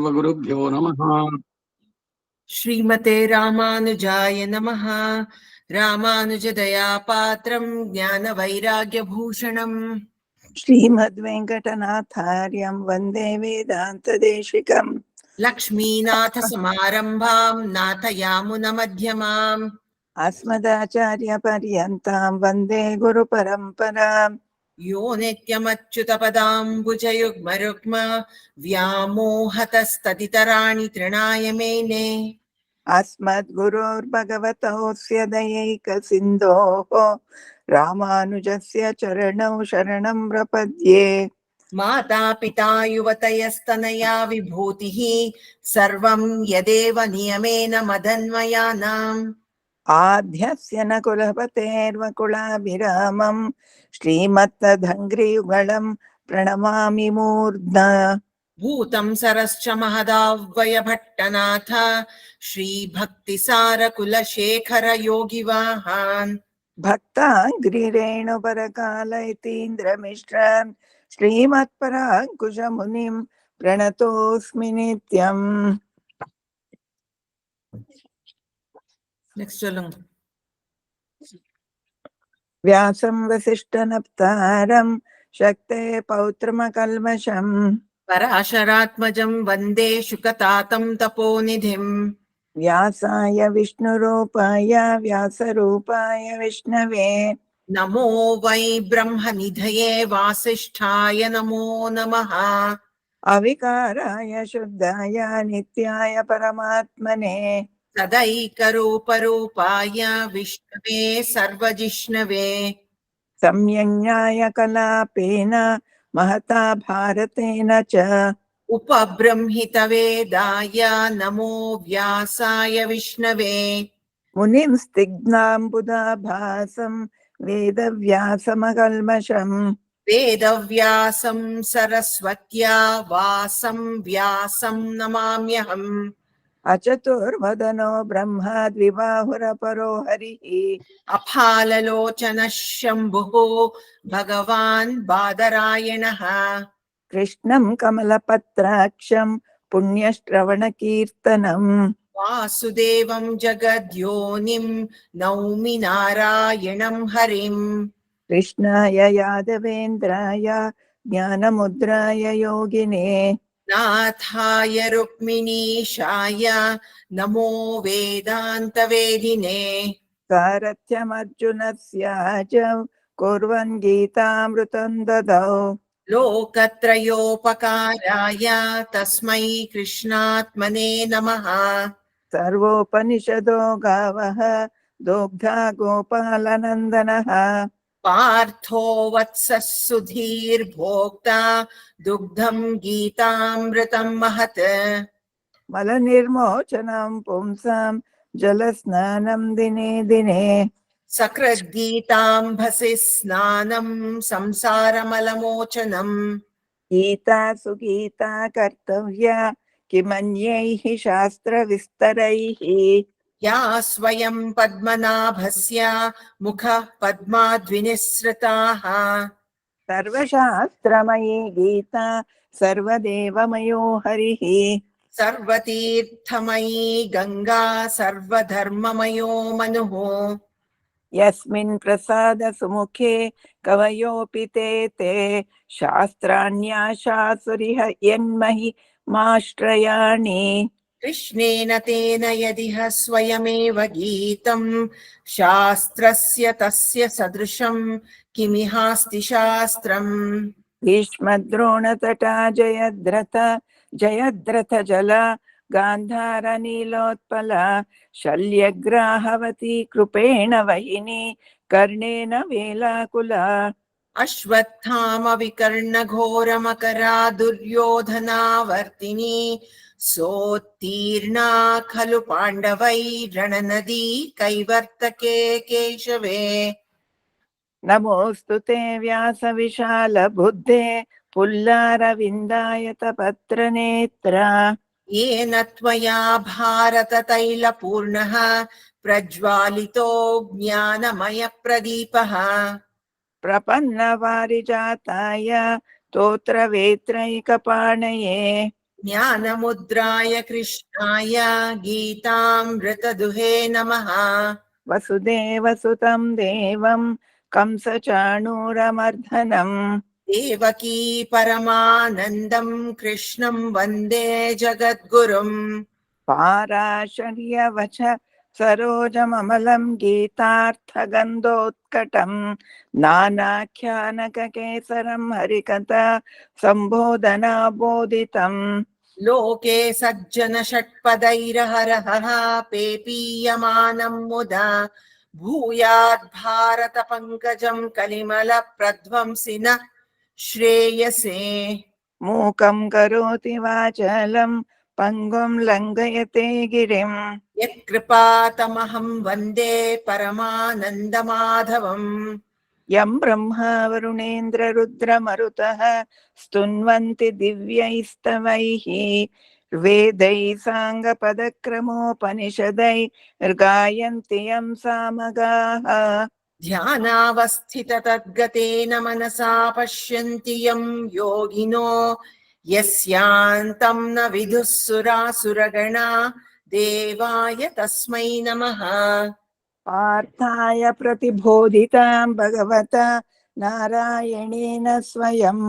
गुरुभ्यो नमः। श्रीमते रामानुजाय नमः। रामानुजदयापात्रं ज्ञानवैराग्यभूषणम् श्रीमद्वेङ्कटनाथार्यं वन्दे वेदान्तदेशिकम् लक्ष्मीनाथसमारम्भां नाथयामुनमध्यमाम् अस्मदाचार्यपर्यन्तां वन्दे गुरुपरम्पराम् यो नित्यमच्युतपदाम्बुजयुग्मरुक्म व्यामोहतस्तदितराणि तृणाय मेने अस्मद्गुरोर्भगवतोऽस्य दयैकसिन्धोः रामानुजस्य चरणौ शरणं प्रपद्ये। माता पिता युवतयस्तनया विभूतिः सर्वं यदेव नियमेन मदन्वयानाम् आद्यस्य न कुलपतेर्वकुलाभिरामं श्रीमत्तदङ्घ्रियुगलं प्रणमामि मूर्ध्ना। भूतं सरश्च महदाव्ययभट्टनाथ श्रीभक्तिसारकुलशेखर योगिवाहान् भक्ताङ्घ्रिरेणुपरकालयतीन्द्रमिश्रान् श्रीमत्पराङ्कुशमुनिं प्रणतोऽस्मि नित्यम्। नेक्स्ट சொல்லுங்க. व्यासं वसिष्ठनप्तारं शक्ते पौत्रमकल्मषम् पराशरात्मजं वन्दे शुकतातं तपोनिधिम् व्यासाय विष्णुरूपाय व्यासरूपाय विष्णवे नमो वै ब्रह्मनिधये वासिष्ठाय नमो नमः। अविकाराय शुद्धाय नित्याय परमात्मने सदैकरूपरूपाय विष्णवे सर्वजिष्णवे संयज्ञाय कलापेन महता भारतेन च उपबृंहितवेदाय नमो व्यासाय विष्णवे मुनिं स्निग्धाम्बुदाभासं वेदव्यासमकल्मषम् वेदव्यासं सरस्वत्या वासं व्यासं नमाम्यहम् अचतुर्वदनो ब्रह्मा द्विबाहुरपरो हरिः अफाललोचनः शम्भुः भगवान् बादरायणः कृष्णं कमलपत्राक्षं पुण्यश्रवणकीर्तनम् वासुदेवं जगद्योनिं नौमि नारायणं हरिम् कृष्णाय यादवेन्द्राय ज्ञानमुद्राय योगिने नाथाय रुक्मिणीशाय नमो वेदान्तवेदिने सारथ्यमर्जुनस्याजौ कुर्वन् गीतामृतं ददौ लोकत्रयोपकाराय तस्मै कृष्णात्मने नमः। सर्वोपनिषदो गावः दुग्धा गोपालनन्दनः पार्थो वत्सः सुधीर्भोक्ता दुग्धं गीतामृतं महत् मलनिर्मोचनं पुंसां जलस्नानं दिने दिने सकृद्गीताम्भसि स्नानं संसारमलमोचनम् गीता सुगीता कर्तव्या किमन्यैः शास्त्रविस्तरैः या स्वयं पद्मनाभस्य मुखः पद्माद्विनिसृताः सर्वशास्त्रमयी गीता सर्वदेवमयो हरिः सर्वतीर्थमयी गंगा सर्वधर्ममयो मनुः यस्मिन् प्रसाद सुमुखे कवयोऽपि ते ते शास्त्राण्याशासुरिह यन्महि माश्रयाणि कृष्णेन तेन यदिह स्वयमेव गीतं शास्त्रस्य तस्य सदृशं किमिहास्ति शास्त्रम् भीष्मद्रोणतटा जयद्रथ जला गान्धारनीलोत्पला शल्यग्राहवती कृपेण वहिनी कर्णेन वेलाकुला अश्वत्थाम विकर्णघोरमकरा दुर्योधनावर्तिनी सोत्तीर्णा खलु पाण्डवैरणनदी कैवर्तके केशवे नमोऽस्तु ते व्यासविशालबुद्धे पुल्लारविन्दायतपत्रनेत्रा येन त्वया भारततैलपूर्णः प्रज्वालितो ज्ञानमयप्रदीपः प्रपन्नवारिजाताय स्तोत्रवेत्रैकपाणये ज्ञानमुद्राय कृष्णाय गीतामृतदुहे नमः। वसुदेवसुतं देवं कंसचाणूरमर्दनं देवकी परमानन्दं कृष्णं वन्दे जगद्गुरुम्। पाराशर्यवच सरोजममलं गीतार्थगन्धोत्कटं नानाख्यानककेसरं हरिकथा सम्बोधनाबोधितम् लोके सज्जन षट्पदैरहरहः पेपीयमानं मुदा भूयात् भारत पङ्कजं कलिमल प्रध्वंसिन श्रेयसे। मूकं करोति वाचालं पङ्गुं लङ्घयते गिरिं यत्कृपातमहं वन्दे परमानन्दमाधवम्। यं ब्रह्मा वरुणेन्द्ररुद्रमरुतः स्तुन्वन्ति दिव्यैस्तवैः वेदैः साङ्गपदक्रमोपनिषदैर्गायन्ति यं सामगाः ध्यानावस्थित तद्गतेन मनसा पश्यन्ति यं योगिनो यस्यान्तं न विदुः सुरासुरगणा देवाय तस्मै नमः। पार्थाय प्रतिबोधितां भगवता नारायणेन स्वयं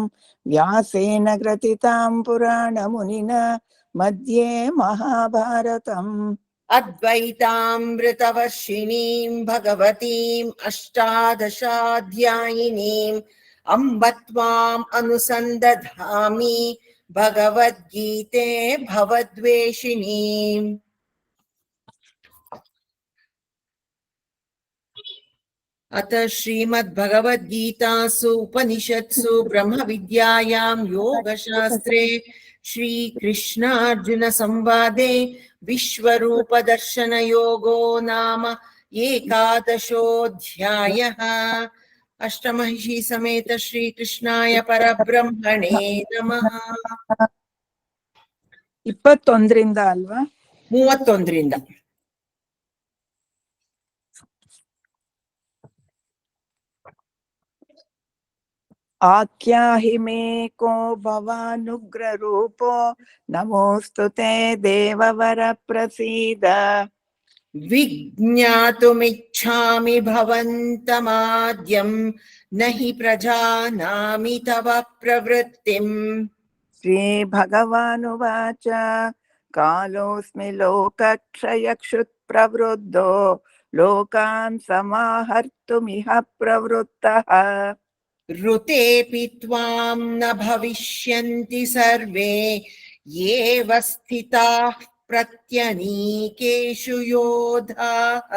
व्यासेन ग्रथितां पुराणमुनिना मध्ये महाभारतम् अद्वैतामृतवर्षिणीं भगवतीम् अष्टादशाध्यायिनीम् अम्ब त्वाम् अनुसन्दधामि भगवद्गीते भवद्वेषिणीम्। अथ श्रीमद्भगवद्गीतासु उपनिषत्सु ब्रह्मविद्यायां योगशास्त्रे श्रीकृष्णार्जुनसंवादे विश्वरूपदर्शनयोगो नाम एकादशोऽध्यायः। अष्टमहिषी समेत श्रीकृष्णाय परब्रह्मणे नमः। 21ರಿಂದ ಅಲ್ವಾ 31ರಿಂದ आख्याहि मे को भवानुग्ररूपो नमोऽस्तु ते देववर प्रसीद विज्ञातुमिच्छामि भवन्तमाद्यं न हि प्रजानामि तव प्रवृत्तिम्। श्रीभगवानुवाच कालोऽस्मि लोकक्षयक्षुत् प्रवृद्धो लोकान् समाहर्तुमिह प्रवृत्तः ऋतेऽपि त्वां न भविष्यन्ति सर्वे एव स्थिताः प्रत्यनीकेषु योधाः।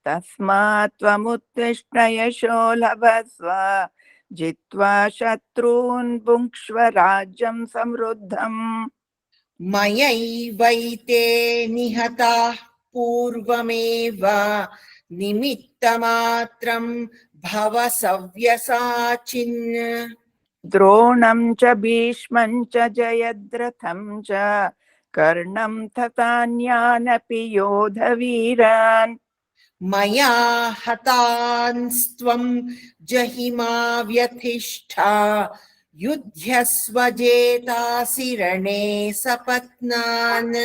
तस्मात् त्वमुत्तिष्ठ यशो लभस्व जित्वा शत्रून् भुङ्क्ष्व राज्यं समृद्धम् मयैवैते निहताः पूर्वमेव निमित्तमात्रं भव सव्यसाचिन्। द्रोणं च भीष्मं च जयद्रथं च कर्णं तथान्यानपि योधवीरान् मया हतांस्त्वं जहिमा व्यथिष्ठा युध्यस्वजेतासि रणे सपत्नान्।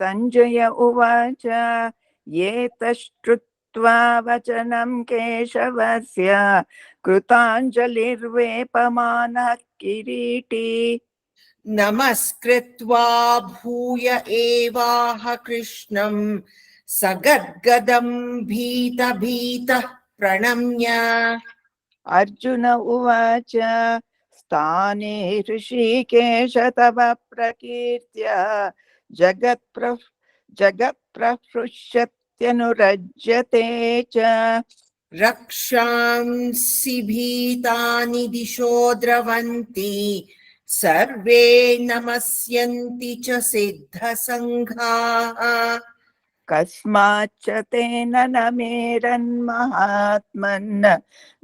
संजय उवाच एतच्छ्रुत्वा वचनं केशवस्य कृताञ्जलिर्वेपमानः किरीटी नमस्कृत्वा भूय एवाह कृष्णं सगद्गदं भीतः प्रणम्य। अर्जुन उवाच स्थाने ऋषिकेश तव प्रकीर्त्या जगत्प्रहृष्यत्यनुरज्यते च रक्षांसि भीतानि दिशो द्रवन्ति सर्वे नमस्यन्ति च सिद्धसङ्घाः। कस्माच्च तेन न मेरन्महात्मन्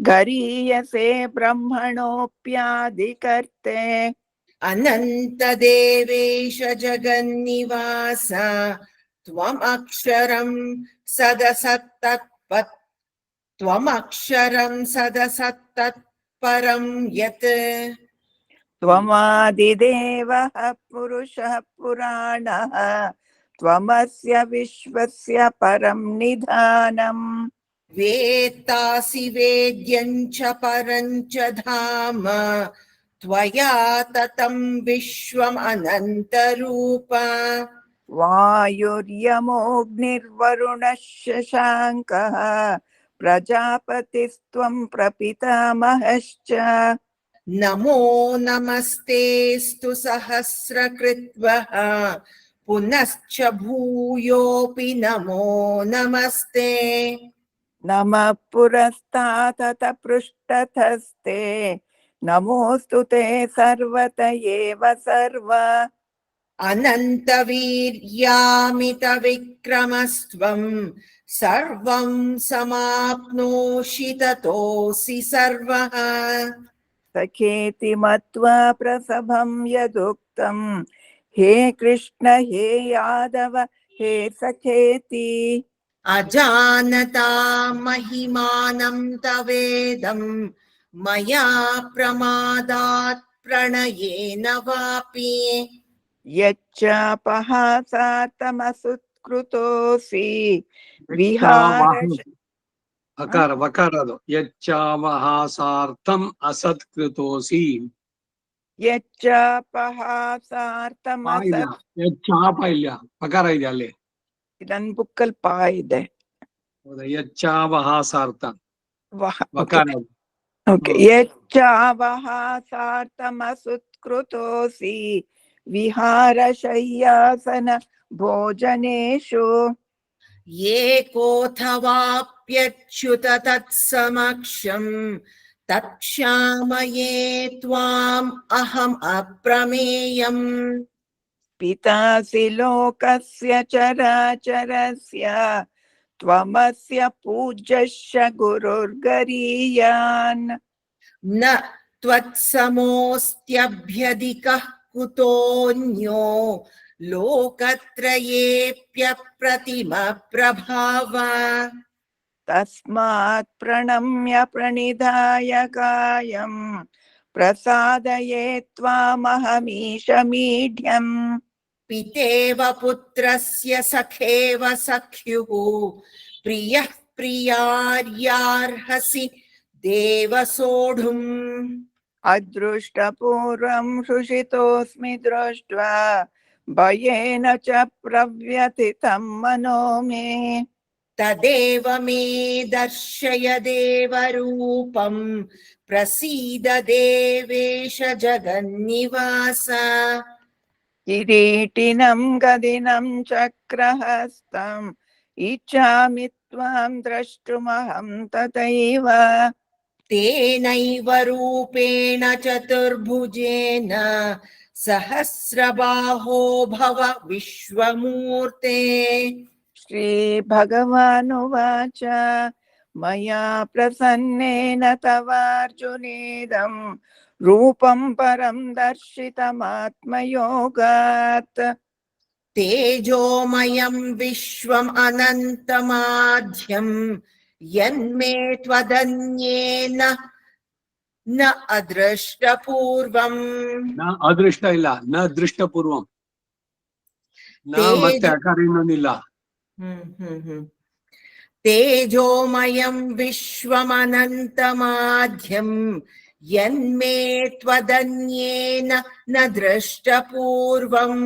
गरीयसे ब्रह्मणोऽप्याधिकर्ते अनन्तदेवेश जगन्निवास त्वमक्षरं सदसत्तत्परं यत्। त्वमादिदेवः पुरुषः पुराणः त्वमस्य विश्वस्य परं निधानम् वेत्तासि वेद्यं च परं च धाम त्वया ततं विश्वम् अनन्तरूप वायुर्यमोऽग्निर्वरुणः शशाङ्कः प्रजापतिस्त्वं प्रपितामहश्च नमो नमस्तेस्तु सहस्रकृत्वः पुनश्च भूयोऽपि नमो नमस्ते नमः पुरस्तात् पृष्ठतस्ते नमोऽस्तु ते सर्वत एव सर्व अनन्तवीर्यामितविक्रमस्त्वं सर्वं समाप्नोषि ततोऽसि सर्वः सखेति मत्वा प्रसभं यदुक्तं हे कृष्ण हे यादव हे सखेति अजानता महिमानं तवेदं मया प्रमादात् प्रणयेन वापि यच्चापहासातमसुत्कृतोऽसि विहार ಅಕಾರ ವಕಾರ ಅದು ಯಚ್ಚಾವಹಾಸಾರ್ಥಂ ಅಸತ್ಕೃತೋಸಿ ಯಚ್ಚಾಪಹಾಸಾರ್ಥಮಸ ಯಚ್ಚಾಪ ಇಲ್ಲ ಪಕಾರ ಇದೆ ಅಲ್ಲಿ ನನ್ ಬುಕ್ಕಲ್ ಪಾ ಇದೆ ಹೌದಾ ಯಚ್ಚಾವಹಾಸಾರ್ಥ ಓಕೆ ವಕಾರ ಯಚ್ಚಾವಹಾಸಾರ್ಥಮಸುತ್ಕೃತೋऽसि ವಿಹಾರಶಯ್ಯಾಸನ ಭೋಜನೇಷು एकोऽथवाप्यच्युत तत्समक्षं तत्क्षामये त्वाम् अहम् अप्रमेयम् पितासि लोकस्य चराचरस्य त्वमस्य पूज्यश्च गुरुर्गरीयान् न त्वत्समोऽस्त्यभ्यधिकः कुतोऽन्यो लोकत्रयेऽप्यप्रतिमप्रभाव तस्मात् प्रणम्य प्रणिधाय कायं प्रसादये त्वामहमीशमीढ्यम् पितेव पुत्रस्य सखेव सख्युः प्रियः प्रियार्यार्हसि देव सोढुम् अदृष्टपूर्वं हृषितोऽस्मि दृष्ट्वा भयेन च प्रव्यथितं मनो मे तदेव मे दर्शय देवरूपं प्रसीद देवेश जगन्निवास किरीटिनं गदिनं चक्रहस्तम् इच्छामि त्वां द्रष्टुमहं तथैव तेनैव रूपेण चतुर्भुजेन सहस्रबाहो भव विश्वमूर्ते श्रीभगवानुवाच मया प्रसन्नेन तवार्जुनेदं रूपं परं दर्शितमात्मयोगात् तेजोमयं विश्वम् अनन्तमाध्यं यन्मे त्वदन्येन न अदृष्टपूर्वम् ನ ಅದೃಷ್ಟ ಇಲ್ಲ ನ ದೃಷ್ಟಪೂರ್ವಂ ನ ಮತ್ತೆ ಅಕಾರ ಇನ್ನೊಂದಿಲ್ಲ तेजोमयं विश्वमनन्तमाध्यं यन्मे त्वदन्येन न दृष्टपूर्वम्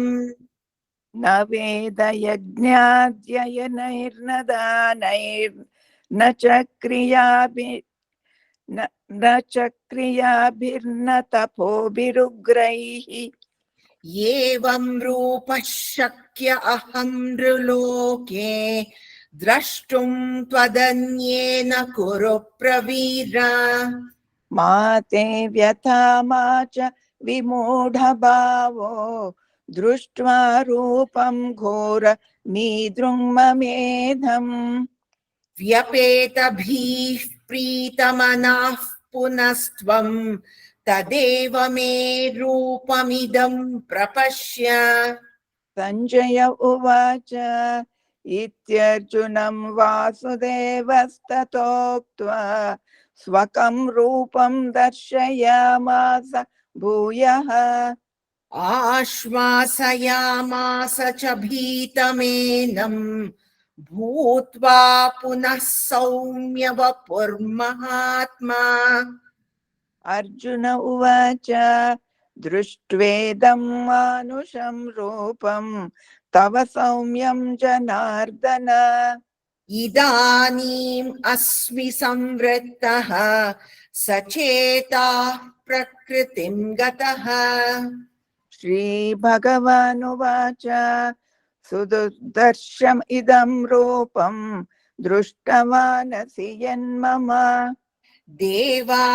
न वेदयज्ञाध्ययनैर्न दानैर्न च क्रियाभिर्न तपोभिरुग्रैः एवं रूपः शक्य अहं नृलोके द्रष्टुं त्वदन्येन कुरु प्रवीर मा ते व्यथा मा च विमूढभावो दृष्ट्वा रूपं घोरमीदृङ्ममेधम् व्यपेतभिः प्रीतमनाः पुनस्त्वं तदेव मे रूपमिदं प्रपश्य सञ्जय उवाच इत्यर्जुनं वासुदेवस्ततोक्त्वा स्वकं रूपं दर्शयामास भूयः आश्वासयामास च भीतमेनम् भूत्वा पुनः सौम्य वपुर्महात्मा अर्जुन उवाच दृष्ट्वेदं मानुषं रूपं तव सौम्यं जनार्दन इदानीम् अस्मि संवृत्तः सचेताः प्रकृतिं गतः श्रीभगवानुवाच सुदुर्दर्शम् इदं रूपं दृष्टवानसि यन्मम देवा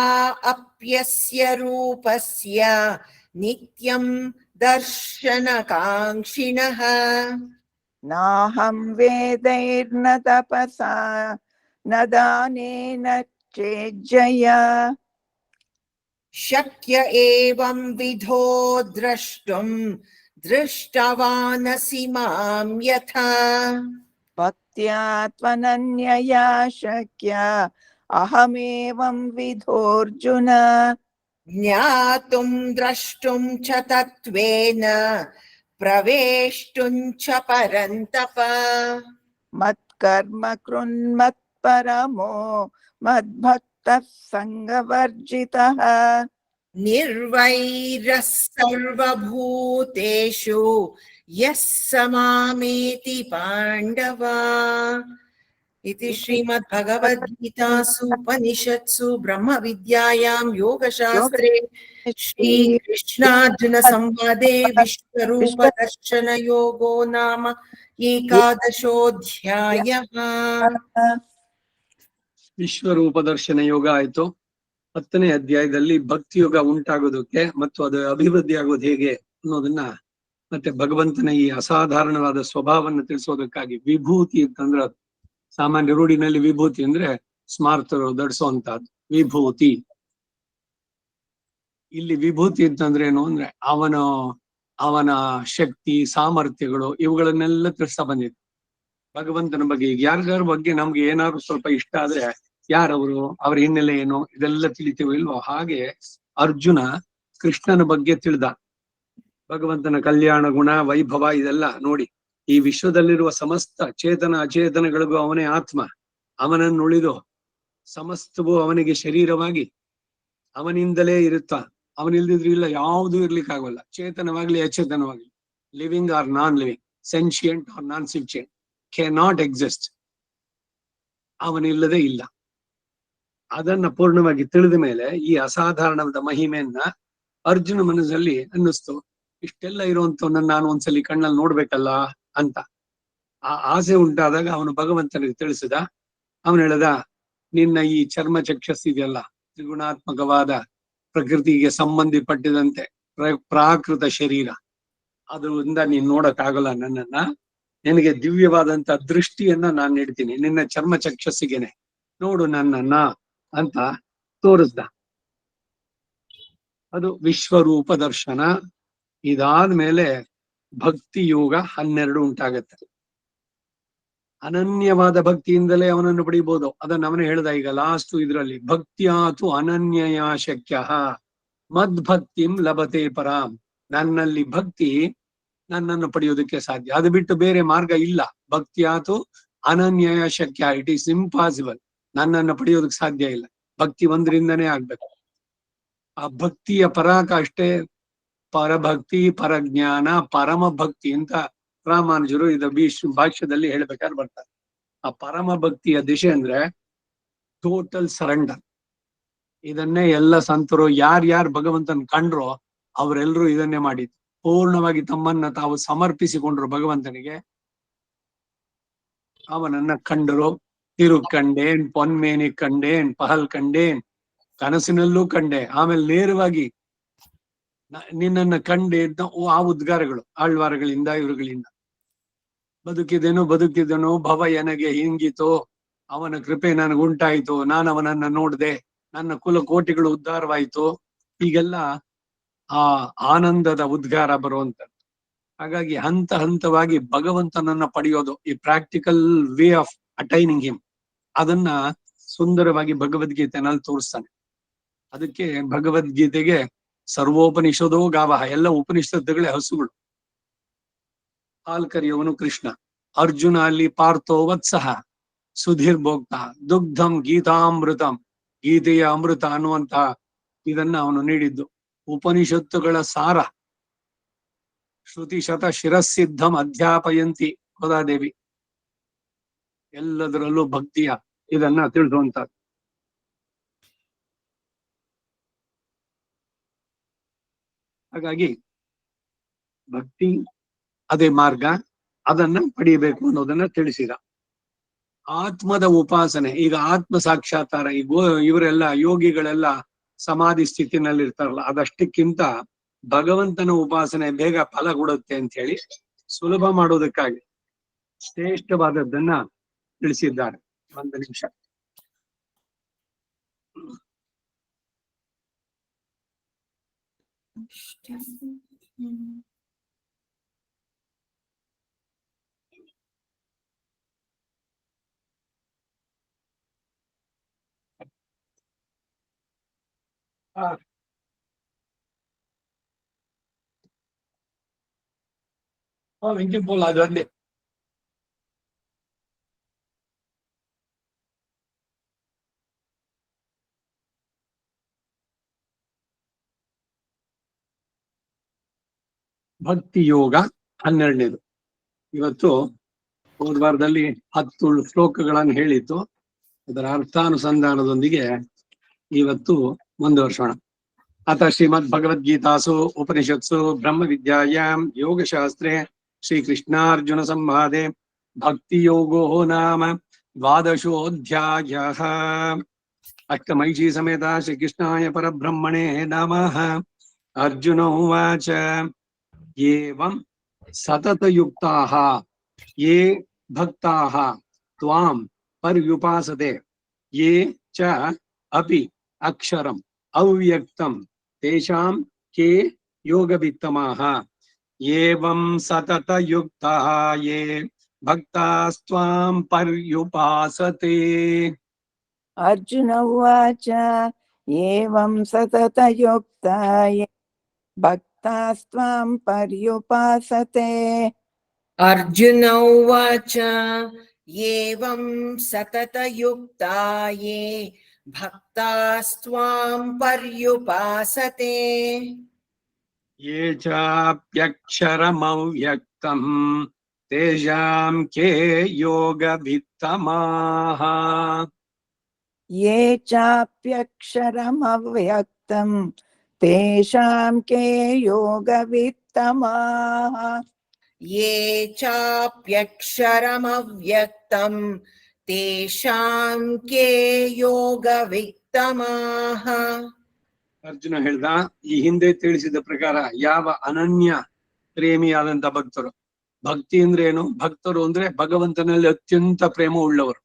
अप्यस्य रूपस्य नित्यं दर्शनकाङ्क्षिणः नाहं वेदैर्न तपसा न दानेन चेज्जया शक्य एवं विधो द्रष्टुं दृष्टवानसि मां यथा भक्त्या त्वनन्यया शक्य अहमेवं विधोऽर्जुन ज्ञातुं द्रष्टुं च तत्त्वेन प्रवेष्टुं च परन्तप मत्कर्म कृन्मत्परमो मद्भक्तः सङ्गवर्जितः निर्वैरः सर्वभूतेषु यः स मामेति पाण्डव इति श्रीमद्भगवद्गीतासु उपनिषत्सु ब्रह्मविद्यायां योगशास्त्रे श्रीकृष्णार्जुनसंवादे विश्वरूपदर्शनयोगो नाम एकादशोऽध्यायः ವಿಶ್ವರೂಪ ದರ್ಶನ ಯೋಗ ಆಯ್ತು. 10ನೇ ಅಧ್ಯಾಯದಲ್ಲಿ ಭಕ್ತಿ ಯೋಗ ಉಂಟಾಗೋದಕ್ಕೆ ಮತ್ತು ಅದು ಅಭಿವೃದ್ಧಿ ಆಗೋದು ಹೇಗೆ ಅನ್ನೋದನ್ನ ಮತ್ತೆ ಭಗವಂತನ ಈ ಅಸಾಧಾರಣವಾದ ಸ್ವಭಾವವನ್ನು ತಿಳಿಸೋದಕ್ಕಾಗಿ ವಿಭೂತಿ ಅಂತಂದ್ರೆ ಸಾಮಾನ್ಯ ರೂಢಿನಲ್ಲಿ ವಿಭೂತಿ ಅಂದ್ರೆ ಸ್ಮಾರ್ತರು ಧರಿಸುವಂತಹದ್ದು ವಿಭೂತಿ. ಇಲ್ಲಿ ವಿಭೂತಿ ಅಂತಂದ್ರೆ ಏನು ಅಂದ್ರೆ ಅವನ ಶಕ್ತಿ ಸಾಮರ್ಥ್ಯಗಳು ಇವುಗಳನ್ನೆಲ್ಲ ತಿಳಿಸ್ತಾ ಬಂದಿದೆ ಭಗವಂತನ ಬಗ್ಗೆ. ಈಗ ಯಾರ್ಯಾರ ಬಗ್ಗೆ ನಮ್ಗೆ ಏನಾದ್ರು ಸ್ವಲ್ಪ ಇಷ್ಟ ಆದ್ರೆ ಯಾರವರು, ಅವ್ರ ಹಿನ್ನೆಲೆ ಏನು, ಇದೆಲ್ಲ ತಿಳಿತೀವೋ ಇಲ್ವೋ ಹಾಗೆ ಅರ್ಜುನ ಕೃಷ್ಣನ ಬಗ್ಗೆ ತಿಳಿದ. ಭಗವಂತನ ಕಲ್ಯಾಣ ಗುಣ ವೈಭವ ಇದೆಲ್ಲ ನೋಡಿ ಈ ವಿಶ್ವದಲ್ಲಿರುವ ಸಮಸ್ತ ಚೇತನ ಅಚೇತನಗಳಿಗೂ ಅವನೇ ಆತ್ಮ, ಅವನನ್ನು ಉಳಿದು ಸಮಸ್ತವೂ ಅವನಿಗೆ ಶರೀರವಾಗಿ ಅವನಿಂದಲೇ ಇರುತ್ತ. ಅವನಿಲ್ದಿದ್ರು ಇಲ್ಲ, ಯಾವುದೂ ಇರ್ಲಿಕ್ಕಾಗಲ್ಲ. ಚೇತನವಾಗ್ಲಿ ಅಚೇತನವಾಗ್ಲಿ, living or non living, sentient or non sentient, cannot exist. ಅವನಿಲ್ಲದೆ ಇಲ್ಲ. ಅದನ್ನ ಪೂರ್ಣವಾಗಿ ತಿಳಿದ ಮೇಲೆ ಈ ಅಸಾಧಾರಣವಾದ ಮಹಿಮೆಯನ್ನ ಅರ್ಜುನ ಮನಸ್ಸಲ್ಲಿ ಅನ್ನಿಸ್ತು, ಇಷ್ಟೆಲ್ಲ ಇರುವಂತವನ್ನ ನಾನು ಒಂದ್ಸಲಿ ಕಣ್ಣಲ್ಲಿ ನೋಡ್ಬೇಕಲ್ಲ ಅಂತ. ಆ ಆಸೆ ಉಂಟಾದಾಗ ಅವನು ಭಗವಂತನಿಗೆ ತಿಳಿಸಿದ. ಅವನು ಹೇಳ್ದ, ನಿನ್ನ ಈ ಚರ್ಮ ಚಕ್ಷಸ್ಸಿದೆಯಲ್ಲ, ತ್ರಿಗುಣಾತ್ಮಕವಾದ ಪ್ರಕೃತಿಗೆ ಸಂಬಂಧಪಟ್ಟಿದಂತೆ ಪ್ರಾಕೃತ ಶರೀರ, ಅದರಿಂದ ನೀನ್ ನೋಡಕ್ಕಾಗಲ್ಲ ನನ್ನನ್ನ. ನಿನಗೆ ದಿವ್ಯವಾದಂತ ದೃಷ್ಟಿಯನ್ನ ನಾನು ನೀಡ್ತೀನಿ, ನಿನ್ನ ಚರ್ಮ ಚಕ್ಷಸ್ಸಿಗೆನೆ ನೋಡು ನನ್ನನ್ನ ಅಂತ ತೋರಿಸ್ದ. ಅದು ವಿಶ್ವರೂಪ ದರ್ಶನ. ಇದಾದ್ಮೇಲೆ ಭಕ್ತಿ ಯೋಗ 12 ಉಂಟಾಗತ್ತೆ. ಅನನ್ಯವಾದ ಭಕ್ತಿಯಿಂದಲೇ ಅವನನ್ನು ಪಡಿಬಹುದು. ಅದನ್ನ ಅವನೇ ಹೇಳ್ದ ಈಗ ಲಾಸ್ಟ್ ಇದ್ರಲ್ಲಿ, ಭಕ್ತಿಯಾತು ಅನನ್ಯಯ ಶಕ್ಯ ಮದ್ಭಕ್ತಿಂ ಲಭತೆ ಪರಾಂ. ನನ್ನಲ್ಲಿ ಭಕ್ತಿ ನನ್ನನ್ನು ಪಡೆಯೋದಕ್ಕೆ ಸಾಧ್ಯ, ಅದು ಬಿಟ್ಟು ಬೇರೆ ಮಾರ್ಗ ಇಲ್ಲ. ಭಕ್ತಿಯಾತು ಅನನ್ಯಯ ಶಕ್ಯ, ಇಟ್ ಈಸ್ ಇಂಪಾಸಿಬಲ್. ನನ್ನನ್ನು ಪಡೆಯೋದಕ್ಕೆ ಸಾಧ್ಯ ಇಲ್ಲ, ಭಕ್ತಿ ಒಂದರಿಂದನೇ ಆಗ್ಬೇಕು. ಆ ಭಕ್ತಿಯ ಪರಾಕಾಷ್ಠೆ ಪರಭಕ್ತಿ, ಪರಜ್ಞಾನ, ಪರಮ ಭಕ್ತಿ ಅಂತ ರಾಮಾನುಜರು ಇದು ಭಾಷ್ಯದಲ್ಲಿ ಹೇಳ್ಬೇಕಾದ್ರೆ ಬರ್ತಾರೆ. ಆ ಪರಮ ಭಕ್ತಿಯ ದಿಶೆ ಅಂದ್ರೆ ಟೋಟಲ್ ಸರೆಂಡರ್. ಇದನ್ನೇ ಎಲ್ಲ ಸಂತರು ಯಾರ್ಯಾರು ಭಗವಂತನ ಕಂಡ್ರೋ ಅವರೆಲ್ಲರೂ ಇದನ್ನೇ ಮಾಡಿದ್ರು. ಪೂರ್ಣವಾಗಿ ತಮ್ಮನ್ನ ತಾವು ಸಮರ್ಪಿಸಿಕೊಂಡ್ರು ಭಗವಂತನಿಗೆ. ಅವನನ್ನ ಕಂಡರು. ತಿರು ಕಂಡೇನ್, ಪೊನ್ಮೇನಿ ಕಂಡೇನ್, ಪಹಲ್ ಕಂಡೇನ್, ಕನಸಿನಲ್ಲೂ ಕಂಡೆ. ಆಮೇಲೆ ನೇರವಾಗಿ ನಿನ್ನನ್ನ ಕಂಡೆ ಆ ಉದ್ಗಾರಗಳು ಆಳ್ವಾರಗಳಿಂದ ಇವರುಗಳಿಂದ. ಬದುಕಿದೆನು ಭವ ಎನಗೆ ಹಿಂಗಿತೋ, ಅವನ ಕೃಪೆ ನನಗುಂಟಾಯಿತು, ನಾನು ಅವನನ್ನ ನೋಡ್ದೆ, ನನ್ನ ಕುಲ ಕೋಟಿಗಳು ಉದ್ಧಾರವಾಯಿತು. ಹೀಗೆಲ್ಲ ಆ ಆನಂದದ ಉದ್ಗಾರ ಬರುವಂತದ್ದು. ಹಾಗಾಗಿ ಹಂತ ಹಂತವಾಗಿ ಭಗವಂತನನ್ನ ಪಡೆಯೋದು, ಈ practical way of attaining him, ಅದನ್ನ ಸುಂದರವಾಗಿ ಭಗವದ್ಗೀತೆನಲ್ಲಿ ತೋರಿಸ್ತಾನೆ. ಅದಕ್ಕೆ ಭಗವದ್ಗೀತೆಗೆ ಸರ್ವೋಪನಿಷದೋ ಗಾವಹ, ಎಲ್ಲ ಉಪನಿಷತ್ತುಗಳೇ ಹಸುಗಳು. ಹಾಲ್ ಕರೆಯುವನು ಕೃಷ್ಣ. ಅರ್ಜುನ ಅಲ್ಲಿ ಪಾರ್ಥೋ ವತ್ಸಹ ಸುಧೀರ್ ಭೋಕ್ತ ದುಗ್ಧಂ ಗೀತಾಮೃತಂ, ಗೀತೆಯ ಅಮೃತ ಅನ್ನುವಂತಹ ಇದನ್ನ ಅವನು ನೀಡಿದ್ದು. ಉಪನಿಷತ್ತುಗಳ ಸಾರ. ಶ್ರುತಿ ಶತ ಶಿರಸಿದ್ಧಂ ಅಧ್ಯಾಪಯಂತಿ ಗೋದಾದೇವಿ. ಎಲ್ಲದರಲ್ಲೂ ಭಕ್ತಿಯ ಇದನ್ನ ತಿಳಿಸುವಂತ. ಹಾಗಾಗಿ ಭಕ್ತಿ ಅದೇ ಮಾರ್ಗ, ಅದನ್ನ ಪಡೆಯಬೇಕು ಅನ್ನೋದನ್ನ ತಿಳಿಸಿದ. ಆತ್ಮದ ಉಪಾಸನೆ, ಈಗ ಆತ್ಮ ಸಾಕ್ಷಾತ್ಕಾರ, ಈಗ ಇವರೆಲ್ಲ ಯೋಗಿಗಳೆಲ್ಲ ಸಮಾಧಿ ಸ್ಥಿತಿನಲ್ಲಿ ಇರ್ತಾರಲ್ಲ, ಅದಷ್ಟಕ್ಕಿಂತ ಭಗವಂತನ ಉಪಾಸನೆ ಬೇಗ ಫಲ ಕೊಡುತ್ತೆ ಅಂತ ಹೇಳಿ ಸುಲಭ ಮಾಡೋದಕ್ಕಾಗಿ ಶ್ರೇಷ್ಠವಾದದ್ದನ್ನ ತಿಳಿಸಿದ್ದಾರೆ. ಒಂದು ನಿಮಿಷ. ವೆಂಕಿ ಪೋಲ್ ಅದೊಂದೇ. ಭಕ್ತಿ ಯೋಗ 12ನೇದು. ಇವತ್ತು ಹೋದ ವಾರದಲ್ಲಿ 10 ಶ್ಲೋಕಗಳನ್ನು ಹೇಳಿತ್ತು. ಅದರ ಅರ್ಥಾನುಸಂಧಾನದೊಂದಿಗೆ ಇವತ್ತು ಮುಂದುವರ್ಸೋಣ. ಅಥ ಶ್ರೀಮದ್ ಭಗವದ್ಗೀತಾಸು ಉಪನಿಷತ್ಸು ಬ್ರಹ್ಮ ವಿದ್ಯಾಯಾಂ ಯೋಗಶಾಸ್ತ್ರೇ ಶ್ರೀಕೃಷ್ಣಾರ್ಜುನ ಸಂವಾದೆ ಭಕ್ತಿ ಯೋಗೋ ನಾಮ 12ಶೋऽಧ್ಯಾಯಃ. ಅಷ್ಟಮೈಷಿ ಸಮೇತ ಶ್ರೀಕೃಷ್ಣಾಯ ಪರಬ್ರಹ್ಮಣೇ ನಮಃ. ಅರ್ಜುನ ಉವಾಚ ಏವಂ ಸತತಯುಕ್ತಾಃ ಯೇ ಭಕ್ತಾಃ ತ್ವಾಂ ಪರ್ಯುಪಾಸತೆ ಯೇ ಚ ಅಪಿ ಅಕ್ಷರಂ ಅವ್ಯಕ್ತಂ ತೇಷಾಂ ಕೇ ಯೋಗವಿತ್ತಮಾಃ. ಏವಂ ಸತತಯುಕ್ತಾಃ ಯೇ ಭಕ್ತಾಸ್ತ್ವಾಂ ಪರ್ಯುಪಾಸತೆ. ಅರ್ಜುನ ಉವಾಚ ಏವಂ ಸತತಯುಕ್ತಾ ಯೇ ಭಕ್ತಾಸ್ತ್ವಾಂ ಪರ್ಯುಪಾಸತೆ. ಅರ್ಜುನ ಉವಾಚ ಏವಂ ಸತತಯುಕ್ತಾ ಯೇ ಭಕ್ತಾಸ್ತ್ವಾಂ ಪರ್ಯುಪಾಸತೆ. ಯೇ ಚಾಪ್ಯಕ್ಷರಮವ್ಯಕ್ತಂ ತೇಷಾಂ ಕೇ ಯೋಗವಿತ್ತಮಾಃ. ಯೇ ಚಾಪ್ಯಕ್ಷರಮವ್ಯಕ್ತಂ ತೇಷಾಂ ಕೇ ಯೋಗವಿತ್ತಮಾಃ. ಯೇ ಚಾಪ್ಯಕ್ಷರಮವ್ಯಕ್ತಂ ತೇಷಾಂ ಕೇ ಯೋಗವಿತ್ತಮಾಃ. ಅರ್ಜುನ ಹೇಳ್ದ, ಈ ಹಿಂದೆ ತಿಳಿಸಿದ ಪ್ರಕಾರ ಯಾವ ಅನನ್ಯ ಪ್ರೇಮಿಯಾದಂತ ಭಕ್ತರು. ಭಕ್ತಿ ಅಂದ್ರೆ ಏನು? ಭಕ್ತರು ಅಂದ್ರೆ ಭಗವಂತನಲ್ಲಿ ಅತ್ಯಂತ ಪ್ರೇಮ ಉಳ್ಳವರು.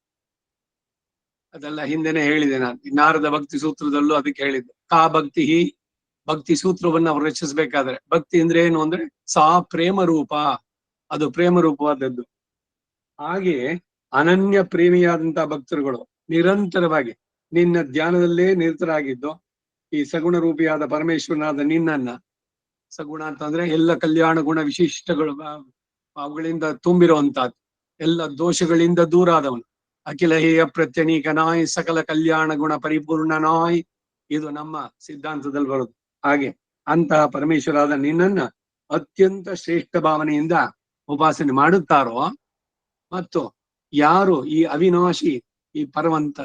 ಅದೆಲ್ಲ ಹಿಂದೆನೆ ಹೇಳಿದೆ ನಾನು. ನಾರದ ಭಕ್ತಿ ಸೂತ್ರದಲ್ಲೂ ಅದಕ್ಕೆ ಹೇಳಿದ್ದೆ. ಕಾ ಭಕ್ತಿ, ಭಕ್ತಿ ಸೂತ್ರವನ್ನ ಅವ್ರು ರಚಿಸಬೇಕಾದ್ರೆ ಭಕ್ತಿ ಅಂದ್ರೆ ಏನು ಅಂದ್ರೆ ಸಾ ಪ್ರೇಮ ರೂಪ, ಅದು ಪ್ರೇಮ ರೂಪವಾದದ್ದು. ಹಾಗೆ ಅನನ್ಯ ಪ್ರೇಮಿಯಾದಂತ ಭಕ್ತರುಗಳು ನಿರಂತರವಾಗಿ ನಿನ್ನ ಧ್ಯಾನದಲ್ಲೇ ನಿರತರಾಗಿದ್ದು, ಈ ಸಗುಣ ರೂಪಿಯಾದ ಪರಮೇಶ್ವರನಾದ ನಿನ್ನನ್ನ, ಸಗುಣ ಅಂತಂದ್ರೆ ಎಲ್ಲ ಕಲ್ಯಾಣ ಗುಣ ವಿಶಿಷ್ಟಗಳು ಅವುಗಳಿಂದ ತುಂಬಿರುವಂತಹದ್ದು, ಎಲ್ಲ ದೋಷಗಳಿಂದ ದೂರ ಆದವನು, ಅಖಿಲ ಹೇಯ ಪ್ರತ್ಯನೀಕನಾಯ್ ಸಕಲ ಕಲ್ಯಾಣ ಗುಣ ಪರಿಪೂರ್ಣನಾಯ್, ಇದು ನಮ್ಮ ಸಿದ್ಧಾಂತದಲ್ಲಿ ಬರೋದು. ಹಾಗೆ ಅಂತಹ ಪರಮೇಶ್ವರಾದ ನಿನ್ನನ್ನ ಅತ್ಯಂತ ಶ್ರೇಷ್ಠ ಭಾವನೆಯಿಂದ ಉಪಾಸನೆ ಮಾಡುತ್ತಾರೋ, ಮತ್ತು ಯಾರು ಈ ಅವಿನಾಶಿ ಈ ಪರವಂತ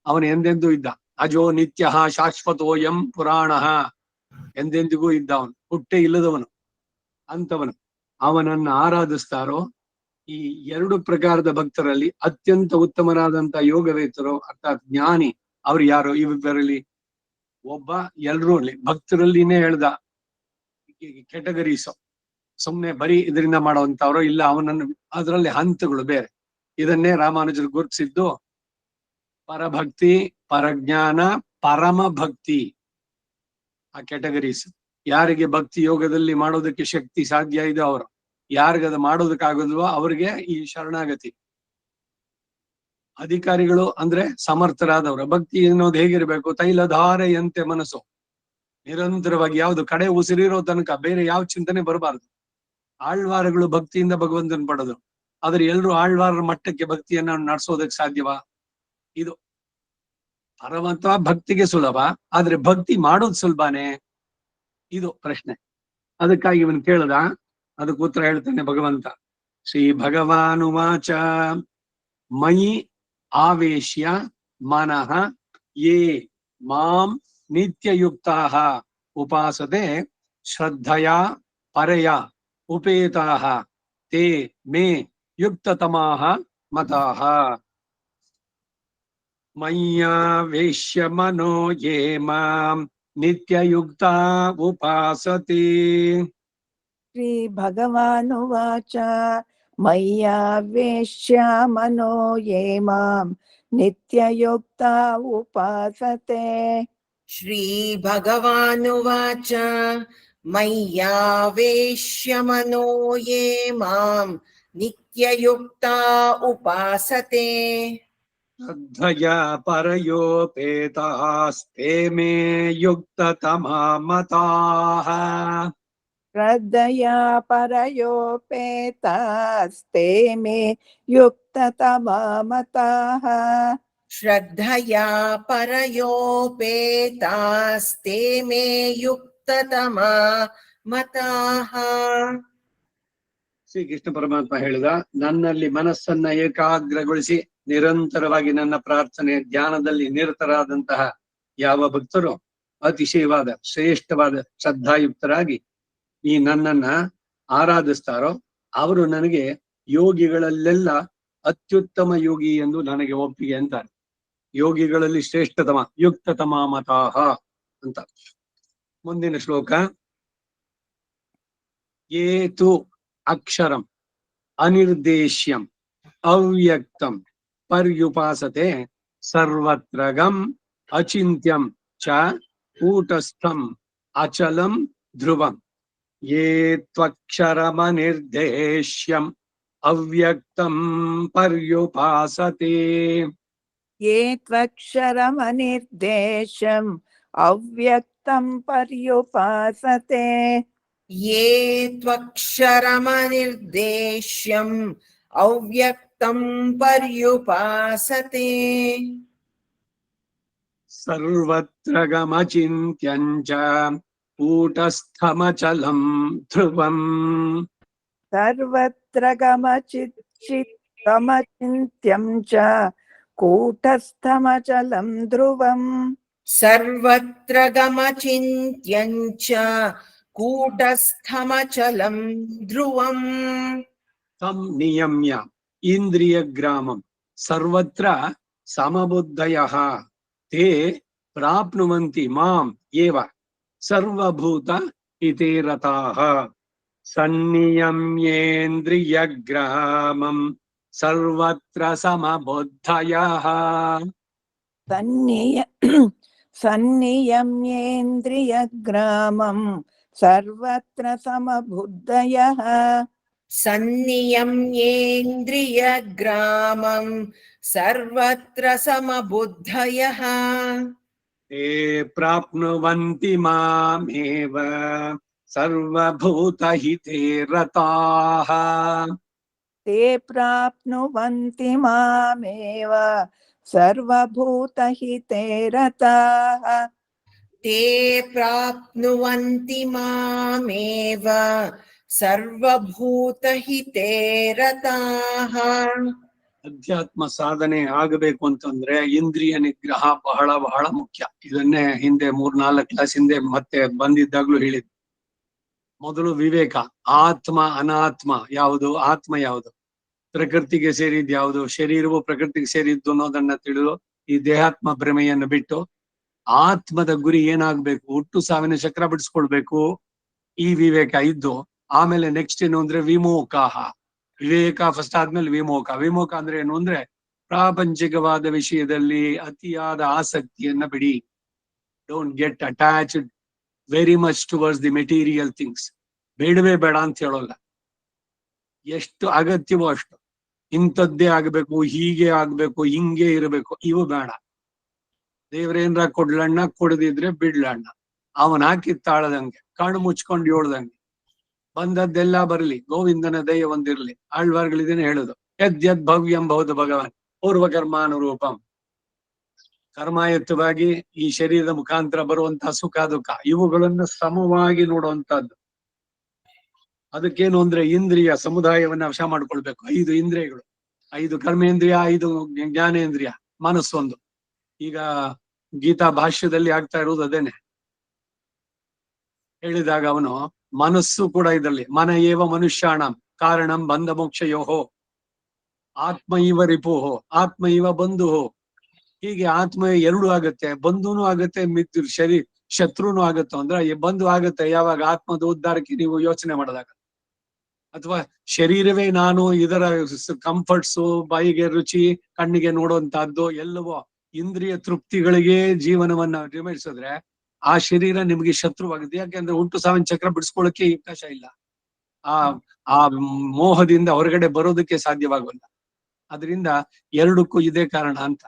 ಅವನು ಎಂದೆಂದೂ ಇದ್ದ, ಅಜೋ ನಿತ್ಯ ಶಾಶ್ವತೋ ಯಂ ಪುರಾಣ, ಎಂದೆಂದಿಗೂ ಇದ್ದ, ಅವನು ಹುಟ್ಟೆ ಇಲ್ಲದವನು, ಅಂತವನು ಅವನನ್ನ ಆರಾಧಿಸ್ತಾರೋ, ಈ 2 ಪ್ರಕಾರದ ಭಕ್ತರಲ್ಲಿ ಅತ್ಯಂತ ಉತ್ತಮರಾದಂತ ಯೋಗವೇತ್ತರು ಅರ್ಥಾತ್ ಜ್ಞಾನಿ ಅವ್ರು ಯಾರು? ಇಬ್ಬರಲ್ಲಿ ಒಬ್ಬ ಎಲ್ರೂ ಭಕ್ತರಲ್ಲಿನೇ ಹೇಳ್ದ ಕೆಟಗರೀಸ್, ಸುಮ್ನೆ ಬರೀ ಇದರಿಂದ ಮಾಡುವಂತವ್ರು ಇಲ್ಲ, ಅವನನ್ನು ಅದರಲ್ಲಿ ಹಂತಗಳು ಬೇರೆ. ಇದನ್ನೇ ರಾಮಾನುಜರು ಗುರುತಿಸಿದ್ದು ಪರಭಕ್ತಿ, ಪರಜ್ಞಾನ, ಪರಮ ಭಕ್ತಿ, ಆ ಕೆಟಗರೀಸ್. ಯಾರಿಗೆ ಭಕ್ತಿ ಯೋಗದಲ್ಲಿ ಮಾಡೋದಕ್ಕೆ ಶಕ್ತಿ ಸಾಧ್ಯ ಇದೆ ಅವರು, ಯಾರಿಗದು ಮಾಡೋದಕ್ಕಾಗೋದಿಲ್ವೋ ಅವ್ರಿಗೆ ಈ ಶರಣಾಗತಿ. ಅಧಿಕಾರಿಗಳು ಅಂದ್ರೆ ಸಮರ್ಥರಾದವರು. ಭಕ್ತಿ ಅನ್ನೋದು ಹೇಗಿರ್ಬೇಕು? ತೈಲಧಾರೆಯಂತೆ ಮನಸ್ಸು, ನಿರಂತರವಾಗಿ ಯಾವ್ದು ಕಡೆ ಉಸಿರಿರೋ ತನಕ ಬೇರೆ ಯಾವ ಚಿಂತನೆ ಬರಬಾರದು. ಆಳ್ವಾರಗಳು ಭಕ್ತಿಯಿಂದ ಭಗವಂತನ ಪಡೆದು, ಆದ್ರೆ ಎಲ್ರು ಆಳ್ವಾರರ ಮಟ್ಟಕ್ಕೆ ಭಕ್ತಿಯನ್ನ ನಡೆಸೋದಕ್ಕೆ ಸಾಧ್ಯವಾ? ಇದು ಪರಮಾತ್ಮ ಭಕ್ತಿಗೆ ಸುಲಭ, ಆದ್ರೆ ಭಕ್ತಿ ಮಾಡೋದು ಸುಲಭನೇ? ಇದು ಪ್ರಶ್ನೆ. ಅದಕ್ಕಾಗಿ ಇವನು ಕೇಳ್ದ, ಅದಕ್ಕೆ ಉತ್ತರ ಹೇಳ್ತಾನೆ ಭಗವಂತ. ಶ್ರೀ ಭಗವಾನುವಾಚ ಮಯಿ ಆವೇಶ್ಯ ಮನಃ ಯೇ ಮಾಂ ನಿತ್ಯಯುಕ್ತಾಃ ಉಪಾಸತೆ ಶ್ರದ್ಧಯಾ ಪರಯಾ ಉಪೇತಾಃ ತೇ ಮೇ ಯುಕ್ತತಮಾಃ ಮತಾಃ. ಮಯ್ಯಾವೇಶ್ಯ ಮನೋ ಯೇ ಮಾಂ ನಿತ್ಯಯುಕ್ತಾ ಉಪಾಸತೆ. ಶ್ರೀ ಭಗವಾನುವಾಚ ಮಯ್ಯಾವೇಶ್ಯ ಮನೋ ಯೇ ಮಾಂ ನಿತ್ಯಯುಕ್ತಾ ಉಪಾಸತೆ. श्रीभगवानुवाच मय्यावेश्य मनो ये मां नित्ययुक्ता उपासते ಶ್ರದ್ಧಯಾ ಪರಯೋಪೇತಾಸ್ತೆ ಮೇ ಯುಕ್ತತಮಾ ಮತಾಃ. ಶ್ರದ್ಧಯಾ ಪರಯೋಪೇತಾಸ್ತೆ ಮೇ ಯುಕ್ತತಮಾ ಮತಾಃ. श्रद्धया परयोपेतास्ते मे युक्ततमा मताः. ಶ್ರೀಕೃಷ್ಣ ಪರಮಾತ್ಮ ಹೇಳಿದ, ನನ್ನಲ್ಲಿ ಮನಸ್ಸನ್ನ ಏಕಾಗ್ರಗೊಳಿಸಿ ನಿರಂತರವಾಗಿ ನನ್ನ ಪ್ರಾರ್ಥನೆ ಧ್ಯಾನದಲ್ಲಿ ನಿರತರಾದಂತಹ ಯಾವ ಭಕ್ತರು ಅತಿಶಯವಾದ ಶ್ರೇಷ್ಠವಾದ ಶ್ರದ್ಧಾಯುಕ್ತರಾಗಿ ಈ ನನ್ನನ್ನ ಆರಾಧಿಸ್ತಾರೋ ಅವರು ನನಗೆ ಯೋಗಿಗಳಲ್ಲೆಲ್ಲ ಅತ್ಯುತ್ತಮ ಯೋಗಿ ಎಂದು ನನಗೆ ಒಪ್ಪಿಗೆ ಅಂತಾರೆ. ಯೋಗಿಗಳಲ್ಲಿ ಶ್ರೇಷ್ಠತಮ ಯುಕ್ತತಮ ಮತಾಹ ಅಂತ. ಮುಂದಿನ ಶ್ಲೋಕ. ಏತು ಅಕ್ಷರಂ ಅನಿರ್ದೇಶ್ಯಂ ಅವ್ಯಕ್ತಂ ಪರ್ಯುಪಾಸತೆ ಸರ್ವತ್ರಗಂ ಅಚಿಂತ್ಯಂ ಚ ಕೂಟಸ್ಥಂ ಅಚಲಂ ಧ್ರುವಂ. ಯೇ ತ್ವಕ್ಷರಮನಿರ್ದೇಶ್ಯಂ ಅವ್ಯಕ್ತಂ ಪರ್ಯುಪಾಸತೆ. ಯೇ ತ್ವಕ್ಷರಮನಿರ್ದೇಶಂ ಅವ್ಯಕ್ತಂ ಪರ್ಯುಪಾಸತೆ. ये त्वक्षरमनिर्देश्यम् अव्यक्तं पर्युपासते ಸರ್ವತ್ರಗಮಚಿಂತ್ಯಂ ಚ ಕೂಟಸ್ಥಮಚಲಂ ಧ್ರುವಂ. ಸರ್ವತ್ರಗಮಚಿಂತ್ಯಂ ಚ ಕೂಟಸ್ಥಮಚಲಂ ಧ್ರುವಂ. सर्वत्र गमचिन्त्यं च कूटस्थमचलं ध्रुवम्. ತಂ ನಿಯಮ್ಯ ಇಂದ್ರಿಯಗ್ರಾಮಂ ಸರ್ವತ್ರ ಸಮಬುದ್ಧಯಃ ತೇ ಪ್ರಾಪ್ನುವಂತಿ ಮಾಂ ಏವ ಸರ್ವಭೂತ ಹಿತೇ ರತಾಃ. ಸನ್ನಿಯಮ್ಯೇಂದ್ರಿಯಗ್ರಾಮಂ ಸರ್ವತ್ರ ಸಮಬುದ್ಧಯಃ. ಸನ್ನಿಯಮ್ಯೇಂದ್ರಿಯಗ್ರಾಮಂ ಸರ್ವತ್ರ ಸಮಬುದ್ಧಯಃ. सन्नियम्येन्द्रियग्रामं सर्वत्र समबुद्धयः ते प्राप्नुवन्ति मामेव सर्वभूतहिते रताः. ते प्राप्नुवन्ति मामेव सर्वभूतहिते रताः. ते प्राप्नुवन्ति मामेव ಸರ್ವಭೂತಹಿತೇ ರತಾಃ. ಅಧ್ಯಾತ್ಮ ಸಾಧನೆ ಆಗಬೇಕು ಅಂತಂದ್ರೆ ಇಂದ್ರಿಯ ನಿಗ್ರಹ ಬಹಳ ಬಹಳ ಮುಖ್ಯ. ಇದನ್ನೇ ಹಿಂದೆ 3-4 ಕ್ಲಾಸ್ ಹಿಂದೆ ಮತ್ತೆ ಬಂದಿದ್ದಾಗ್ಲೂ ಹೇಳಿದ್ವಿ. ಮೊದಲು ವಿವೇಕ, ಆತ್ಮ ಅನಾತ್ಮ ಯಾವುದು, ಆತ್ಮ ಯಾವುದು, ಪ್ರಕೃತಿಗೆ ಸೇರಿದ್ ಯಾವುದು, ಶರೀರವು ಪ್ರಕೃತಿಗೆ ಸೇರಿದ್ದು ಅನ್ನೋದನ್ನ ತಿಳಿದು ಈ ದೇಹಾತ್ಮ ಭ್ರಮೆಯನ್ನು ಬಿಟ್ಟು ಆತ್ಮದ ಗುರಿ ಏನಾಗ್ಬೇಕು, ಹುಟ್ಟು ಸಾವಿನ ಚಕ್ರ ಬಿಡಿಸ್ಕೊಳ್ಬೇಕು. ಈ ವಿವೇಕ ಇದ್ದು ಆಮೇಲೆ ನೆಕ್ಸ್ಟ್ ಏನು ಅಂದ್ರೆ ವಿಮೋಕಾಹ. ವಿವೇಕ ಫಸ್ಟ್ ಆದ್ಮೇಲೆ ವಿಮೋಕ. ವಿಮೋಕ ಅಂದ್ರೆ ಏನು ಅಂದ್ರೆ ಪ್ರಾಪಂಚಿಕವಾದ ವಿಷಯದಲ್ಲಿ ಅತಿಯಾದ ಆಸಕ್ತಿಯನ್ನ ಬಿಡಿ. Don't get attached very much towards the material things. ಬೇಡವೇ ಬೇಡ ಅಂತ ಹೇಳೋಲ್ಲ, ಎಷ್ಟು ಅಗತ್ಯವೋ ಅಷ್ಟು. ಇಂಥದ್ದೇ ಆಗ್ಬೇಕು, ಹೀಗೆ ಆಗ್ಬೇಕು, ಹಿಂಗೆ ಇರಬೇಕು, ಇವು ಬೇಡ. ದೇವ್ರೇನ್ರ ಕೊಡ್ಲಣ್ಣ, ಕೊಡದಿದ್ರೆ ಬಿಡ್ಲಣ್ಣ. ಅವನ್ ಹಾಕಿದ ತಾಳದಂಗೆ ಕಣ್ಣು ಮುಚ್ಕೊಂಡು ಏಳ್ದಂಗೆ ಬಂದದ್ದೆಲ್ಲ ಬರಲಿ, ಗೋವಿಂದನ ದಯ ಒಂದಿರ್ಲಿ. ಆಳ್ವಾರ್ಗಳಿದೇನೆ ಹೇಳುದು, ಯದ್ಯದ್ ಭವ್ಯಂ ಬಹುದು ಭಗವಾನ್ ಪೂರ್ವ ಕರ್ಮಾನುರೂಪಂ. ಕರ್ಮಾಯತ್ತವಾಗಿ ಈ ಶರೀರದ ಮುಖಾಂತರ ಬರುವಂತಹ ಸುಖ ದುಃಖ ಇವುಗಳನ್ನು ಸಮವಾಗಿ ನೋಡುವಂತಹದ್ದು. ಅದಕ್ಕೇನು ಅಂದ್ರೆ ಇಂದ್ರಿಯ ಸಮುದಾಯವನ್ನ ವಶ ಮಾಡ್ಕೊಳ್ಬೇಕು. 5 ಇಂದ್ರಿಯಗಳು, 5 ಕರ್ಮೇಂದ್ರಿಯ, 5 ಜ್ಞಾನೇಂದ್ರಿಯ, ಮನಸ್ಸೊಂದು. ಈಗ ಗೀತಾ ಭಾಷ್ಯದಲ್ಲಿ ಆಗ್ತಾ ಇರುವುದು ಅದೇನೆ. ಹೇಳಿದಾಗ ಅವನು ಮನಸ್ಸು ಕೂಡ ಇದರಲ್ಲಿ ಮನ ಏವ ಮನುಷ್ಯಾಣಂ ಕಾರಣಂ ಬಂಧ ಮೋಕ್ಷಯೋಹೋ ಆತ್ಮ ಇವ ರಿಪುಹೋ ಆತ್ಮ ಇವ ಬಂಧುಹೋ. ಹೀಗೆ ಆತ್ಮ 2 ಆಗತ್ತೆ, ಬಂಧುನು ಆಗತ್ತೆ, ಶತ್ರುನು ಆಗತ್ತೆ. ಅಂದ್ರೆ ಬಂಧು ಆಗತ್ತೆ ಯಾವಾಗ ಆತ್ಮದ ಉದ್ಧಾರಕ್ಕೆ ನೀವು ಯೋಚನೆ ಮಾಡಿದಾಗ, ಅಥವಾ ಶರೀರವೇ ನಾನು, ಇದರ ಕಂಫರ್ಟ್ಸು, ಬಾಯಿಗೆ ರುಚಿ, ಕಣ್ಣಿಗೆ ನೋಡುವಂತಹದ್ದು ಎಲ್ಲವೋ ಇಂದ್ರಿಯ ತೃಪ್ತಿಗಳಿಗೆ ಜೀವನವನ್ನ ನಿರ್ವಹಿಸಿದ್ರೆ ಆ ಶರೀರ ನಿಮಗೆ ಶತ್ರುವಾಗುತ್ತೆ. ಯಾಕೆಂದ್ರೆ ಹುಟ್ಟು ಸಾವಿನ ಚಕ್ರ ಬಿಡಿಸ್ಕೊಳ್ಳಕ್ಕೆ ಅವಕಾಶ ಇಲ್ಲ. ಆ ಮೋಹದಿಂದ ಹೊರಗಡೆ ಬರೋದಕ್ಕೆ ಸಾಧ್ಯವಾಗಲ್ಲ. ಅದರಿಂದ 2ಕ್ಕೂ ಇದೇ ಕಾರಣ ಅಂತ.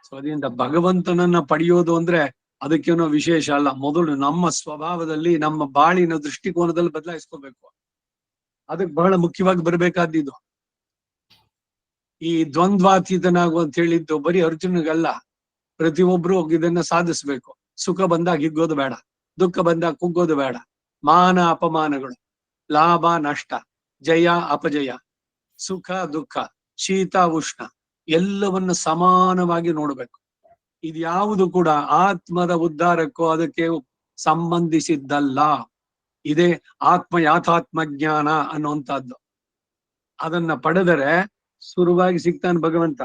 ಸೊ ಅದರಿಂದ ಭಗವಂತನನ್ನ ಪಡೆಯೋದು ಅಂದ್ರೆ ಅದಕ್ಕೇನೋ ವಿಶೇಷ ಅಲ್ಲ. ಮೊದಲು ನಮ್ಮ ಸ್ವಭಾವದಲ್ಲಿ, ನಮ್ಮ ಬಾಳಿನ ದೃಷ್ಟಿಕೋನದಲ್ಲಿ ಬದಲಾಯಿಸ್ಕೋಬೇಕು. ಅದಕ್ಕೆ ಬಹಳ ಮುಖ್ಯವಾಗಿ ಬರ್ಬೇಕಾದ್ದು ಈ ದ್ವಂದ್ವಾತೀತನಾಗು ಅಂತ ಹೇಳಿದ್ದು ಬರೀ ಅರ್ಜುನಿಗಲ್ಲ, ಪ್ರತಿಯೊಬ್ರು ಇದನ್ನ ಸಾಧಿಸ್ಬೇಕು. ಸುಖ ಬಂದಾಗ ಹಿಗ್ಗೋದು ಬೇಡ, ದುಃಖ ಬಂದಾಗ ಕುಗ್ಗೋದು ಬೇಡ. ಮಾನ ಅಪಮಾನಗಳು, ಲಾಭ ನಷ್ಟ, ಜಯ ಅಪಜಯ, ಸುಖ ದುಃಖ, ಶೀತ ಉಷ್ಣ ಎಲ್ಲವನ್ನ ಸಮಾನವಾಗಿ ನೋಡ್ಬೇಕು. ಇದ್ಯಾವುದು ಕೂಡ ಆತ್ಮದ ಉದ್ಧಾರಕ್ಕೂ ಅದಕ್ಕೆ ಸಂಬಂಧಿಸಿದ್ದಲ್ಲ. ಇದೇ ಆತ್ಮ ಯಾಥಾತ್ಮ ಜ್ಞಾನ ಅನ್ನುವಂಥದ್ದು. ಅದನ್ನ ಪಡೆದರೆ ಸುರುವಾಗಿ ಸಿಗ್ತಾನೆ ಭಗವಂತ.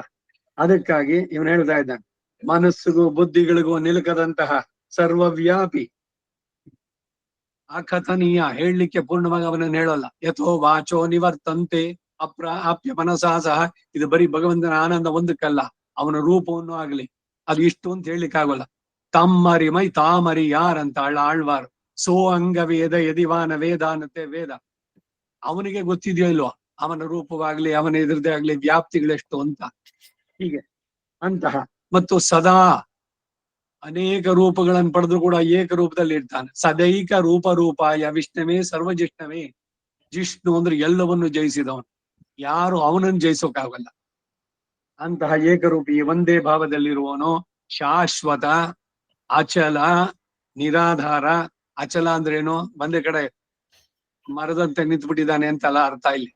ಅದಕ್ಕಾಗಿ ಇವನು ಹೇಳ್ತಾ ಇದ್ದಾನೆ, ಮನಸ್ಸಿಗೂ ಬುದ್ಧಿಗಳಿಗೂ ನಿಲುಕದಂತಹ ಸರ್ವವ್ಯಾಪಿ ಅಕಥನೀಯ, ಹೇಳಲಿಕ್ಕೆ ಪೂರ್ಣವಾಗಿ ಅವನನ್ನು ಹೇಳಲ್ಲ. ಯಥೋ ವಾಚೋ ನಿವರ್ತಂತೆ ಅಪ್ರಾಪ್ಯ ಮನಸಾ ಸಹ. ಇದು ಬರೀ ಭಗವಂತನ ಆನಂದ ಒಂದಕ್ಕಲ್ಲ, ಅವನ ರೂಪವನ್ನು ಆಗ್ಲಿ ಅದು ಇಷ್ಟು ಅಂತ ಹೇಳಲಿಕ್ಕೆ ಆಗೋಲ್ಲ. ತಮ್ಮರಿ ಮೈ ತಾಮರಿ ಯಾರಂತ ಆಳ್ವಾರು. ಸೋ ಅಂಗ ವೇದ ಯದಿವಾನ ವೇದಾನತೆ ವೇದ. ಅವನಿಗೆ ಗೊತ್ತಿದೆಯೋ ಇಲ್ವೋ ಅವನ ರೂಪವಾಗ್ಲಿ, ಅವನ ಎದುರದೇ ಆಗ್ಲಿ ವ್ಯಾಪ್ತಿಗಳೆಷ್ಟು ಅಂತ. ಹೀಗೆ ಅಂತಹ ಮತ್ತು ಸದಾ ಅನೇಕ ರೂಪಗಳನ್ನು ಪಡೆದ್ರು ಕೂಡ ಏಕ ರೂಪದಲ್ಲಿ ಇರ್ತಾನೆ. ಸದೈಕ ರೂಪಾಯ ವಿಷ್ಣುವೇ ಸರ್ವಜಿಷ್ಣವೇ. ಜಿಷ್ಣು ಅಂದ್ರೆ ಎಲ್ಲವನ್ನು ಜಯಿಸಿದವನು, ಯಾರು ಅವನನ್ನು ಜಯಿಸೋಕಾಗಲ್ಲ. ಅಂತಹ ಏಕರೂಪಿ ಒಂದೇ ಭಾವದಲ್ಲಿರುವವನು ಶಾಶ್ವತ, ಅಚಲ, ನಿರಾಧಾರ. ಅಚಲ ಅಂದ್ರೇನು? ಒಂದೇ ಕಡೆ ಮರದಂತೆ ನಿಂತ್ಬಿಟ್ಟಿದ್ದಾನೆ ಅಂತಲ್ಲ ಅರ್ಥ. ಇಲ್ಲಿ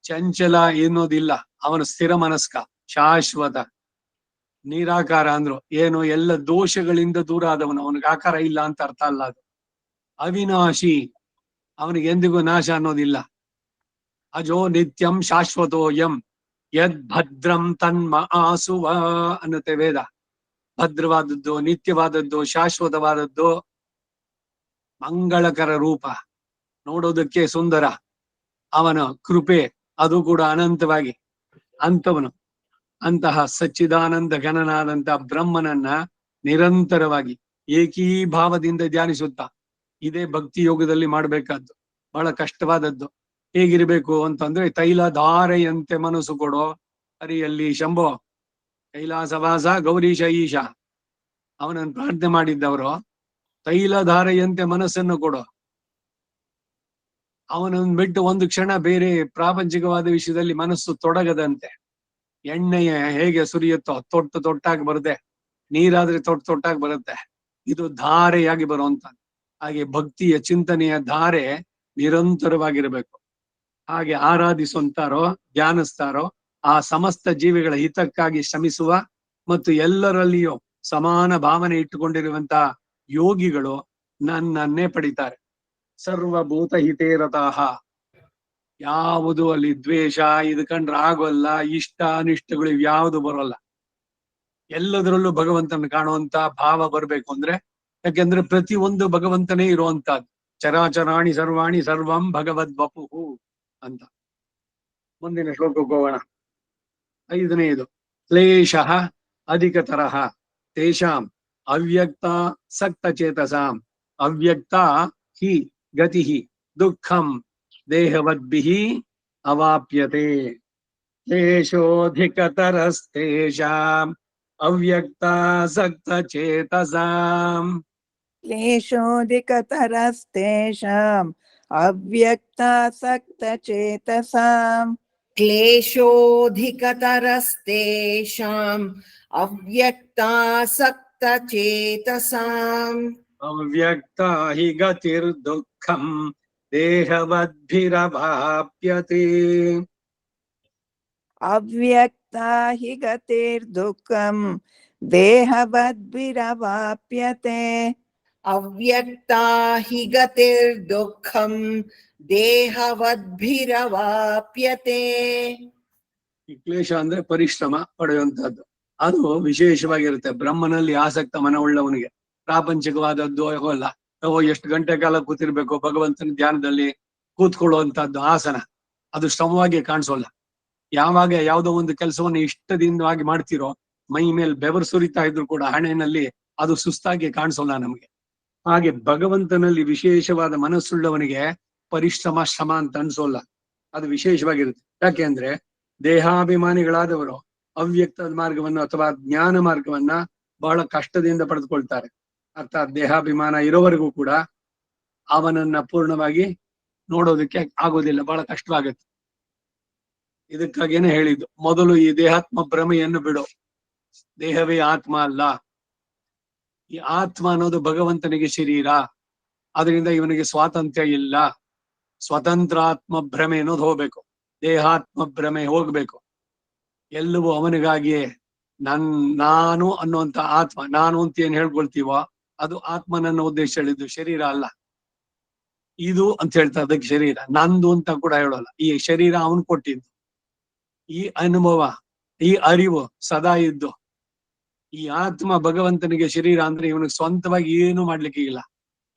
ಚಂಚಲ ಎನ್ನೋದಿಲ್ಲ, ಅವನು ಸ್ಥಿರ ಮನಸ್ಕ, ಶಾಶ್ವತ. ನಿರಾಕಾರ ಅಂದ್ರು ಏನು? ಎಲ್ಲ ದೋಷಗಳಿಂದ ದೂರ ಆದವನು, ಅವನಿಗೆ ಆಕಾರ ಇಲ್ಲ ಅಂತ ಅರ್ಥ ಅಲ್ಲ ಅದು. ಅವಿನಾಶಿ, ಅವನಿಗೆ ಎಂದಿಗೂ ನಾಶ ಅನ್ನೋದಿಲ್ಲ. ಅಜೋ ನಿತ್ಯಂ ಶಾಶ್ವತೋ ಯಂ ಯದ್ ಭದ್ರಂ ತನ್ಮ ಆಸುವ ಅನ್ನುತ್ತೆ ವೇದ. ಭದ್ರವಾದದ್ದು, ನಿತ್ಯವಾದದ್ದು, ಶಾಶ್ವತವಾದದ್ದು, ಮಂಗಳಕರ ರೂಪ, ನೋಡೋದಕ್ಕೆ ಸುಂದರ. ಅವನ ಕೃಪೆ ಅದು ಕೂಡ ಅನಂತವಾಗಿ ಅಂತವನು. ಅಂತಹ ಸಚ್ಚಿದಾನಂದ ಘನನಾದಂತಹ ಬ್ರಹ್ಮನನ್ನ ನಿರಂತರವಾಗಿ ಏಕೀಭಾವದಿಂದ ಧ್ಯಾನಿಸುತ್ತಾ, ಇದೇ ಭಕ್ತಿ ಯೋಗದಲ್ಲಿ ಮಾಡ್ಬೇಕಾದ್ದು. ಬಹಳ ಕಷ್ಟವಾದದ್ದು. ಹೇಗಿರ್ಬೇಕು ಅಂತಂದ್ರೆ, ತೈಲಧಾರೆಯಂತೆ ಮನಸ್ಸು ಕೊಡೋ ಹರಿಯಲ್ಲಿ ಶಂಭೋ ಕೈಲಾಸವಾಸ ಗೌರೀಶ ಈಶ. ಅವನನ್ನು ಪ್ರಾರ್ಥನೆ ಮಾಡಿದ್ದವರು, ತೈಲಧಾರೆಯಂತೆ ಮನಸ್ಸನ್ನು ಕೊಡೋ. ಅವನನ್ನು ಬಿಟ್ಟು ಒಂದು ಕ್ಷಣ ಬೇರೆ ಪ್ರಾಪಂಚಿಕವಾದ ವಿಷಯದಲ್ಲಿ ಮನಸ್ಸು ತೊಡಗದಂತೆ. ಎಣ್ಣೆಯ ಹೇಗೆ ಸುರಿಯುತ್ತೋ ತೊಟ್ಟಾಗಿ ಬರುತ್ತೆ, ನೀರಾದ್ರೆ ತೊಟ್ಟಾಗಿ ಬರುತ್ತೆ. ಇದು ಧಾರೆಯಾಗಿ ಬರುವಂತ. ಹಾಗೆ ಭಕ್ತಿಯ ಚಿಂತನೆಯ ಧಾರೆ ನಿರಂತರವಾಗಿರ್ಬೇಕು. ಹಾಗೆ ಆರಾಧಿಸುವಂತಾರೋ ಧ್ಯಾನಿಸ್ತಾರೋ ಆ ಸಮಸ್ತ ಜೀವಿಗಳ ಹಿತಕ್ಕಾಗಿ ಶ್ರಮಿಸುವ ಮತ್ತು ಎಲ್ಲರಲ್ಲಿಯೂ ಸಮಾನ ಭಾವನೆ ಇಟ್ಟುಕೊಂಡಿರುವಂತಹ ಯೋಗಿಗಳು ನನ್ನನ್ನೇ ಪಡಿತಾರೆ. ಸರ್ವಭೂತ ಹಿತೇರತಾಹ. ಯಾವುದು ಅಲ್ಲಿ ದ್ವೇಷ ಇದು ಕಂಡ್ರೆ ಆಗೋಲ್ಲ, ಇಷ್ಟ ಅನಿಷ್ಟಗಳು ಯಾವುದು ಬರೋಲ್ಲ. ಎಲ್ಲದರಲ್ಲೂ ಭಗವಂತನ ಕಾಣುವಂತ ಭಾವ ಬರ್ಬೇಕು ಅಂದ್ರೆ, ಯಾಕೆಂದ್ರೆ ಪ್ರತಿಯೊಂದು ಭಗವಂತನೇ ಇರುವಂತಹದ್ದು. ಚರಾಚರಾಣಿ ಸರ್ವಾಣಿ ಸರ್ವಂ ಭಗವದ್ ವಪುಹು ಅಂತ. ಮುಂದಿನ ಶ್ಲೋಕಕ್ಕೆ ಹೋಗೋಣ. 5ನೇದು, ಕ್ಲೇಶ ಅಧಿಕತರ ತೇಷಾಂ ಅವ್ಯಕ್ತ ಸಕ್ತ ಚೇತಸಾಂ ಅವ್ಯಕ್ತ ಹಿ ಗತಿ ದುಃಖಂ ದೇಹವದ್ಭಿಃ ಅವಾಪ್ಯತೆ. ಕ್ಲೇಶೋಧಿಕತರಸ್ತೇಷಾಂ ಅವ್ಯಕ್ತ ಸಕ್ತ ಚೇತಸಾಂ. क्लेशोऽधिकतरस्तेषाम् अव्यक्तासक्तचेतसाम् क्लेशोऽधिकतरस्तेषाम् अव्यक्तासक्तचेतसाम् ಅವ್ಯಕ್ತಾ ಹಿ ಗತಿರ್ದುಃಖಂ ದೇಹವದ್ಭಿರವಾಪ್ಯತೆ. अव्यक्ता हि गतिर्दुःखम् देहवद्भिरवाप्यते ಅವ್ಯಕ್ತಾ ಹಿ ಗತಿರ್ದುಃಖಂ ದೇಹವದ್ಭಿರವಾಪ್ಯತೆ. ಈ ಕ್ಲೇಶ ಅಂದ್ರೆ ಪರಿಶ್ರಮ ಪಡೆಯುವಂತಹದ್ದು. ಅದು ವಿಶೇಷವಾಗಿರುತ್ತೆ ಬ್ರಹ್ಮನಲ್ಲಿ ಆಸಕ್ತ ಮನವುಳ್ಳವನಿಗೆ. ಪ್ರಾಪಂಚಿಕವಾದದ್ದು ಅಲ್ಲ. ಎಷ್ಟು ಗಂಟೆ ಕಾಲ ಕೂತಿರ್ಬೇಕು ಭಗವಂತನ ಧ್ಯಾನದಲ್ಲಿ ಕೂತ್ಕೊಳ್ಳುವಂತಹದ್ದು ಆಸನ, ಅದು ಶ್ರಮವಾಗಿ ಕಾಣಿಸೋಲ್ಲ. ಯಾವಾಗ ಯಾವುದೋ ಒಂದು ಕೆಲಸವನ್ನು ಇಷ್ಟದಿಂದವಾಗಿ ಮಾಡ್ತಿರೋ, ಮೈ ಮೇಲೆ ಬೆವರು ಸುರಿತಾ ಇದ್ರು ಕೂಡ ಹಣೆಯಲ್ಲಿ ಅದು ಸುಸ್ತಾಗಿ ಕಾಣಿಸೋಲ್ಲ ನಮ್ಗೆ. ಹಾಗೆ ಭಗವಂತನಲ್ಲಿ ವಿಶೇಷವಾದ ಮನಸ್ಸುಳ್ಳವನಿಗೆ ಪರಿಶ್ರಮ ಶ್ರಮ ಅಂತ ಅನ್ಸೋಲ್ಲ, ಅದು ವಿಶೇಷವಾಗಿರುತ್ತೆ. ಯಾಕೆ ಅಂದ್ರೆ ದೇಹಾಭಿಮಾನಿಗಳಾದವರು ಅವ್ಯಕ್ತದ ಮಾರ್ಗವನ್ನು ಅಥವಾ ಜ್ಞಾನ ಮಾರ್ಗವನ್ನ ಬಹಳ ಕಷ್ಟದಿಂದ ಪಡೆದುಕೊಳ್ತಾರೆ. ಅರ್ಥಾತ್ ದೇಹಾಭಿಮಾನ ಇರೋವರೆಗೂ ಕೂಡ ಅವನನ್ನ ಪೂರ್ಣವಾಗಿ ನೋಡೋದಕ್ಕೆ ಆಗೋದಿಲ್ಲ, ಬಹಳ ಕಷ್ಟವಾಗುತ್ತೆ. ಇದಕ್ಕಾಗೇನೆ ಹೇಳಿದ್ದು, ಮೊದಲು ಈ ದೇಹಾತ್ಮ ಭ್ರಮೆಯನ್ನು ಬಿಡು. ದೇಹವೇ ಆತ್ಮ ಅಲ್ಲ. ಈ ಆತ್ಮ ಅನ್ನೋದು ಭಗವಂತನಿಗೆ ಶರೀರ, ಅದರಿಂದ ಇವನಿಗೆ ಸ್ವಾತಂತ್ರ್ಯ ಇಲ್ಲ. ಸ್ವತಂತ್ರಾತ್ಮ ಭ್ರಮೆ ಅನ್ನೋದು ಹೋಗ್ಬೇಕು, ದೇಹಾತ್ಮ ಭ್ರಮೆ ಹೋಗ್ಬೇಕು. ಎಲ್ಲವೂ ಅವನಿಗಾಗಿಯೇ. ನಾನು ಅನ್ನುವಂತ ಆತ್ಮ, ನಾನು ಅಂತ ಏನ್ ಹೇಳ್ಕೊಳ್ತೀವೋ ಅದು ಆತ್ಮನನ್ನ ಉದ್ದೇಶ ಹೇಳಿದ್ದು, ಶರೀರ ಅಲ್ಲ. ಇದು ಅಂತ ಹೇಳ್ತಾರೆ ಅದಕ್ಕೆ ಶರೀರ. ನಂದು ಅಂತ ಕೂಡ ಹೇಳೋಲ್ಲ. ಈ ಶರೀರ ಅವನು ಕೊಟ್ಟಿದ್ದು. ಈ ಅನುಭವ, ಈ ಅರಿವು ಸದಾ ಇದ್ದು. ಈ ಆತ್ಮ ಭಗವಂತನಿಗೆ ಶರೀರ ಅಂದ್ರೆ ಇವನಿಗೆ ಸ್ವಂತವಾಗಿ ಏನು ಮಾಡ್ಲಿಕ್ಕೆ ಇಲ್ಲ.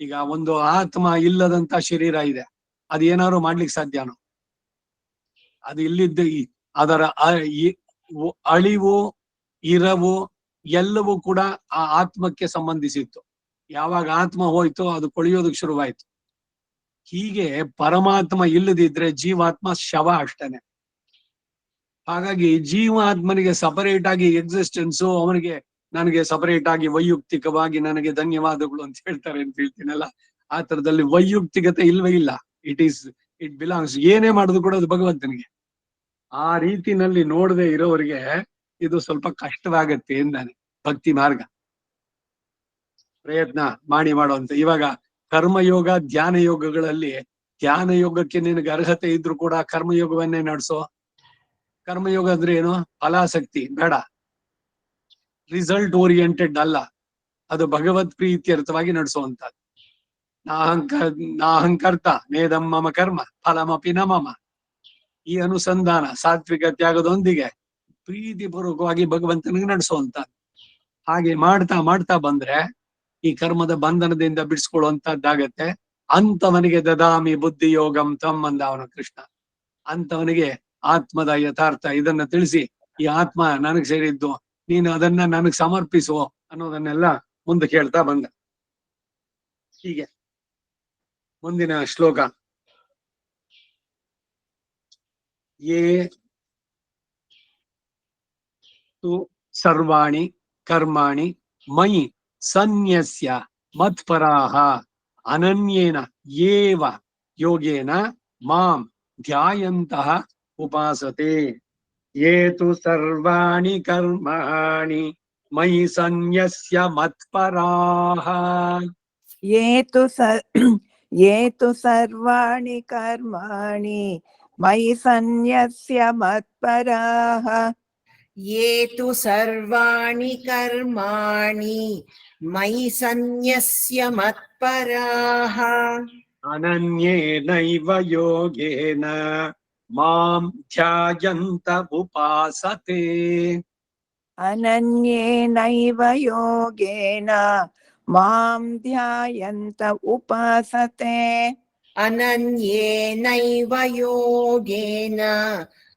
ಈಗ ಒಂದು ಆತ್ಮ ಇಲ್ಲದಂತ ಶರೀರ ಇದೆ, ಅದೇನಾದ್ರು ಮಾಡ್ಲಿಕ್ಕೆ ಸಾಧ್ಯನೋ? ಅದು ಇಲ್ಲಿದ್ದ ಅದರ ಅಳಿವು ಇರವು ಎಲ್ಲವೂ ಕೂಡ ಆ ಆತ್ಮಕ್ಕೆ ಸಂಬಂಧಿಸಿತ್ತು. ಯಾವಾಗ ಆತ್ಮ ಹೋಯ್ತೋ ಅದು ಕೊಳೆಯೋದಕ್ಕೆ ಶುರುವಾಯ್ತು. ಹೀಗೆ ಪರಮಾತ್ಮ ಇಲ್ಲದಿದ್ರೆ ಜೀವಾತ್ಮ ಶವ ಅಷ್ಟೇನೆ. ಹಾಗಾಗಿ ಜೀವಾತ್ಮನಿಗೆ ಸಪರೇಟ್ ಆಗಿ ಎಕ್ಸಿಸ್ಟೆನ್ಸು, ಅವನಿಗೆ ನನಗೆ ಸಪರೇಟ್ ಆಗಿ ವೈಯಕ್ತಿಕವಾಗಿ ನನಗೆ ಧನ್ಯವಾದಗಳು ಅಂತ ಹೇಳ್ತಾರೆ ಅಂತ ಹೇಳ್ತೀನಲ್ಲ, ಆ ತರದಲ್ಲಿ ವೈಯಕ್ತಿಕತೆ ಇಲ್ವೇ ಇಲ್ಲ. It belongs. ಏನೇ ಮಾಡೋದು ಕೂಡ ಅದು ಭಗವಂತನಿಗೆ. ಆ ರೀತಿನಲ್ಲಿ ನೋಡದೆ ಇರೋವರಿಗೆ ಇದು ಸ್ವಲ್ಪ ಕಷ್ಟವಾಗತ್ತೆ ಎಂದಾನೆ ಭಕ್ತಿ ಮಾರ್ಗ. ಪ್ರಯತ್ನ ಮಾಡಿ ಮಾಡುವಂತ. ಇವಾಗ ಕರ್ಮಯೋಗ ಧ್ಯಾನ ಯೋಗಗಳಲ್ಲಿ, ಧ್ಯಾನ ಯೋಗಕ್ಕೆ ನಿನಗೆ ಅರ್ಹತೆ ಇದ್ರು ಕೂಡ ಕರ್ಮಯೋಗವನ್ನೇ ನಡೆಸೋ. ಕರ್ಮಯೋಗ ಅಂದ್ರೆ ಏನು? ಫಲಾಸಕ್ತಿ ಬೇಡ, ರಿಸಲ್ಟ್ ಓರಿಯೆಂಟೆಡ್ ಅಲ್ಲ, ಅದು ಭಗವತ್ ಪ್ರೀತ್ಯರ್ಥವಾಗಿ ನಡೆಸುವಂತದ್ದು. ನಾಹಂಕರ್ತ ನೇದಂ ಮಮ ಕರ್ಮ ಫಲಮಪಿ ನ ಮಮ. ಈ ಅನುಸಂಧಾನ ಸಾತ್ವಿಕ ತ್ಯಾಗದೊಂದಿಗೆ ಪ್ರೀತಿಪೂರ್ವಕವಾಗಿ ಭಗವಂತನಿಗೆ ನಡೆಸುವಂತದ್ದು. ಹಾಗೆ ಮಾಡ್ತಾ ಮಾಡ್ತಾ ಬಂದ್ರೆ ಈ ಕರ್ಮದ ಬಂಧನದಿಂದ ಬಿಡಿಸ್ಕೊಳ್ಳುವಂತದ್ದಾಗತ್ತೆ. ಅಂತವನಿಗೆ ದದಾಮಿ ಬುದ್ಧಿ ಯೋಗಂ ತಮ್ ಅಂದ ಅವನು ಕೃಷ್ಣ. ಅಂತವನಿಗೆ ಆತ್ಮದ ಯಥಾರ್ಥ ಇದನ್ನ ತಿಳಿಸಿ, ಈ ಆತ್ಮ ನನಗ್ ಸೇರಿದ್ದು, ನೀನು ಅದನ್ನ ನನಗ್ ಸಮರ್ಪಿಸು ಅನ್ನೋದನ್ನೆಲ್ಲ ಮುಂದೆ ಕೇಳ್ತಾ ಬಂದ. ಹೀಗೆ ಮುಂದಿನ ಶ್ಲೋಕ. ಯೇ ತು ಸರ್ವಾಣಿ ಕರ್ಮಾಣಿ ಮಯಿ ಸನ್ಯಸ್ಯ ಮತ್ಪರಾಹ ಅನನ್ಯೇನ ಏವ ಯೋಗೇನ ಮಾಂ ಧ್ಯಾಯಂತಹ ಉಪಾಸತೆ. ಯೇ ತು ಸರ್ವಾಣಿ ಕರ್ಮಾಣಿ ಮಯಿ ಸನ್ಯಸ್ಯ ಮತ್ಪರಾಹ. ये तु सर्वाणि कर्माणि मयि सन्न्यस्य मत्पराः. ये तु सर्वाणि कर्माणि मयि सन्न्यस्य मत्पराः ಅನನ್ಯೇನೈವ ಯೋಗೇನ ಮಾಂ ಧ್ಯಾಯಂತ ಉಪಾಸತೆ. अनन्येनैव योगेन मां ध्यायन्त उपासते. अनन्येनैव योगेन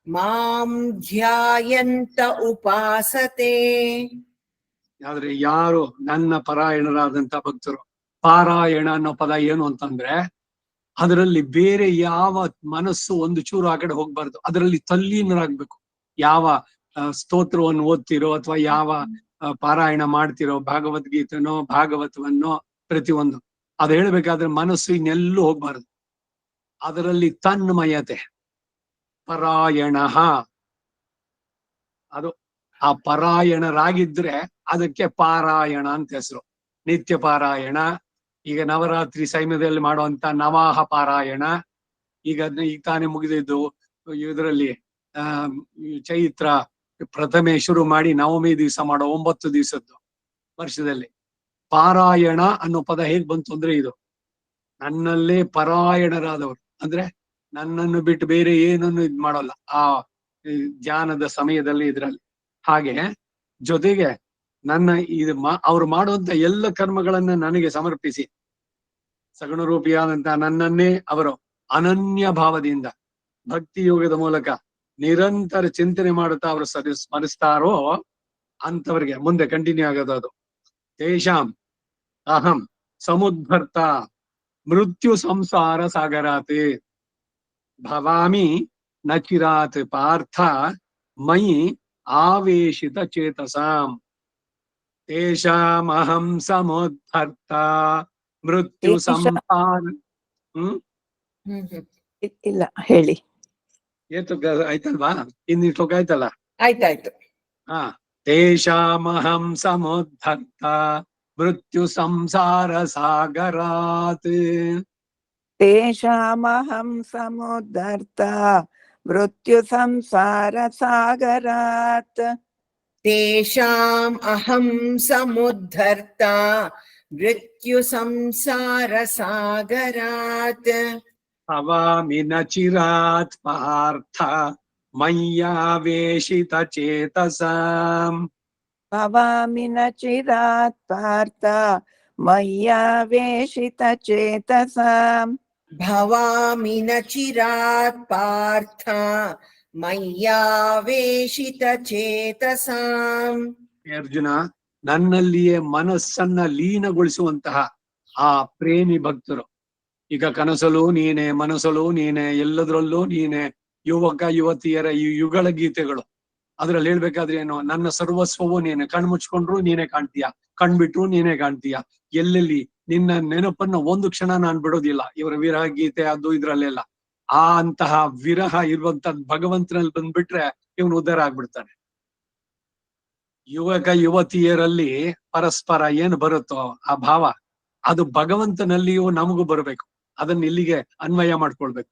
मां ध्यायन्त उपासते. ಆದ್ರೆ ಯಾರು ನನ್ನ ಪರಾಯಣರಾದಂತ ಭಕ್ತರು, ಪಾರಾಯಣ ಅನ್ನೋ ಪದ ಏನು ಅಂತಂದ್ರೆ ಅದರಲ್ಲಿ ಬೇರೆ ಯಾವ ಮನಸ್ಸು ಒಂದು ಚೂರು ಆ ಕಡೆ ಹೋಗ್ಬಾರ್ದು, ಅದರಲ್ಲಿ ತಲ್ಲೀನರಾಗ್ಬೇಕು. ಯಾವ ಸ್ತೋತ್ರವನ್ನು ಓದ್ತಿರೋ ಅಥವಾ ಯಾವ ಪಾರಾಯಣ ಮಾಡ್ತಿರೋ, ಭಗವದ್ಗೀತನೋ ಭಾಗವತವನ್ನೋ ಪ್ರತಿಯೊಂದು. ಅದು ಹೇಳ್ಬೇಕಾದ್ರೆ ಮನಸ್ಸು ಇನ್ನೆಲ್ಲೂ ಹೋಗ್ಬಾರದು. ಅದರಲ್ಲಿ ತನ್ಮಯತೆ, ಪರಾಯಣ, ಅದು ಆ ಪರಾಯಣರಾಗಿದ್ರೆ ಅದಕ್ಕೆ ಪಾರಾಯಣ ಅಂತ ಹೆಸರು. ನಿತ್ಯ ಪಾರಾಯಣ, ಈಗ ನವರಾತ್ರಿ ಸಮಯದಲ್ಲಿ ಮಾಡುವಂತ ನವಾಹ ಪಾರಾಯಣ, ಈಗ ತಾನೇ ಮುಗಿದಿದ್ದು ಇದರಲ್ಲಿ ಚೈತ್ರ ಪ್ರಥಮೆ ಶುರು ಮಾಡಿ ನವಮಿ ದಿವಸ ಮಾಡೋ 9 ದಿವಸದ್ದು ವರ್ಷದಲ್ಲಿ ಪಾರಾಯಣ ಅನ್ನೋ ಪದ ಹೇಗ್ ಬಂತು ಅಂದ್ರೆ, ಇದು ನನ್ನಲ್ಲೇ ಪರಾಯಣರಾದವರು ಅಂದ್ರೆ ನನ್ನನ್ನು ಬಿಟ್ಟು ಬೇರೆ ಏನನ್ನು ಇದ್ ಮಾಡೋಲ್ಲ ಆ ಧ್ಯಾನದ ಸಮಯದಲ್ಲಿ ಇದ್ರಲ್ಲಿ. ಹಾಗೆ ಜೊತೆಗೆ ನನ್ನ ಇದು ಅವ್ರು ಮಾಡುವಂತ ಎಲ್ಲ ಕರ್ಮಗಳನ್ನ ನನಗೆ ಸಮರ್ಪಿಸಿ ಸಗುಣರೂಪಿಯಾದಂತ ನನ್ನನ್ನೇ ಅವರು ಅನನ್ಯ ಭಾವದಿಂದ ಭಕ್ತಿ ಯೋಗದ ಮೂಲಕ ನಿರಂತರ ಚಿಂತನೆ ಮಾಡುತ್ತಾ ಅವರು ಸ್ಮರಿಸ್ತಾರೋ ಅಂತವರಿಗೆ ಮುಂದೆ ಕಂಟಿನ್ಯೂ ಆಗೋದು ಅದು. ತೇಷಾಂ ಅಹಂ ಸಮುದ್ಭರ್ತ ಮೃತ್ಯು ಸಂಸಾರ ಸಾಗರಾತ್ ಭವಾಮಿ ನಚಿರಾತ್ ಪಾರ್ಥ ಮಯಿ ಆವೇಶಿತ ಚೇತಸಾಂ. ತೇಷಾಂ ಅಹಂ ಸಮುದ್ಭರ್ತ ಮೃತ್ಯು ಸಂಸಾರ. ಇಲ್ಲ ಹೇಳಿ. ಆಯ್ತಲ್ವಾ? ಇನ್ನು ಶ್ಲೋಕ ಆಯ್ತಲ್ಲ? ಆಯ್ತಾಯ್ತು. ಹಾ. ತೇಷಾಮಹಂ ಸಮುದ್ಧರ್ತ ಮೃತ್ಯು ಸಂಸಾರ ಸಾಗರಾತ್. ತೇಷಾಮಹಂ ಸಮುದ್ಧರ್ತ ಮೃತ್ಯು ಸಂಸಾರ ಸಾಗರಾತ್. ತೇಷಾಂ ಅಹಂ ಸಮುದ್ಧರ್ತ ಮೃತ್ಯು ಸಂಸಾರ ಸಾಗರಾತ್. ಭವಾಮಿ ನ ಚಿರಾತ್ ಪಾರ್ಥ ಮಯ್ಯಾವೇಶಿತ ಚೇತಸಾಂ. ಭವಾಮಿ ನ ಚಿರಾತ್ ಪಾರ್ಥ ಮಯ್ಯಾವೇಶಿತ ಚೇತಸಾಂ. ಭವಾಮಿ ನ ಚಿರಾತ್ ಪಾರ್ಥ ಮಯ್ಯಾವೇಶಿತ ಚೇತಸಾಂ. ಅರ್ಜುನ, ನನ್ನಲ್ಲಿಯೇ ಮನಸ್ಸನ್ನ ಲೀನಗೊಳಿಸುವಂತಹ ಆ ಪ್ರೇಮಿ ಭಕ್ತರು, ಈಗ ಕನಸಲು ನೀನೆ, ಮನಸ್ಸಲು ನೀನೆ, ಎಲ್ಲದರಲ್ಲೂ ನೀನೆ, ಯುವಕ ಯುವತಿಯರ ಈ ಯುಗಳ ಗೀತೆಗಳು. ಅದ್ರಲ್ಲಿ ಹೇಳ್ಬೇಕಾದ್ರೆ ಏನು, ನನ್ನ ಸರ್ವಸ್ವವು ನೀನೆ, ಕಣ್ಮುಚ್ಕೊಂಡ್ರು ನೀನೇ ಕಾಣ್ತೀಯ, ಕಣ್ಬಿಟ್ರು ನೀನೇ ಕಾಣ್ತೀಯ, ಎಲ್ಲೆಲ್ಲಿ ನಿನ್ನ ನೆನಪನ್ನ ಒಂದು ಕ್ಷಣ ನಾನ್ ಬಿಡೋದಿಲ್ಲ. ಇವರ ವಿರಹ ಗೀತೆ ಅದು ಇದ್ರಲ್ಲೆಲ್ಲ ಆ ಅಂತಹ ವಿರಹ ಇರುವಂತ ಭಗವಂತನಲ್ಲಿ ಬಂದ್ಬಿಟ್ರೆ ಇವನು ಉದ್ಧಾರ ಆಗ್ಬಿಡ್ತಾನೆ. ಯುವಕ ಯುವತಿಯರಲ್ಲಿ ಪರಸ್ಪರ ಏನು ಬರುತ್ತೋ ಆ ಭಾವ, ಅದು ಭಗವಂತನಲ್ಲಿಯೂ ನಮಗೂ ಬರಬೇಕು. ಅದನ್ನ ಇಲ್ಲಿಗೆ ಅನ್ವಯ ಮಾಡ್ಕೊಳ್ಬೇಕು.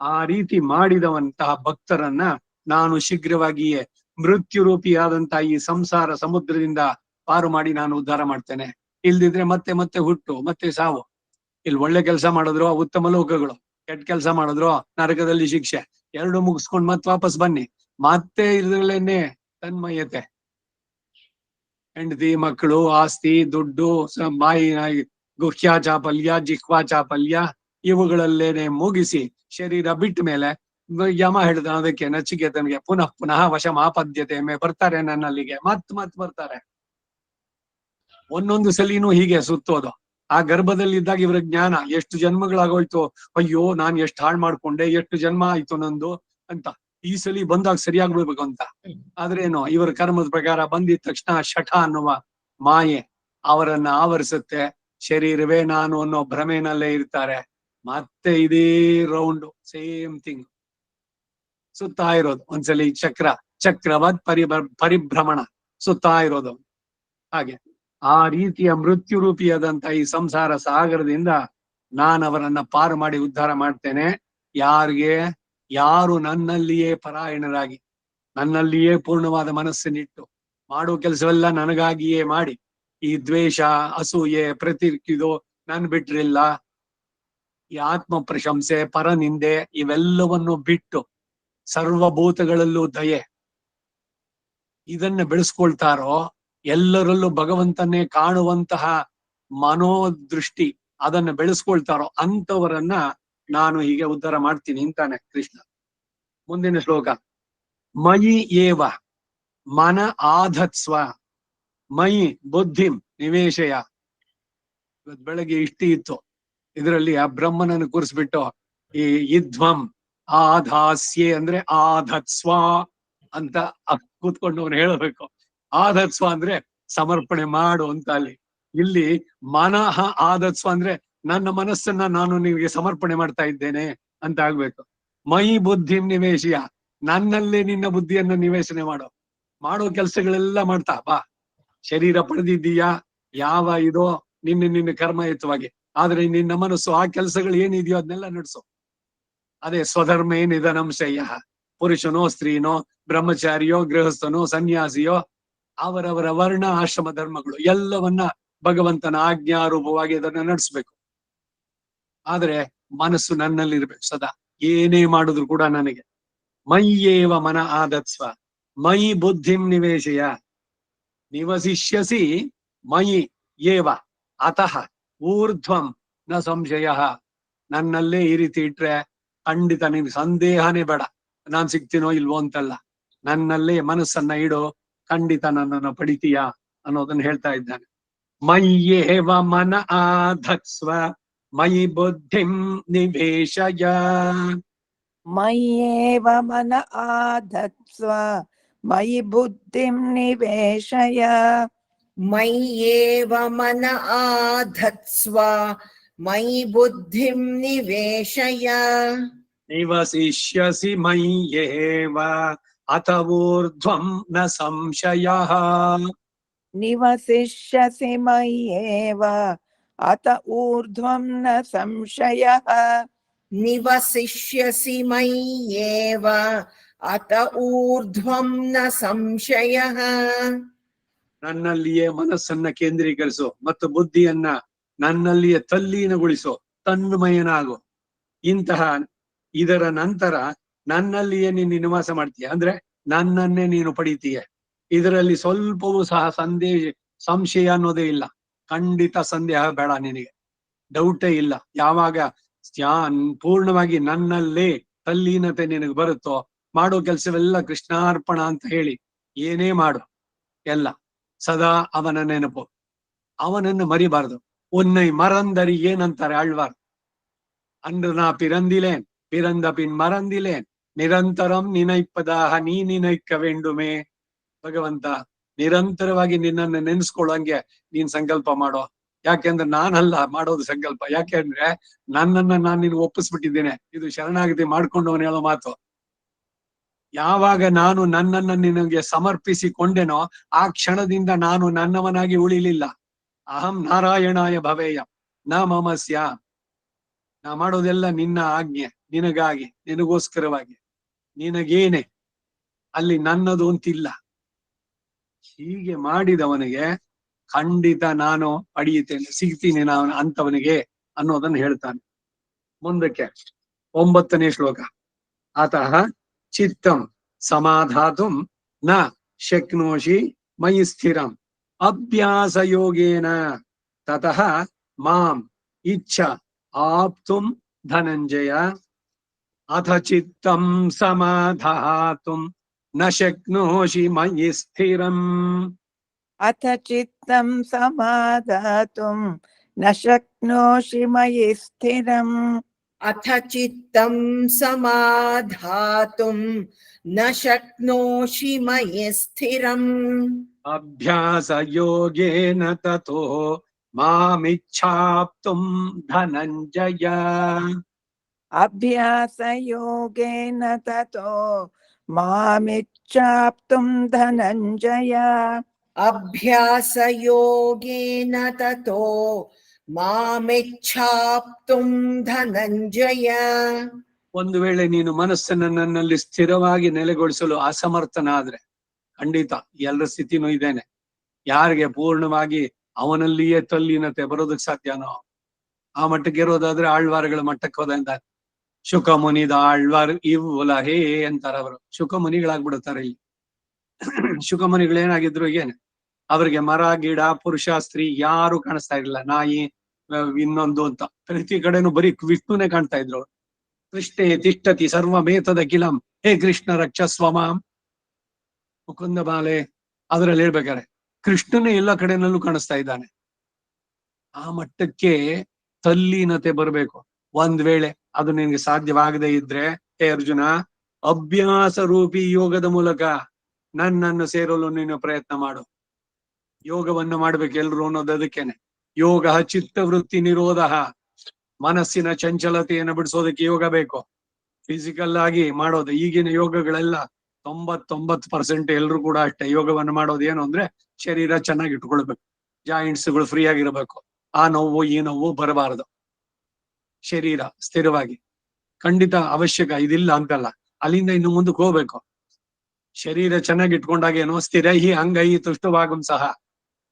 ಆ ರೀತಿ ಮಾಡಿದವಂತಹ ಭಕ್ತರನ್ನ ನಾನು ಶೀಘ್ರವಾಗಿಯೇ ಮೃತ್ಯು ರೂಪಿಯಾದಂತಹ ಈ ಸಂಸಾರ ಸಮುದ್ರದಿಂದ ಪಾರು ಮಾಡಿ ನಾನು ಉದ್ಧಾರ ಮಾಡ್ತೇನೆ. ಇಲ್ದಿದ್ರೆ ಮತ್ತೆ ಮತ್ತೆ ಹುಟ್ಟು, ಮತ್ತೆ ಸಾವು. ಇಲ್ಲಿ ಒಳ್ಳೆ ಕೆಲಸ ಮಾಡಿದ್ರು ಉತ್ತಮ ಲೋಕಗಳು, ಕೆಟ್ಟ ಕೆಲಸ ಮಾಡಿದ್ರು ನರಕದಲ್ಲಿ ಶಿಕ್ಷೆ. ಎರಡು ಮುಗಿಸ್ಕೊಂಡ್ ಮತ್ತೆ ವಾಪಸ್ ಬನ್ನಿ, ಮತ್ತೆ ಇದ್ರಲ್ಲೇನೆ ತನ್ಮಯತೆ, ಹೆಂಡತಿ ಮಕ್ಕಳು, ಆಸ್ತಿ, ದುಡ್ಡು, ಬಾಯಿ ಗುಹ್ಯ ಚಾಪಲ್ಯ, ಜಿಹ್ವಾ ಚಾಪಲ್ಯ, ಇವುಗಳಲ್ಲೇನೆ ಮುಗಿಸಿ ಶರೀರ ಬಿಟ್ಟ ಮೇಲೆ ಯಮ ಹೇಳಿದ ಅದಕ್ಕೆ ನಚಿಕೇತನಿಗೆ ಪುನಃ ಪುನಃ ವಶಮಾಪದ್ಯತೆ ಮೇ ಬರ್ತಾರೆ ನನ್ನಲ್ಲಿಗೆ, ಮತ್ ಬರ್ತಾರೆ. ಒಂದೊಂದು ಸಲಿನೂ ಹೀಗೆ ಸುತ್ತೋದು. ಆ ಗರ್ಭದಲ್ಲಿದ್ದಾಗ ಇವ್ರ ಜ್ಞಾನ ಎಷ್ಟು ಜನ್ಮಗಳಾಗೋಯ್ತು, ಅಯ್ಯೋ ನಾನ್ ಎಷ್ಟು ಹಾಳು ಮಾಡ್ಕೊಂಡೆ, ಎಷ್ಟು ಜನ್ಮ ಆಯ್ತು ನಂದು ಅಂತ. ಈ ಸಲಿ ಬಂದಾಗ ಸರಿಯಾಗ್ಬಿಡ್ಬೇಕು ಅಂತ. ಆದ್ರೇನು, ಇವರ ಕರ್ಮದ ಪ್ರಕಾರ ಬಂದಿದ ತಕ್ಷಣ ಶಠ ಅನ್ನುವ ಮಾಯೆ ಅವರನ್ನ ಆವರಿಸುತ್ತೆ. ಶರೀರವೇ ನಾನು ಅನ್ನೋ ಭ್ರಮೆನಲ್ಲೇ ಇರ್ತಾರೆ. ಮತ್ತೆ ಇದೇ ರೌಂಡ್ ಸೇಮ್ ಥಿಂಗ್ ಸುತ್ತಾ ಇರೋದು. ಒಂದ್ಸಲಿ ಚಕ್ರವತ್ ಪರಿಭ್ರಮಣ ಸುತ್ತಾ ಇರೋದು. ಹಾಗೆ ಆ ರೀತಿಯ ಮೃತ್ಯು ರೂಪಿಯಾದಂತ ಈ ಸಂಸಾರ ಸಾಗರದಿಂದ ನಾನವರನ್ನ ಪಾರು ಮಾಡಿ ಉದ್ಧಾರ ಮಾಡ್ತೇನೆ. ಯಾರು ನನ್ನಲ್ಲಿಯೇ ಪರಾಯಣರಾಗಿ, ನನ್ನಲ್ಲಿಯೇ ಪೂರ್ಣವಾದ ಮನಸ್ಸನ್ನಿಟ್ಟು ಮಾಡೋ ಕೆಲಸವೆಲ್ಲ ನನಗಾಗಿಯೇ ಮಾಡಿ, ಈ ದ್ವೇಷ, ಅಸೂಯೆ, ಪ್ರತಿಕ್ರಿಯೆ ನನ್ ಬಿಟ್ರಿಲ್ಲ, ಈ ಆತ್ಮ ಪ್ರಶಂಸೆ, ಪರನಿಂದೆ ಇವೆಲ್ಲವನ್ನು ಬಿಟ್ಟು ಸರ್ವಭೂತಗಳಲ್ಲೂ ದಯೆ ಇದನ್ನ ಬೆಳೆಸ್ಕೊಳ್ತಾರೋ, ಎಲ್ಲರಲ್ಲೂ ಭಗವಂತನೇ ಕಾಣುವಂತಹ ಮನೋದೃಷ್ಟಿ ಅದನ್ನ ಬೆಳೆಸ್ಕೊಳ್ತಾರೋ ಅಂತವರನ್ನ ನಾನು ಹೀಗೆ ಉದ್ಧಾರ ಮಾಡ್ತೀನಿ ಅಂತಾನೆ ಕೃಷ್ಣ. ಮುಂದಿನ ಶ್ಲೋಕ. ಮಯಿ ಏವ ಮನ ಆಧತ್ಸ್ವ ಮಯಿ ಬುದ್ಧಿಂ ನಿವೇಶಯ. ಇವತ್ ಬೆಳಗ್ಗೆ ಇಷ್ಟಿ ಇತ್ತು, ಇದರಲ್ಲಿ ಆ ಬ್ರಹ್ಮನನ್ನು ಕೂರಿಸ್ಬಿಟ್ಟು ಈ ಇಧ್ವಂ ಆಧಾಸ್ಯೆ ಅಂದ್ರೆ ಆಧತ್ಸ್ವ ಅಂತ ಕೂತ್ಕೊಂಡು ಅವನು ಹೇಳಬೇಕು. ಆಧತ್ಸ್ವ ಅಂದ್ರೆ ಸಮರ್ಪಣೆ ಮಾಡು ಅಂತ ಅಲ್ಲಿ ಇಲ್ಲಿ ಮನಃ ಆದತ್ಸ್ವ ಅಂದ್ರೆ ನನ್ನ ಮನಸ್ಸನ್ನ ನಾನು ನಿನಗೆ ಸಮರ್ಪಣೆ ಮಾಡ್ತಾ ಇದ್ದೇನೆ ಅಂತ ಆಗ್ಬೇಕು. ಮೈ ಬುದ್ಧಿಂ ನಿವೇಶಿಯ, ನನ್ನಲ್ಲೇ ನಿನ್ನ ಬುದ್ಧಿಯನ್ನು ನಿವೇಶನೆ ಮಾಡೋ ಕೆಲಸಗಳೆಲ್ಲ ಮಾಡ್ತಾ ಬಾ. ಶರೀರ ಪಡೆದಿದ್ದೀಯಾ, ಯಾವ ಇದೋ ನಿನ್ನ ಕರ್ಮಯುತವಾಗಿ, ಆದ್ರೆ ನಿನ್ನ ಮನಸ್ಸು ಆ ಕೆಲಸಗಳು ಏನಿದೆಯೋ ಅದನ್ನೆಲ್ಲ ನಡೆಸು. ಅದೇ ಸ್ವಧರ್ಮೇ ನಿಧನಂಶಯ್ಯ. ಪುರುಷನೋ ಸ್ತ್ರೀನೋ, ಬ್ರಹ್ಮಚಾರಿಯೋ ಗೃಹಸ್ಥನೋ ಸನ್ಯಾಸಿಯೋ, ಅವರವರ ವರ್ಣ ಆಶ್ರಮ ಧರ್ಮಗಳು ಎಲ್ಲವನ್ನ ಭಗವಂತನ ಆಜ್ಞಾರೂಪವಾಗಿ ಅದನ್ನ ನಡೆಸ್ಬೇಕು. ಆದ್ರೆ ಮನಸ್ಸು ನನ್ನಲ್ಲಿರ್ಬೇಕು ಸದಾ. ಏನೇ ಮಾಡಿದ್ರು ಕೂಡ ನನಗೆ ಮೈಯೇವ ಮನ ಆದತ್ಸ್ವ ಮೈ ಬುದ್ಧಿಂ ನಿವೇಶಯ ನಿವಸಿಷ್ಯಸಿ ಮಯಿ ಏವ ಅತಃ ಊರ್ಧ್ವಂ ನ ಸಂಶಯ. ನನ್ನಲ್ಲೇ ಈ ರೀತಿ ಇಟ್ರೆ ಖಂಡಿತ ನಿನ್ ಸಂದೇಹನೇ ಬೇಡ, ನಾನ್ ಸಿಗ್ತೀನೋ ಇಲ್ವೋ ಅಂತಲ್ಲ, ನನ್ನಲ್ಲೇ ಮನಸ್ಸನ್ನ ಇಡು, ಖಂಡಿತ ನನ್ನನ್ನು ಪಡಿತೀಯಾ ಅನ್ನೋದನ್ನ ಹೇಳ್ತಾ ಇದ್ದಾನೆ. ಮಯ್ಯೇವ ಮನ ಆಧತ್ಸ್ವ ಮಯಿ ಬುದ್ಧಿಂ ನಿವೇಶಯ. ಮಯ್ಯೇವ ಮನ ಆಧತ್ಸ್ವ ಮಯಿ ಬುದ್ಧಿಂ ನಿವೇಶಯ. ಮಯ್ಯೇವ ಮನ ಆಧತ್ಸ್ವ ಮಯಿ ಬುದ್ಧಿಂ ನಿವೇಶಯ. ನಿವಸಿಷ್ಯಸಿ ಮಯ್ಯೇವ ಅತ ಊರ್ಧ್ವಂ ನ ಸಂಶಯಃ. ನಿವಸಿಷ್ಯಸಿ ಮಯ್ಯೇವ ಅತ ಊರ್ಧ್ವಂ ನ ಸಂಶಯಃ. ನಿವಸಿಷ್ಯಸಿ ಮಯ್ಯೇವ ಅತ ಊರ್ಧ್ವಂ ನ ಸಂಶಯಃ. ನನ್ನಲ್ಲಿಯೇ ಮನಸ್ಸನ್ನ ಕೇಂದ್ರೀಕರಿಸು ಮತ್ತು ಬುದ್ಧಿಯನ್ನ ನನ್ನಲ್ಲಿಯೇ ತಲ್ಲೀನಗೊಳಿಸು, ತನ್ಮಯನಾಗು. ಇಂತಹ ಇದರ ನಂತರ ನನ್ನಲ್ಲಿಯೇ ನೀನು ನಿವಾಸ ಮಾಡ್ತೀಯ, ಅಂದ್ರೆ ನನ್ನನ್ನೇ ನೀನು ಪಡಿತೀಯ. ಇದರಲ್ಲಿ ಸ್ವಲ್ಪವೂ ಸಹ ಸಂಶಯ ಅನ್ನೋದೇ ಇಲ್ಲ. ಖಂಡಿತ ಸಂದೇಹ ಬೇಡ ನಿನಗೆ, ಡೌಟೇ ಇಲ್ಲ. ಯಾವಾಗ ಪೂರ್ಣವಾಗಿ ನನ್ನಲ್ಲೇ ತಲ್ಲೀನತೆ ನಿನಗೆ ಬರುತ್ತೋ, ಮಾಡೋ ಕೆಲಸವೆಲ್ಲ ಕೃಷ್ಣಾರ್ಪಣ ಅಂತ ಹೇಳಿ ಏನೇ ಮಾಡು ಎಲ್ಲ ಸದಾ ಅವನ ನೆನಪು, ಅವನನ್ನು ಮರಿಬಾರದು. ಉನ್ನೈ ಮರಂದರಿ ಏನಂತಾರೆ ಆಳ್ವಾರ್, ಅಂದ್ರ ನಾ ಪಿರಂದಿಲೇನ್ ಪಿರಂದ ಪಿನ್ ಮರಂದಿಲೇನ್ ನಿರಂತರಂ ನಿನೈಪ್ಪದಾಹ ನೀ ನಿನೈಕ್ಕ ವೇಂಡುಮೇ. ಭಗವಂತ ನಿರಂತರವಾಗಿ ನಿನ್ನನ್ನು ನೆನೆಸ್ಕೊಳ್ಳಂಗೆ ನೀನ್ ಸಂಕಲ್ಪ ಮಾಡೋ. ಯಾಕೆಂದ್ರೆ ನಾನಲ್ಲ ಮಾಡೋದು ಸಂಕಲ್ಪ, ಯಾಕೆಂದ್ರೆ ನನ್ನನ್ನ ನಾನು ನಿನ್ಗೆ ಒಪ್ಪಿಸ್ಬಿಟ್ಟಿದ್ದೇನೆ. ಇದು ಶರಣಾಗತಿ ಮಾಡ್ಕೊಂಡವನು ಹೇಳೋ ಮಾತು. ಯಾವಾಗ ನಾನು ನನ್ನನ್ನ ನಿನಗೆ ಸಮರ್ಪಿಸಿಕೊಂಡೆನೋ ಆ ಕ್ಷಣದಿಂದ ನಾನು ನನ್ನವನಾಗಿ ಉಳಿಲಿಲ್ಲ. ಅಹಂ ನಾರಾಯಣಾಯ ಭವೇಯ ನ ಮಮಸ್ಯ. ನಾ ಮಾಡೋದೆಲ್ಲ ನಿನ್ನ ಆಜ್ಞೆ, ನಿನಗಾಗಿ, ನಿನಗೋಸ್ಕರವಾಗಿ, ನಿನಗೇನೆ, ಅಲ್ಲಿ ನನ್ನದು ಅಂತಿಲ್ಲ. ಹೀಗೆ ಮಾಡಿದವನಿಗೆ ಖಂಡಿತ ನಾನು ಪಡೆಯುತ್ತೇನೆ, ಸಿಗ್ತೀನಿ ನಾನು ಅಂತವನಿಗೆ ಅನ್ನೋದನ್ನು ಹೇಳ್ತಾನೆ. ಮುಂದಕ್ಕೆ 9ನೇ ಶ್ಲೋಕ. ಅತಃ ಚಿತ್ತಂ ಸಮಾಧಾತುಂ ನ ಶಕ್ನೋಷಿ ಮಯಿ ಸ್ಥಿರಂ ಅಭ್ಯಾಸ ಯೋಗೇನ ತತಃ ಮಾಂ ಇಚ್ಛ ಆಪ್ತುಂ ಧನಂಜಯ. ಅಥ ಚಿತ್ತಂ ಸಮಾಧಾತುಂ ನ ಶಕ್ನೋಷಿ ಮಯಿ ಸ್ಥಿರಂ. ಅಥ ಚಿತ್ತಂ ಸಮಾಧಾತುಂ ನ ಶಕ್ನೋಷಿ ಮಯಿ ಸ್ಥಿರಂ. ಅಥ ಚಿತ್ತಂ ಸಮಾಧಾತುಂ ನ ಶಕ್ನೋಷಿ ಮಯಿ ಸ್ಥಿರಂ. ಅಭ್ಯಾಸ ಯೋಗೇನ ತತೋ ಮಾಮಿಚ್ಛಾಪ್ತುಂ ಧನಂಜಯ. ಅಭ್ಯಾಸ ಯೋಗೇನ ತತೋ ಮಾಮಿಚ್ಛಾಪ್ತುಂ ಧನಂಜಯ. ಅಭ್ಯಾಸ ಯೋಗೇನ ತತೋ ಮಾಮಿಚ್ಛಾಪ್ತುಂ ಧನಂಜಯ. ಒಂದು ವೇಳೆ ನೀನು ಮನಸ್ಸನ್ನು ನನ್ನಲ್ಲಿ ಸ್ಥಿರವಾಗಿ ನೆಲೆಗೊಳಿಸಲು ಅಸಮರ್ಥನಾದ್ರೆ, ಖಂಡಿತ ಎಲ್ಲರ ಸ್ಥಿತಿನೂ ಇದ್ದೇನೆ, ಯಾರಿಗೆ ಪೂರ್ಣವಾಗಿ ಅವನಲ್ಲಿಯೇ ತಲ್ಲೀನತೆ ಬರೋದಕ್ಕೆ ಸಾಧ್ಯನೋ ಆ ಮಟ್ಟಕ್ಕೆ ಇರೋದಾದ್ರೆ ಆಳ್ವಾರಗಳ ಮಟ್ಟಕ್ಕೆ ಹೋದಂತ ಶುಕ ಮುನಿದ ಆಳ್ವಾರ್ ಇವುಲಹೇ ಅಂತಾರ. ಅವರು ಶುಕ ಮುನಿಗಳಾಗ್ಬಿಡುತ್ತಾರೆ ಇಲ್ಲಿ. ಶುಕ ಮುನಿಗಳೇನಾಗಿದ್ರು ಏನ್, ಅವ್ರಿಗೆ ಮರ ಗಿಡ ಪುರುಷ ಸ್ತ್ರೀ ಯಾರು ಕಾಣಿಸ್ತಾ ಇರಲಿಲ್ಲ, ನಾಯಿ ಇನ್ನೊಂದು ಅಂತ ಪ್ರತಿ ಕಡೆನೂ ಬರೀ ವಿಷ್ಣುನೇ ಕಾಣ್ತಾ ಇದ್ರು. ಕೃಷ್ಣೇ ತಿಷ್ಠತಿ ಸರ್ವಮೇತದ ಕಿಲಂ ಹೇ ಕೃಷ್ಣ ರಕ್ಷಸ್ವ ಮಾಂ. ಮುಕುಂದ ಬಾಲೆ ಅದ್ರಲ್ಲಿ ಹೇಳ್ಬೇಕಾರೆ ಕೃಷ್ಣನೇ ಎಲ್ಲ ಕಡೆನಲ್ಲೂ ಕಾಣಿಸ್ತಾ ಇದ್ದಾನೆ. ಆ ಮಟ್ಟಕ್ಕೆ ತಲ್ಲೀನತೆ ಬರಬೇಕು. ಒಂದ್ ವೇಳೆ ಅದು ನಿನ್ಗೆ ಸಾಧ್ಯವಾಗದೇ ಇದ್ರೆ ಹೇ ಅರ್ಜುನ, ಅಭ್ಯಾಸ ರೂಪಿ ಯೋಗದ ಮೂಲಕ ನನ್ನನ್ನು ಸೇರಲು ನೀನು ಪ್ರಯತ್ನ ಮಾಡು. ಯೋಗವನ್ನು ಮಾಡ್ಬೇಕು ಎಲ್ರು ಅನ್ನೋದು ಅದಕ್ಕೇನೆ. ಯೋಗ ಚಿತ್ತವೃತ್ತಿ ನಿರೋಧ. ಮನಸ್ಸಿನ ಚಂಚಲತೆಯನ್ನು ಬಿಡಿಸೋದಕ್ಕೆ ಯೋಗ ಬೇಕು. ಫಿಸಿಕಲ್ ಆಗಿ ಮಾಡೋದು ಈಗಿನ ಯೋಗಗಳೆಲ್ಲ 99% ಎಲ್ರು ಕೂಡ ಅಷ್ಟೇ. ಯೋಗವನ್ನು ಮಾಡೋದು ಏನು ಅಂದ್ರೆ ಶರೀರ ಚೆನ್ನಾಗಿ ಇಟ್ಕೊಳ್ಬೇಕು, ಜಾಯಿಂಟ್ಸ್ಗಳು ಫ್ರೀ ಆಗಿರ್ಬೇಕು, ಆ ನೋವು ಈ ನೋವು ಬರಬಾರದು, ಶರೀರ ಸ್ಥಿರವಾಗಿ. ಖಂಡಿತ ಅವಶ್ಯಕ, ಇದಿಲ್ಲ ಅಂತಲ್ಲ, ಅಲ್ಲಿಂದ ಇನ್ನು ಮುಂದಕ್ಕೆ ಹೋಗ್ಬೇಕು. ಶರೀರ ಚೆನ್ನಾಗಿ ಇಟ್ಕೊಂಡಾಗ ಏನು, ಸ್ಥಿರೈಹಿ ಅಂಗೈ ತುಷ್ಟುವಾಗಂ ಸಹ.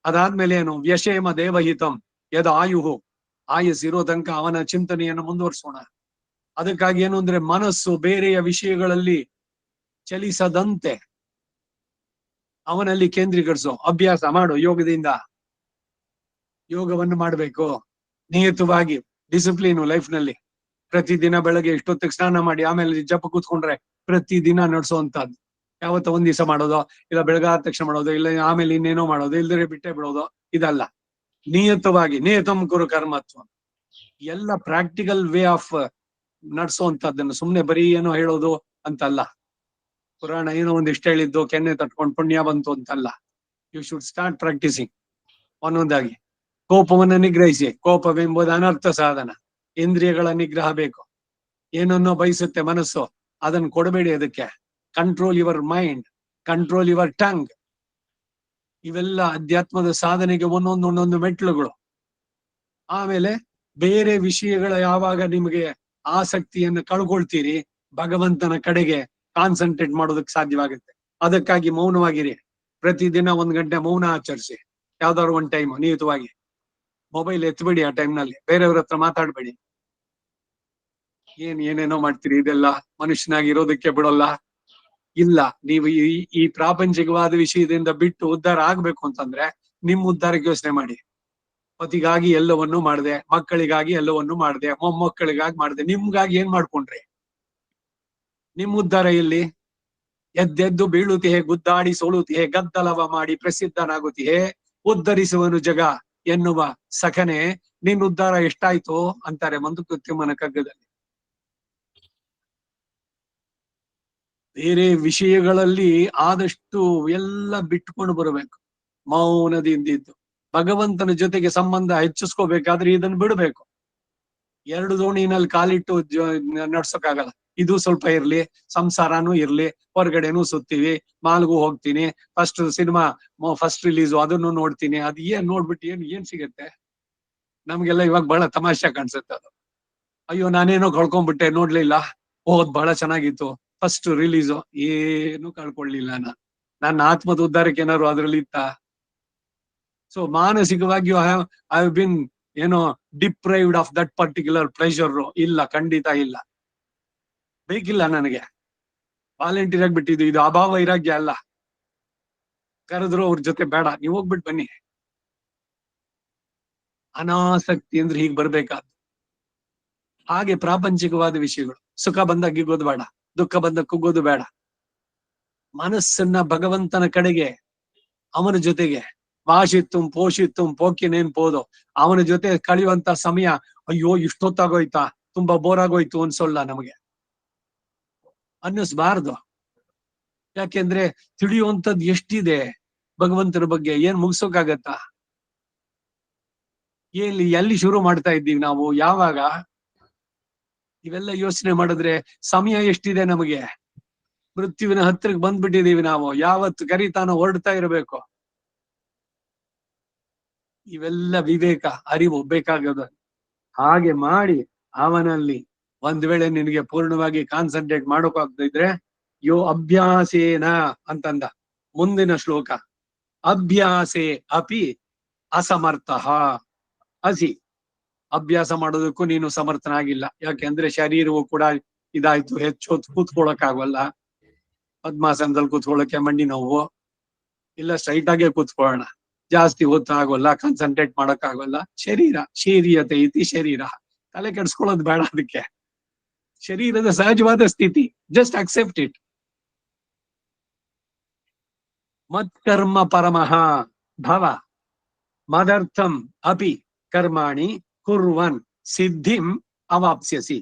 ಅದಾದ್ಮೇಲೆ ಏನು, ವ್ಯಶೇಮ ದೇವಹಿತಂ ಯದ ಆಯುಹು. ಆಯಸ್ಸಿರೋ ತನಕ ಅವನ ಚಿಂತನೆಯನ್ನು ಮುಂದುವರಿಸೋಣ. ಅದಕ್ಕಾಗಿ ಏನು ಅಂದ್ರೆ ಮನಸ್ಸು ಬೇರೆಯ ವಿಷಯಗಳಲ್ಲಿ ಚಲಿಸದಂತೆ ಅವನಲ್ಲಿ ಕೇಂದ್ರೀಕರಿಸೋ ಅಭ್ಯಾಸ ಮಾಡು. ಯೋಗದಿಂದ ಯೋಗವನ್ನು ಮಾಡಬೇಕು ನಿಯತವಾಗಿ, ಡಿಸಿಪ್ಲಿನ್ ಲೈಫ್ ನಲ್ಲಿ. ಪ್ರತಿದಿನ ಬೆಳಗ್ಗೆ ಇಷ್ಟೊತ್ತಿಗೆ ಸ್ನಾನ ಮಾಡಿ ಆಮೇಲೆ ಜಪ ಕೂತ್ಕೊಂಡ್ರೆ ಪ್ರತಿದಿನ ನಡ್ಸೋಂಥದ್ದು. ಯಾವತ್ತ ಒಂದ್ ದಿವಸ ಮಾಡೋದು, ಇಲ್ಲ ಬೆಳಗಾದ ತಕ್ಷಣ ಮಾಡೋದು, ಇಲ್ಲ ಆಮೇಲೆ ಇನ್ನೇನೋ ಮಾಡೋದು, ಇಲ್ದರೆ ಬಿಟ್ಟೆ ಬಿಡೋದು, ಇದಲ್ಲ. ನಿಯತವಾಗಿ ನಿಯತಂ ಕುರು ಕರ್ಮತ್ವ, ಎಲ್ಲ ಪ್ರಾಕ್ಟಿಕಲ್ ವೇ ಆಫ್ ನಡ್ಸೋಂಥದ್ದನ್ನು. ಸುಮ್ನೆ ಬರೀ ಏನೋ ಹೇಳೋದು ಅಂತಲ್ಲ. ಪುರಾಣ ಏನೋ ಒಂದಿಷ್ಟು ಹೇಳಿದ್ದು ಕೆನ್ನೆ ತಟ್ಕೊಂಡು ಪುಣ್ಯ ಬಂತು ಅಂತಲ್ಲ. ಯು ಶುಡ್ ಸ್ಟಾರ್ಟ್ ಪ್ರಾಕ್ಟಿಸಿಂಗ್ ಒಂದೊಂದಾಗಿ. ಕೋಪವನ್ನು ನಿಗ್ರಹಿಸಿ. ಕೋಪವೆಂಬುದು ಅನರ್ಥ ಸಾಧನ. ಇಂದ್ರಿಯಗಳ ನಿಗ್ರಹ ಬೇಕು. ಏನನ್ನೋ ಬಯಸುತ್ತೆ ಮನಸ್ಸು, ಅದನ್ನು ಕೊಡಬೇಡಿ ಅದಕ್ಕೆ. Control your mind, control your tongue. ಇವೆಲ್ಲ ಅಧ್ಯಾತ್ಮದ ಸಾಧನೆಗೆ ಒಂದೊಂದು ಮೆಟ್ಲುಗಳು. ಆಮೇಲೆ ಬೇರೆ ವಿಷಯಗಳ ಯಾವಾಗ ನಿಮಗೆ ಆಸಕ್ತಿಯನ್ನು ಕಳ್ಕೊಳ್ತೀರಿ, ಭಗವಂತನ ಕಡೆಗೆ ಕಾನ್ಸಂಟ್ರೇಟ್ ಮಾಡೋದಕ್ಕೆ ಸಾಧ್ಯವಾಗುತ್ತೆ. ಅದಕ್ಕಾಗಿ ಮೌನವಾಗಿರಿ. ಪ್ರತಿದಿನ 1 ಗಂಟೆ ಮೌನ ಆಚರಿಸಿ. ಯಾವ್ದಾದ್ರು ಒಂದು ಟೈಮ್ ನಿಯತವಾಗಿ. ಮೊಬೈಲ್ ಎತ್ಬೇಡಿ ಆ ಟೈಮ್ನಲ್ಲಿ, ಬೇರೆಯವ್ರ ಹತ್ರ ಮಾತಾಡ್ಬೇಡಿ. ಏನೇನೋ ಮಾಡ್ತೀರಿ, ಇದೆಲ್ಲ ಮನುಷ್ಯನಾಗಿರೋದಕ್ಕೆ ಬಿಡೋಲ್ಲ. ಇಲ್ಲ, ನೀವು ಈ ಪ್ರಾಪಂಚಿಕವಾದ ವಿಷಯದಿಂದ ಬಿಟ್ಟು ಉದ್ಧಾರ ಆಗ್ಬೇಕು ಅಂತಂದ್ರೆ ನಿಮ್ ಉದ್ಧಾರಕ್ಕೆ ಯೋಚನೆ ಮಾಡಿ. ಪತಿಗಾಗಿ ಎಲ್ಲವನ್ನೂ ಮಾಡಿದೆ, ಮಕ್ಕಳಿಗಾಗಿ ಎಲ್ಲವನ್ನೂ ಮಾಡಿದೆ, ಮೊಮ್ಮಕ್ಕಳಿಗಾಗಿ ಮಾಡಿದೆ, ನಿಮ್ಗಾಗಿ ಏನ್ ಮಾಡ್ಕೊಂಡ್ರಿ? ನಿಮ್ ಉದ್ಧಾರ ಎಲ್ಲಿ? ಎದ್ದೆದ್ದು ಬೀಳುತ್ತಿಹೆ, ಗುದ್ದಾಡಿ ಸೋಳುತ್ತಿಹೆ, ಗದ್ದಲವ ಮಾಡಿ ಪ್ರಸಿದ್ಧನಾಗುತ್ತಿಹೆ, ಉದ್ಧರಿಸುವನು ಜಗ ಎನ್ನುವ ಸಖನೆ, ನಿನ್ ಉದ್ಧಾರ ಎಷ್ಟಾಯ್ತು ಅಂತಾರೆ ಮಂದುಕೃತ್ಯಮನ ಕಗ್ಗದಲ್ಲಿ. ಬೇರೆ ವಿಷಯಗಳಲ್ಲಿ ಆದಷ್ಟು ಎಲ್ಲ ಬಿಟ್ಕೊಂಡು ಬರಬೇಕು, ಮೌನದಿಂದಿದ್ದು. ಭಗವಂತನ ಜೊತೆಗೆ ಸಂಬಂಧ ಹೆಚ್ಚಿಸ್ಕೋಬೇಕಾದ್ರೆ ಇದನ್ನು ಬಿಡಬೇಕು. 2 ದೋಣಿನಲ್ಲಿ ಕಾಲಿಟ್ಟು ನಡ್ಸೋಕ್ಕಾಗಲ್ಲ. ಇದು ಸ್ವಲ್ಪ ಇರ್ಲಿ, ಸಂಸಾರನೂ ಇರ್ಲಿ, ಹೊರಗಡೆನೂ ಸುತ್ತೀವಿ, ಮಾಲ್ಗೂ ಹೋಗ್ತೀನಿ, ಫಸ್ಟ್ ಸಿನಿಮಾ ಫಸ್ಟ್ ರಿಲೀಸು ಅದನ್ನು ನೋಡ್ತೀನಿ. ಅದು ಏನ್ ನೋಡ್ಬಿಟ್ಟು ಏನ್ ಸಿಗತ್ತೆ? ನಮ್ಗೆಲ್ಲ ಇವಾಗ ಬಹಳ ತಮಾಷೆ ಕಾಣಿಸುತ್ತೆ ಅದು. ಅಯ್ಯೋ ನಾನೇನೋ ಕಳ್ಕೊಂಡ್ಬಿಟ್ಟೆ, ನೋಡ್ಲಿಲ್ಲ, ಓದ್ ಬಹಳ ಚೆನ್ನಾಗಿತ್ತು, ಫಸ್ಟ್ ರಿಲೀಸು. ಏನು ಕಳ್ಕೊಳ್ಳಿಲ್ಲ ನನ್ನ ಆತ್ಮದ ಉದ್ಧಾರಕ್ಕೆ ಏನಾದ್ರು ಅದ್ರಲ್ಲಿ ಇತ್ತ? ಸೊ ಮಾನಸಿಕವಾಗಿ ಐ ಹ್ಯಾವ್ ಬಿನ್ ಏನೋ deprived of that particular pleasure. ಇಲ್ಲ, ಖಂಡಿತ ಇಲ್ಲ, ಬೇಕಿಲ್ಲ ನನಗೆ. ವಾಲಂಟಿಯರ್ ಆಗಿ ಬಿಟ್ಟಿದ್ದು ಇದು ಅಭಾವ ವೈರಾಗ್ಯ ಅಲ್ಲ. ಕರೆದ್ರು ಅವ್ರ ಜೊತೆ ಬೇಡ, ನೀವು ಹೋಗ್ಬಿಟ್ಟು ಬನ್ನಿ. ಅನಾಸಕ್ತಿ ಅಂದ್ರೆ ಹೀಗೆ ಬರ್ಬೇಕಾದ್ದು. ಹಾಗೆ ಪ್ರಾಪಂಚಿಕವಾದ ವಿಷಯಗಳು, ಸುಖ ಬಂದಾಗ ಹಿಗ್ಗೋದು ಬೇಡ, ದುಃಖ ಬಂದಾಗ ಕುಗ್ಗೋದು ಬೇಡ. ಮನಸ್ಸನ್ನ ಭಗವಂತನ ಕಡೆಗೆ, ಅವನ ಜೊತೆಗೆ ವಾಶಿತ್ತು ಪೋಷಿತ್ತು ಪೋಕಿನೇನ್ ಪೋದು, ಅವನ ಜೊತೆ ಕಳೆಯುವಂತ ಸಮಯ ಅಯ್ಯೋ ಇಷ್ಟೊತ್ತಾಗೋಯ್ತಾ, ತುಂಬಾ ಬೋರ್ ಆಗೋಯ್ತು ಅನ್ಸೋಲ್ಲ ನಮಗೆ, ಅನ್ನಿಸ್ಬಾರ್ದು. ಯಾಕೆಂದ್ರೆ ತಿಳಿಯುವಂಥದ್ದು ಎಷ್ಟಿದೆ ಭಗವಂತನ ಬಗ್ಗೆ, ಏನ್ ಮುಗಿಸೋಕಾಗತ್ತಾ? ಎಲ್ಲಿ ಶುರು ಮಾಡ್ತಾ ಇದ್ದೀವಿ ನಾವು, ಯಾವಾಗ? ಇವೆಲ್ಲ ಯೋಚನೆ ಮಾಡಿದ್ರೆ ಸಮಯ ಎಷ್ಟಿದೆ ನಮಗೆ. ಮೃತ್ಯುವಿನ ಹತ್ರಕ್ಕೆ ಬಂದ್ಬಿಟ್ಟಿದೀವಿ ನಾವು. ಯಾವತ್ತು ಕರಿತಾನೋ ಹೊರಡ್ತಾ ಇರಬೇಕು. ಇವೆಲ್ಲ ವಿವೇಕ, ಅರಿವು ಬೇಕಾಗದು. ಹಾಗೆ ಮಾಡಿ ಅವನಲ್ಲಿ ಒಂದ್ ವೇಳೆ ನಿನಗೆ ಪೂರ್ಣವಾಗಿ ಕಾನ್ಸಂಟ್ರೇಟ್ ಮಾಡೋಕಾಗ್ದಿದ್ರೆ, ಯೋ ಅಭ್ಯಾಸೇನ ಅಂತಂದ ಮುಂದಿನ ಶ್ಲೋಕ. ಅಭ್ಯಾಸೇ ಅಪಿ ಅಸಮರ್ಥ ಅಸಿ. ಅಭ್ಯಾಸ ಮಾಡೋದಕ್ಕೂ ನೀನು ಸಮರ್ಥನಾಗಿಲ್ಲ. ಯಾಕೆಂದ್ರೆ ಶರೀರವು ಕೂಡ ಇದಾಯ್ತು, ಹೆಚ್ಚು ಹೊತ್ತು ಕೂತ್ಕೊಳ್ಳೋಕ್ಕಾಗಲ್ಲ. ಪದ್ಮಾಸನದಲ್ಲಿ ಕೂತ್ಕೊಳ್ಳೋಕೆ ಮಂಡಿ ನೋವು. ಇಲ್ಲ ಸ್ಟ್ರೈಟ್ ಆಗೇ ಕೂತ್ಕೊಳ್ಳೋಣ, ಜಾಸ್ತಿ ಹೊತ್ತು ಆಗೋಲ್ಲ, ಕಾನ್ಸಂಟ್ರೇಟ್ ಮಾಡಕ್ಕಾಗಲ್ಲ. ಶರೀರ ಶರೀರತೆ ಇತಿ ಶರೀರ, ತಲೆ ಕೆಡ್ಸ್ಕೊಳ್ಳೋದು ಬೇಡ ಅದಕ್ಕೆ. ಶರೀರದ ಸಹಜವಾದ ಸ್ಥಿತಿ, ಜಸ್ಟ್ ಅಕ್ಸೆಪ್ಟ್ ಇಟ್. ಮತ್ಕರ್ಮ ಪರಮಃ ಭವ ಮದರ್ಥಂ ಅಪಿ ಕರ್ಮಾಣಿ ಕುರ್ವನ್ ಸಿದ್ಧಿಂ ಅವಾಪ್ಸ್ಯಸಿ.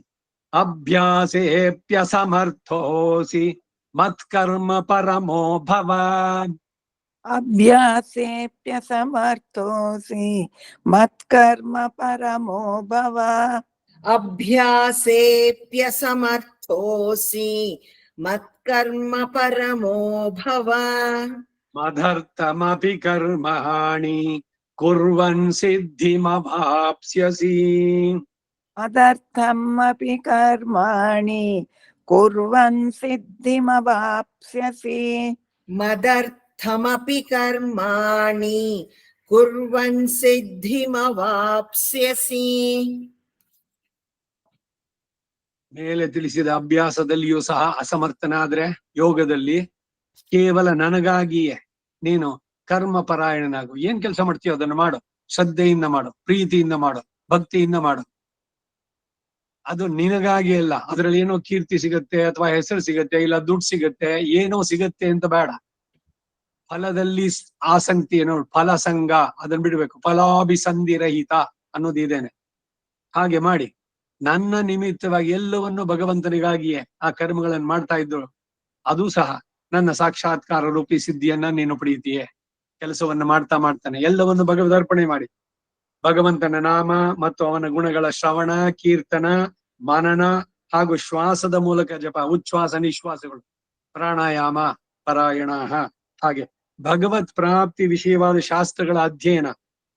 ಅಭ್ಯಾಸೇಪ್ಯಸಮರ್ಥೋಸಿ ಮತ್ಕರ್ಮ ಪರಮೋ ಭವ. अभ्यासेऽप्यसमर्थोऽसि मत्कर्म परमो भव अभ्यासेऽप्यसमर्थोऽसि मत्कर्म परमो भव मदर्थमपि कर्माणि कुर्वन् सिद्धिमवाप्स्यसि मदर्थमपि कर्माणि कुर्वन् सिद्धिमवाप्स्यसि मदर्थमपि कर्माणि कुर्वन् सिद्धिमवाप्स्यसि ಮೇಲೆ ತಿಳಿಸಿದ ಅಭ್ಯಾಸದಲ್ಲಿಯೂ ಸಹ ಅಸಮರ್ಥನಾದ್ರೆ ಯೋಗದಲ್ಲಿ ಕೇವಲ ನನಗಾಗಿಯೇ ನೀನು ಕರ್ಮ ಪರಾಯಣನಾಗು. ಏನ್ ಕೆಲಸ ಮಾಡ್ತೀಯೋ ಅದನ್ನು ಮಾಡು, ಶ್ರದ್ಧೆಯಿಂದ ಮಾಡು, ಪ್ರೀತಿಯಿಂದ ಮಾಡು, ಭಕ್ತಿಯಿಂದ ಮಾಡು. ಅದು ನಿನಗಾಗಿ ಅಲ್ಲ. ಅದ್ರಲ್ಲಿ ಏನೋ ಕೀರ್ತಿ ಸಿಗತ್ತೆ ಅಥವಾ ಹೆಸರು ಸಿಗತ್ತೆ ಇಲ್ಲ ದುಡ್ಡು ಸಿಗತ್ತೆ ಏನೋ ಸಿಗತ್ತೆ ಅಂತ ಬೇಡ. ಫಲದಲ್ಲಿ ಆಸಕ್ತಿ ಏನೋ ಫಲ ಸಂಘ ಅದನ್ನ ಬಿಡ್ಬೇಕು. ಫಲಾಭಿಸಂಧಿರಹಿತ ಅನ್ನೋದಿದೇನೆ. ಹಾಗೆ ಮಾಡಿ ನನ್ನ ನಿಮಿತ್ತವಾಗಿ ಎಲ್ಲವನ್ನು ಭಗವಂತನಿಗಾಗಿಯೇ ಆ ಕರ್ಮಗಳನ್ನು ಮಾಡ್ತಾ ಇದ್ರು. ಅದು ಸಹ ನನ್ನ ಸಾಕ್ಷಾತ್ಕಾರ ರೂಪಿ ಸಿದ್ಧಿಯನ್ನ ನೀನು ಪಡೆಯುತ್ತೀಯೇ. ಕೆಲಸವನ್ನ ಮಾಡ್ತಾ ಮಾಡ್ತಾನೆ ಎಲ್ಲವನ್ನು ಭಗವದರ್ಪಣೆ ಮಾಡಿ ಭಗವಂತನ ನಾಮ ಮತ್ತು ಅವನ ಗುಣಗಳ ಶ್ರವಣ, ಕೀರ್ತನ, ಮನನ ಹಾಗೂ ಶ್ವಾಸದ ಮೂಲಕ ಜಪ, ಉಚ್ಛ್ವಾಸ ನಿಶ್ವಾಸಗಳು, ಪ್ರಾಣಾಯಾಮ, ಪರಾಯಣ, ಹಾಗೆ ಭಗವತ್ ಪ್ರಾಪ್ತಿ ವಿಷಯವಾದ ಶಾಸ್ತ್ರಗಳ ಅಧ್ಯಯನ,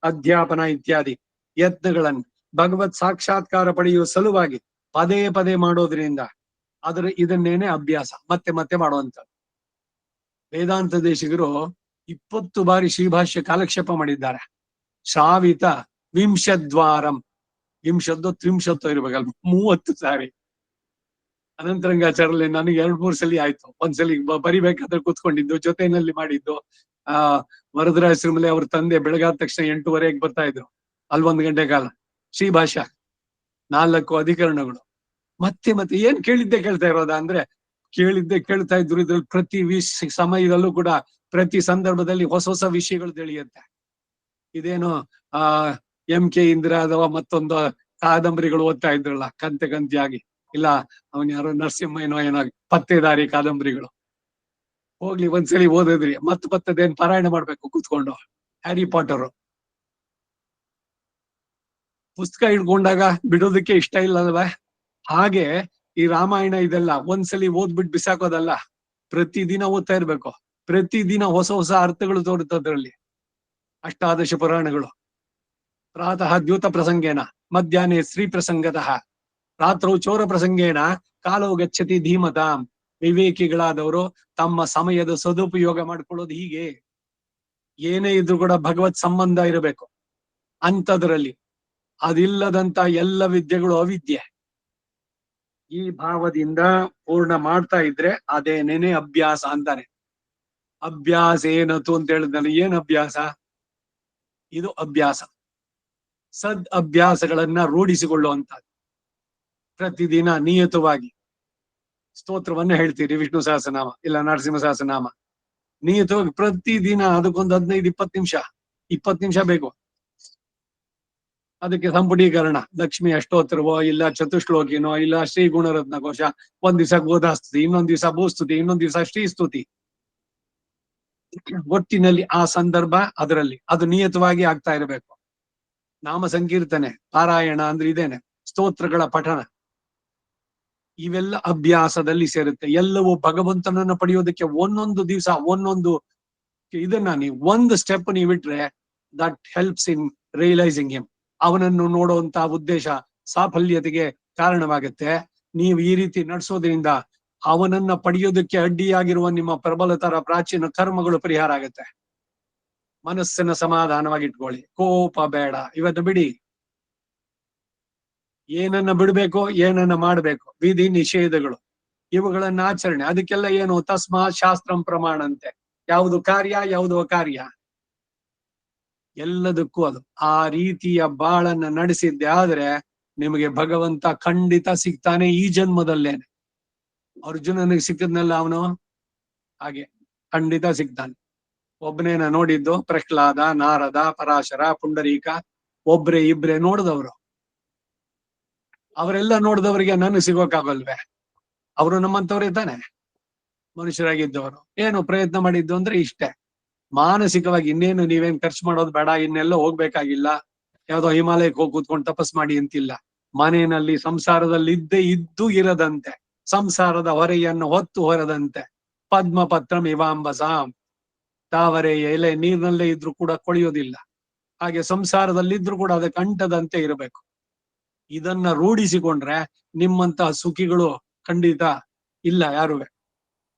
ಅಧ್ಯಾಪನ ಇತ್ಯಾದಿ ಯತ್ನಗಳನ್ನು ಭಗವತ್ ಸಾಕ್ಷಾತ್ಕಾರ ಪಡೆಯುವ ಸಲುವಾಗಿ ಪದೇ ಪದೇ ಮಾಡೋದ್ರಿಂದ ಇದನ್ನೇನೆ ಅಭ್ಯಾಸ ಮತ್ತೆ ಮತ್ತೆ ಮಾಡುವಂತ. ವೇದಾಂತ ದೇಶಿಗರು 20 ಬಾರಿ ಶ್ರೀಭಾಷ್ಯ ಕಾಲಕ್ಷೇಪ ಮಾಡಿದ್ದಾರೆ. ಶ್ರಾವಿತ ವಿಂಶದ್ವಾರಂ, ವಿಂಶದ್ದು ತ್ರಿಂಶತ್ತು ಇರ್ಬೇಕಲ್ಲ, 30 ಸಾರಿ. ಅನಂತರಂಗಾಚಾರ್ಯಲ್ಲಿ ನನಗೆ 2-3 ಸಲ ಆಯ್ತು. ಒಂದ್ಸಲಿ ಬರಿಬೇಕಾದ್ರೆ ಕೂತ್ಕೊಂಡಿದ್ದು, ಜೊತೆಯಲ್ಲಿ ಮಾಡಿದ್ದು. ವರದರಾಜಶ್ರಮಲ್ಲಿ ಅವ್ರ ತಂದೆ ಬೆಳಗಾದ ತಕ್ಷಣ 8:30 ಬರ್ತಾ ಇದ್ರು. ಅಲ್ಲಿ 1 ಗಂಟೆ ಕಾಲ ಶ್ರೀಭಾಷ್ಯ 4 ಅಧಿಕರಣಗಳು. ಮತ್ತೆ ಮತ್ತೆ ಏನ್ ಕೇಳಿದ್ದೆ ಕೇಳ್ತಾ ಇರೋದ ಅಂದ್ರೆ ಕೇಳಿದ್ದೆ ಕೇಳ್ತಾ ಇದ್ರು. ಇದ್ರಲ್ಲಿ ಪ್ರತಿ ಸಮಯದಲ್ಲೂ ಕೂಡ ಪ್ರತಿ ಸಂದರ್ಭದಲ್ಲಿ ಹೊಸ ಹೊಸ ವಿಷಯಗಳು ತಿಳಿಯುತ್ತೆ. ಇದೇನು MK ಇಂದಿರಾ ಅಥವಾ ಮತ್ತೊಂದು ಕಾದಂಬರಿಗಳು ಓದ್ತಾ ಇದ್ರಲ್ಲ ಕಂತೆ ಕಂತಿಯಾಗಿ, ಇಲ್ಲ ಅವನ್ ಯಾರೋ ನರಸಿಂಹ ಏನೋ ಪತ್ತೆದಾರಿ ಕಾದಂಬರಿಗಳು. ಹೋಗ್ಲಿ ಒಂದ್ಸಲಿ ಓದಿದ್ರಿ ಮತ್ತದೇನ್ ಪಾರಾಯಣ ಮಾಡ್ಬೇಕು ಕೂತ್ಕೊಂಡು. ಹ್ಯಾರಿ ಪಾಟರ್ ಪುಸ್ತಕ ಹಿಡ್ಕೊಂಡಾಗ ಬಿಡೋದಕ್ಕೆ ಇಷ್ಟ ಇಲ್ಲ ಅಲ್ವಾ? ಹಾಗೆ ಈ ರಾಮಾಯಣ ಇದೆಲ್ಲ ಒಂದ್ಸಲಿ ಓದ್ಬಿಟ್ಟು ಬಿಸಾಕೋದಲ್ಲ, ಪ್ರತಿದಿನ ಓದ್ತಾ ಇರ್ಬೇಕು. ಪ್ರತಿದಿನ ಹೊಸ ಹೊಸ ಅರ್ಥಗಳು ತೋರುತ್ತೆ ಅದ್ರಲ್ಲಿ. ಅಷ್ಟಾದಶ ಪುರಾಣಗಳು. ಪ್ರಾತಃ ದ್ಯೂತ ಪ್ರಸಂಗೇನ, ಮಧ್ಯಾಹ್ನೆ ಸ್ತ್ರೀ ಪ್ರಸಂಗತಃ, ರಾತ್ರೌ ಚೋರ ಪ್ರಸಂಗೇನ ಕಾಲವು ಗಚ್ಚತಿ ಧೀಮತಾಂ. ವಿವೇಕಿಗಳಾದವರು ತಮ್ಮ ಸಮಯದ ಸದುಪಯೋಗ ಮಾಡ್ಕೊಳ್ಳೋದು ಹೀಗೆ. ಏನೇ ಇದ್ರು ಕೂಡ ಭಗವತ್ ಸಂಬಂಧ ಇರಬೇಕು ಅಂತದ್ರಲ್ಲಿ. ಅದಿಲ್ಲದಂತ ಎಲ್ಲ ವಿದ್ಯೆಗಳು ಅವಿದ್ಯೆ. ಈ ಭಾವದಿಂದ ಪೂರ್ಣ ಮಾಡ್ತಾ ಇದ್ರೆ ಅದೇನೇನೆ ಅಭ್ಯಾಸ ಅಂತಾನೆ. ಅಭ್ಯಾಸ ಏನತು ಅಂತ ಹೇಳಿದ್ನಲ್ಲ, ಏನ್ ಅಭ್ಯಾಸ? ಇದು ಅಭ್ಯಾಸ. ಸದ್ ಅಭ್ಯಾಸಗಳನ್ನ ರೂಢಿಸಿಕೊಳ್ಳುವಂತದ್ದು. ಪ್ರತಿದಿನ ನಿಯತವಾಗಿ ಸ್ತೋತ್ರವನ್ನ ಹೇಳ್ತೀರಿ, ವಿಷ್ಣು ಸಹಸ್ರನಾಮ ಇಲ್ಲ ನರಸಿಂಹ ಸಹಸ್ರನಾಮ. ನಿಯತವಾಗಿ ಪ್ರತಿದಿನ ಅದಕ್ಕೊಂದು 15-20 ನಿಮಿಷ ಬೇಕು. ಅದಕ್ಕೆ ಸಂಪುಟೀಕರಣ, ಲಕ್ಷ್ಮಿ ಅಷ್ಟೋತ್ತರವೋ ಇಲ್ಲ ಚತುಶ್ಲೋಕಿನೋ ಇಲ್ಲ ಶ್ರೀ ಗುಣರತ್ನ ಕೋಶ, ಒಂದ್ ದಿವಸ ಗೋದಾಸ್ತುತಿ, ಇನ್ನೊಂದ್ ದಿವಸ ಭೂಸ್ತುತಿ, ಇನ್ನೊಂದ್ ದಿವಸ ಶ್ರೀಸ್ತುತಿ. ಒಟ್ಟಿನಲ್ಲಿ ಆ ಸಂದರ್ಭ ಅದರಲ್ಲಿ ಅದು ನಿಯತವಾಗಿ ಆಗ್ತಾ ಇರಬೇಕು. ನಾಮ ಸಂಕೀರ್ತನೆ, ಪಾರಾಯಣ ಅಂದ್ರೆ ಇದೇನೆ, ಸ್ತೋತ್ರಗಳ ಪಠಣ, ಇವೆಲ್ಲ ಅಭ್ಯಾಸದಲ್ಲಿ ಸೇರುತ್ತೆ. ಎಲ್ಲವೂ ಭಗವಂತನನ್ನ ಪಡೆಯೋದಕ್ಕೆ ಒಂದೊಂದು ದಿವಸ ಒಂದೊಂದು ಇದನ್ನ ನೀವು ಒಂದು ಸ್ಟೆಪ್ ನೀವು ಇಟ್ರೆ that helps in realising him. ಅವನನ್ನು ನೋಡುವಂತ ಉದ್ದೇಶ ಸಾಫಲ್ಯತೆಗೆ ಕಾರಣವಾಗುತ್ತೆ. ನೀವು ಈ ರೀತಿ ನಡೆಸೋದ್ರಿಂದ ಅವನನ್ನ ಪಡೆಯೋದಕ್ಕೆ ಅಡ್ಡಿಯಾಗಿರುವ ನಿಮ್ಮ ಪ್ರಬಲತರ ಪ್ರಾಚೀನ ಕರ್ಮಗಳು ಪರಿಹಾರ ಆಗುತ್ತೆ. ಮನಸ್ಸನ್ನ ಸಮಾಧಾನವಾಗಿಟ್ಕೊಳ್ಳಿ, ಕೋಪ ಬೇಡ, ಇವತ್ತು ಬಿಡಿ. ಏನನ್ನ ಬಿಡ್ಬೇಕು, ಏನನ್ನ ಮಾಡ್ಬೇಕು, ವಿಧಿ ನಿಷೇಧಗಳು ಇವುಗಳನ್ನ ಆಚರಣೆ, ಅದಕ್ಕೆಲ್ಲ ಏನು ತಸ್ಮಾತ್ ಶಾಸ್ತ್ರಂ ಪ್ರಮಾಣ ಅಂತೆ. ಯಾವುದು ಕಾರ್ಯ ಯಾವುದು ಅಕಾರ್ಯ, ಎಲ್ಲದಕ್ಕೂ ಅದು ಆ ರೀತಿಯ ಬಾಳನ್ನ ನಡೆಸಿದ್ದೆ ಆದ್ರೆ ನಿಮಗೆ ಭಗವಂತ ಖಂಡಿತ ಸಿಗ್ತಾನೆ ಈ ಜನ್ಮದಲ್ಲೇನೆ. ಅರ್ಜುನನಿಗೆ ಸಿಕ್ಕದ್ನಲ್ಲ ಅವನು, ಹಾಗೆ ಖಂಡಿತ ಸಿಗ್ತಾನೆ. ಒಬ್ಬನೇನ ನೋಡಿದ್ದು? ಪ್ರಹ್ಲಾದ, ನಾರದ, ಪರಾಶರ, ಪುಂಡರೀಕ ಒಬ್ರೆ ಇಬ್ರೆ ನೋಡಿದವರು. ಅವರೆಲ್ಲ ನೋಡಿದವರಿಗೆ ನಾನು ಸಿಗೋಕ್ಕಾಗಲ್ವೇ? ಅವರು ನಮ್ಮಂತವ್ರೇ ತಾನೆ ಮನುಷ್ಯರಾಗಿದ್ದವರು. ಏನು ಪ್ರಯತ್ನ ಮಾಡಿದ್ದು ಅಂದ್ರೆ ಇಷ್ಟೇ, ಮಾನಸಿಕವಾಗಿ ಇನ್ನೇನು ನೀವೇನ್ ಖರ್ಚು ಮಾಡೋದು ಬೇಡ, ಇನ್ನೆಲ್ಲ ಹೋಗ್ಬೇಕಾಗಿಲ್ಲ, ಯಾವ್ದೋ ಹಿಮಾಲಯಕ್ಕೆ ಹೋಗಿ ಕೂತ್ಕೊಂಡು ತಪಸ್ ಮಾಡಿ ಅಂತಿಲ್ಲ. ಮನೆಯಲ್ಲಿ ಸಂಸಾರದಲ್ಲಿ ಇದ್ದು ಇರದಂತೆ, ಸಂಸಾರದ ಹೊರೆಯನ್ನು ಹೊತ್ತು ಹೊರದಂತೆ. ಪದ್ಮಪತ್ರಂ ಇವಾಂಬಸಾಂ, ತಾವರೆ ಎಲೆ ನೀರಿನಲ್ಲೇ ಇದ್ರು ಕೂಡ ಕೊಳೆಯೋದಿಲ್ಲ, ಹಾಗೆ ಸಂಸಾರದಲ್ಲಿದ್ರು ಕೂಡ ಅದಕ್ಕೆ ಅಂಟದಂತೆ ಇರಬೇಕು. ಇದನ್ನ ರೂಢಿಸಿಕೊಂಡ್ರೆ ನಿಮ್ಮಂತಹ ಸುಖಿಗಳು ಖಂಡಿತ ಇಲ್ಲ ಯಾರುವೆ.